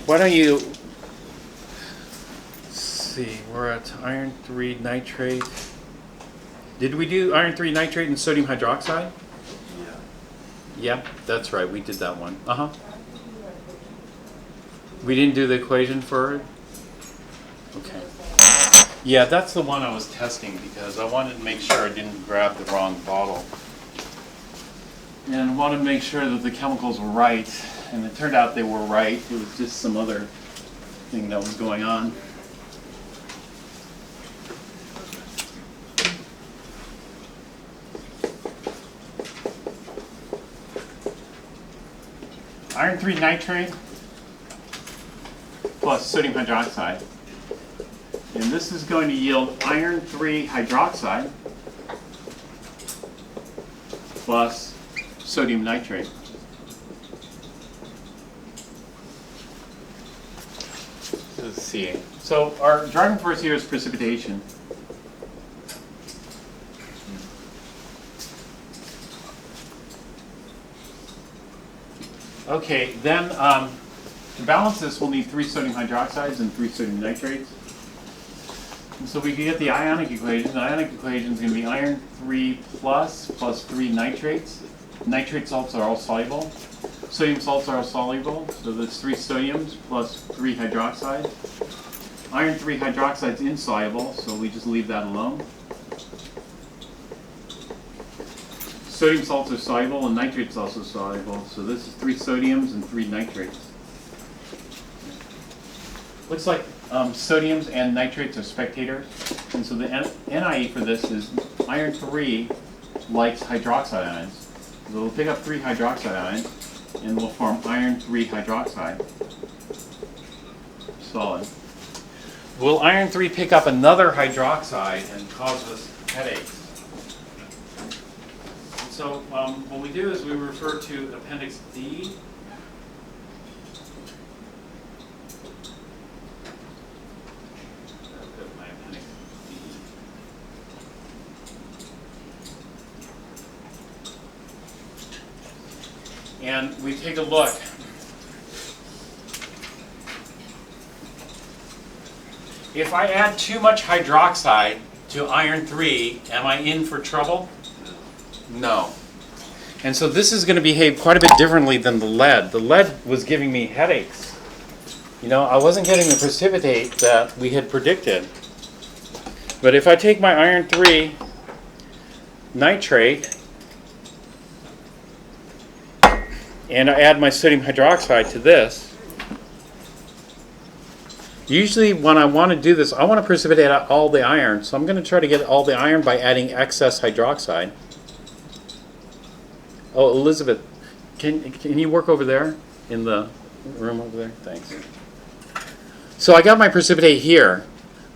Why don't you see, we're at iron 3 nitrate. Did we do iron 3 nitrate and sodium hydroxide? Yeah. Yeah, that's right, we did that one. Uh-huh. We didn't do the equation for it? Okay. Yeah, that's the one I was testing because I wanted to make sure I didn't grab the wrong bottle. And I wanted to make sure that the chemicals were right. And it turned out they were right. It was just some other thing that was going on. Iron 3 nitrate plus sodium hydroxide. And this is going to yield iron 3 hydroxide plus sodium nitrate. Let's see. So our driving force here is precipitation. Okay, then to balance this, we'll need 3 sodium hydroxides and 3 sodium nitrates. And so we can get the ionic equation. The ionic equation is going to be iron 3 plus 3 nitrates. Nitrate salts are all soluble. Sodium salts are all soluble, so that's 3 sodiums plus 3 hydroxide. Iron 3 hydroxide is insoluble, so we just leave that alone. Sodium salts are soluble and nitrates also soluble, so this is 3 sodiums and 3 nitrates. Looks like sodiums and nitrates are spectators, and so the NIE for this is iron 3 likes hydroxide ions. So we'll pick up 3 hydroxide ions and we'll form iron 3 hydroxide. Solid. Will iron 3 pick up another hydroxide and cause us headaches? And so what we do is we refer to Appendix D. My Appendix D. And we take a look. If I add too much hydroxide to iron 3, am I in for trouble? No. And so this is going to behave quite a bit differently than the lead. The lead was giving me headaches. You know, I wasn't getting the precipitate that we had predicted. But if I take my iron 3 nitrate and I add my sodium hydroxide to this, usually when I want to do this, I want to precipitate out all the iron. So I'm going to try to get all the iron by adding excess hydroxide. Oh, Elizabeth, can you work over there in the room over there? Thanks. So I got my precipitate here.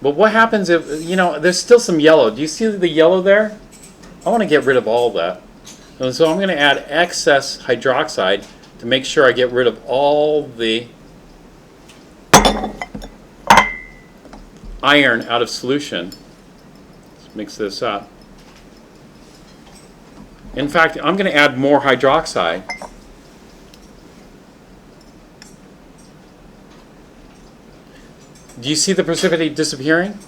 But what happens if, you know, there's still some yellow. Do you see the yellow there? I want to get rid of all that. And so I'm going to add excess hydroxide to make sure I get rid of all the iron out of solution. Let's mix this up. In fact, I'm going to add more hydroxide. Do you see the precipitate disappearing?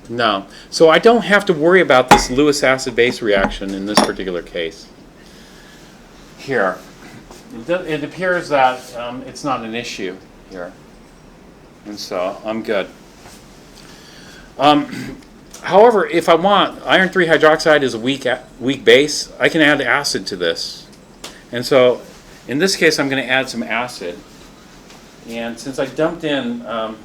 No. So I don't have to worry about this Lewis acid-base reaction in this particular case. Here. It appears that it's not an issue here. And so I'm good. However, if I want, iron 3 hydroxide is a weak base, I can add acid to this. And so in this case, I'm going to add some acid. And since I dumped in a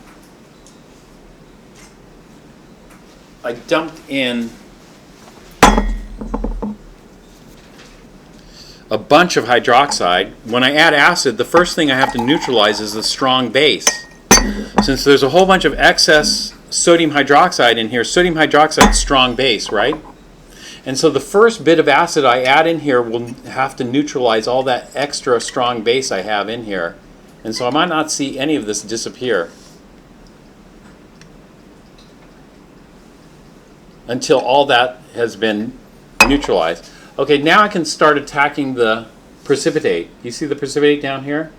bunch of hydroxide, when I add acid, the first thing I have to neutralize is the strong base. Since there's a whole bunch of excess sodium hydroxide in here, sodium hydroxide is strong base, right? And so the first bit of acid I add in here will have to neutralize all that extra strong base I have in here. And so I might not see any of this disappear until all that has been neutralized. Okay, now I can start attacking the precipitate. You see the precipitate down here?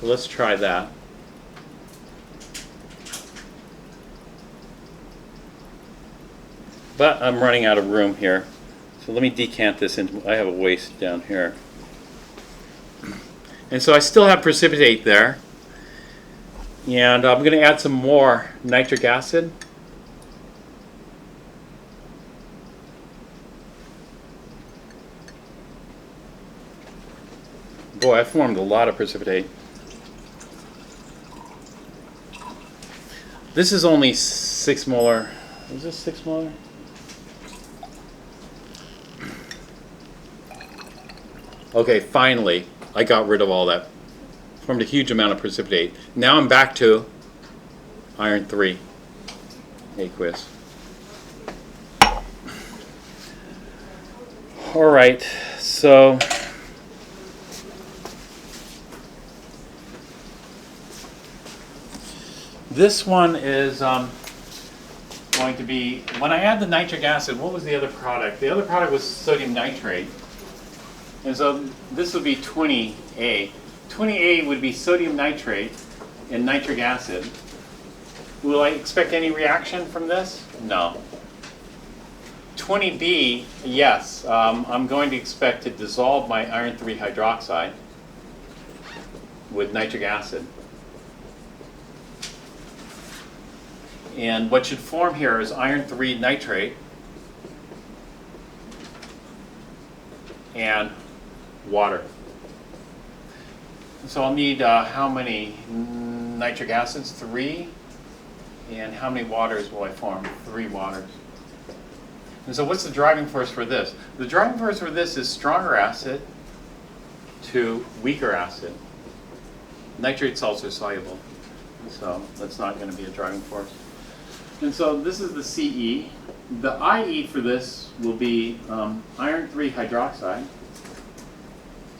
So let's try that. But I'm running out of room here. So let me decant this into, I have a waste down here. And so I still have precipitate there. And I'm going to add some more nitric acid. Boy, I formed a lot of precipitate. This is only 6 molar. Is this 6 molar? Okay, finally, I got rid of all that. Formed a huge amount of precipitate. Now I'm back to iron 3 aqueous. All right, so this one is going to be, when I add the nitric acid, what was the other product? The other product was sodium nitrate. And so this would be 20A. 20A would be sodium nitrate and nitric acid. Will I expect any reaction from this? No. 20B, yes. I'm going to expect to dissolve my iron 3 hydroxide with nitric acid. And what should form here is iron 3 nitrate and water. So I'll need how many nitric acids? 3. And how many waters will I form? 3 waters. And so what's the driving force for this? The driving force for this is stronger acid to weaker acid. Nitrate salts are soluble, so that's not going to be a driving force. And so this is the CE. The IE for this will be iron 3 hydroxide,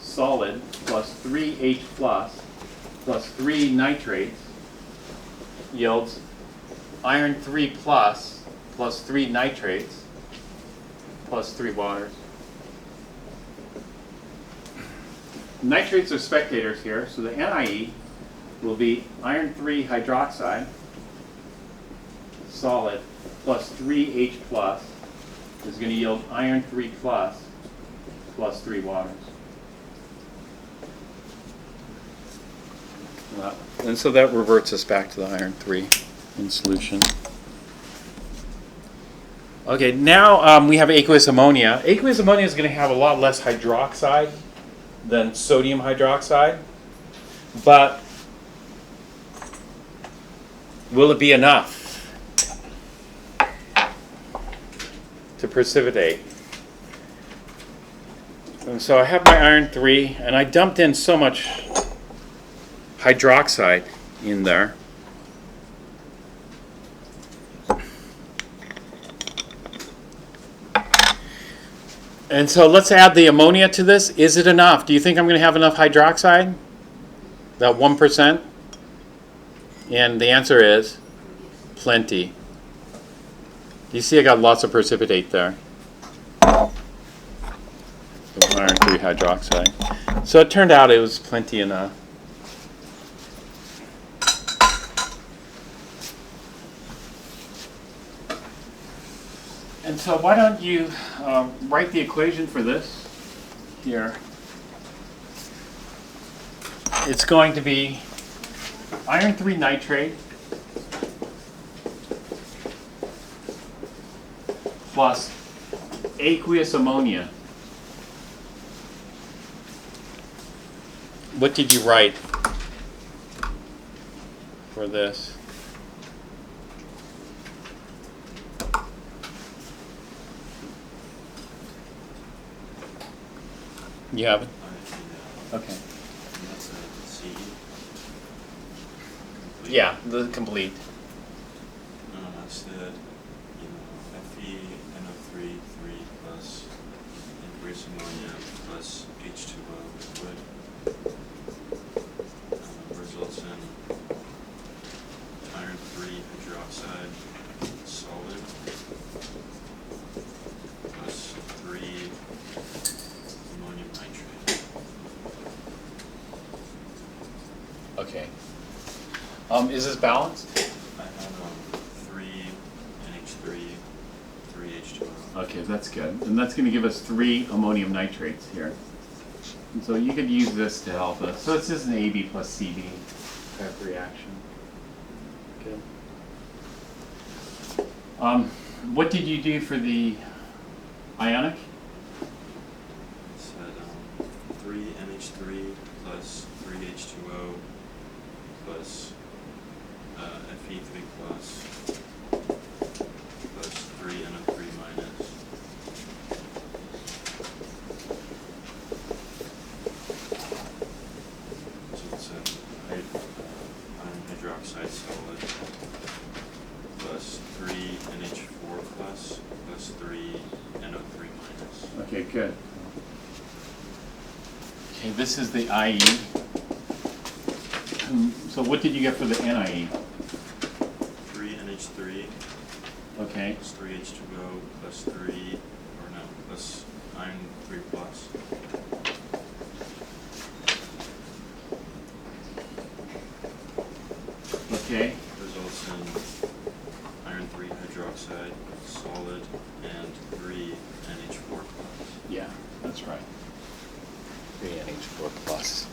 solid, plus 3H plus 3 nitrates, yields iron 3 plus 3 nitrates, plus 3 waters. Nitrates are spectators here, so the NIE will be iron 3 hydroxide, solid, plus 3H plus, is going to yield iron 3 plus 3 waters. And so that reverts us back to the iron 3 in solution. Okay, now we have aqueous ammonia. Aqueous ammonia is going to have a lot less hydroxide than sodium hydroxide, but will it be enough to precipitate? And so I have my iron 3, and I dumped in so much hydroxide in there. And so let's add the ammonia to this. Is it enough? Do you think I'm going to have enough hydroxide? That 1%? And the answer is plenty. You see I got lots of precipitate there. So iron 3 hydroxide. So it turned out it was plenty enough. And so why don't you write the equation for this here. It's going to be iron 3 nitrate plus aqueous ammonia. What did you write for this? You have it? Okay. That's a C. Complete. Yeah, the complete. That's the, Fe, NO3, 3 plus aqueous ammonia plus H2O liquid. Results in iron 3 hydroxide solid plus 3 ammonium nitrate. Okay. Is this balanced? I have 3 NH3, 3 H2O. Okay, that's good. And that's going to give us 3 ammonium nitrates here. And so you could use this to help us. So it's just an AB plus CB type reaction. Good. What did you do for the ionic? It's at 3 NH3 plus 3 H2O plus Fe3 plus 3 NO3 minus. So it's iron hydroxide solid plus 3 NH4 plus 3 NO3 minus. Okay, good. Okay, this is the IE. So what did you get for the NIE? 3 NH3 Okay. plus 3 H2O plus 3, plus iron 3 plus. Okay. Results in iron 3 hydroxide solid and 3 NH4 plus. Yeah, that's right. 3 NH4 plus.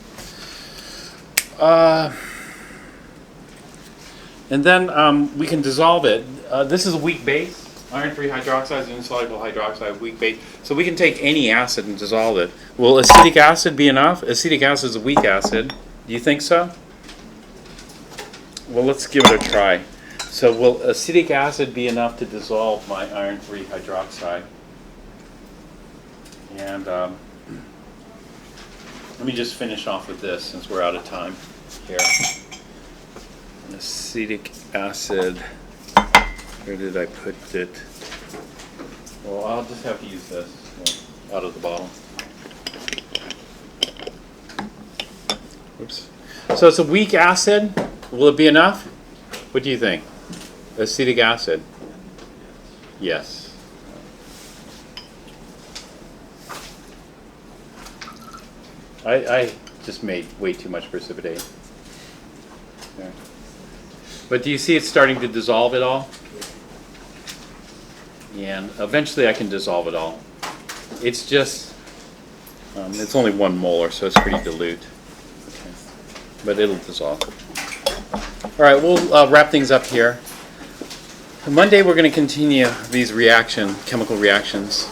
And then we can dissolve it. This is a weak base. Iron 3 hydroxide is an insoluble hydroxide, weak base. So we can take any acid and dissolve it. Will acetic acid be enough? Acetic acid is a weak acid. Do you think so? Well, let's give it a try. So will acetic acid be enough to dissolve my iron-3 hydroxide? And let me just finish off with this since we're out of time here. Acetic acid, where did I put it? Well, I'll just have to use this out of the bottle. Oops. So it's a weak acid. Will it be enough? What do you think? Acetic acid? Yes. I just made way too much precipitate. There. But do you see it's starting to dissolve it all? And eventually I can dissolve it all. It's just, it's only 1 molar, so it's pretty dilute. Okay. But it'll dissolve. All right, we'll wrap things up here. Monday we're going to continue these chemical reactions.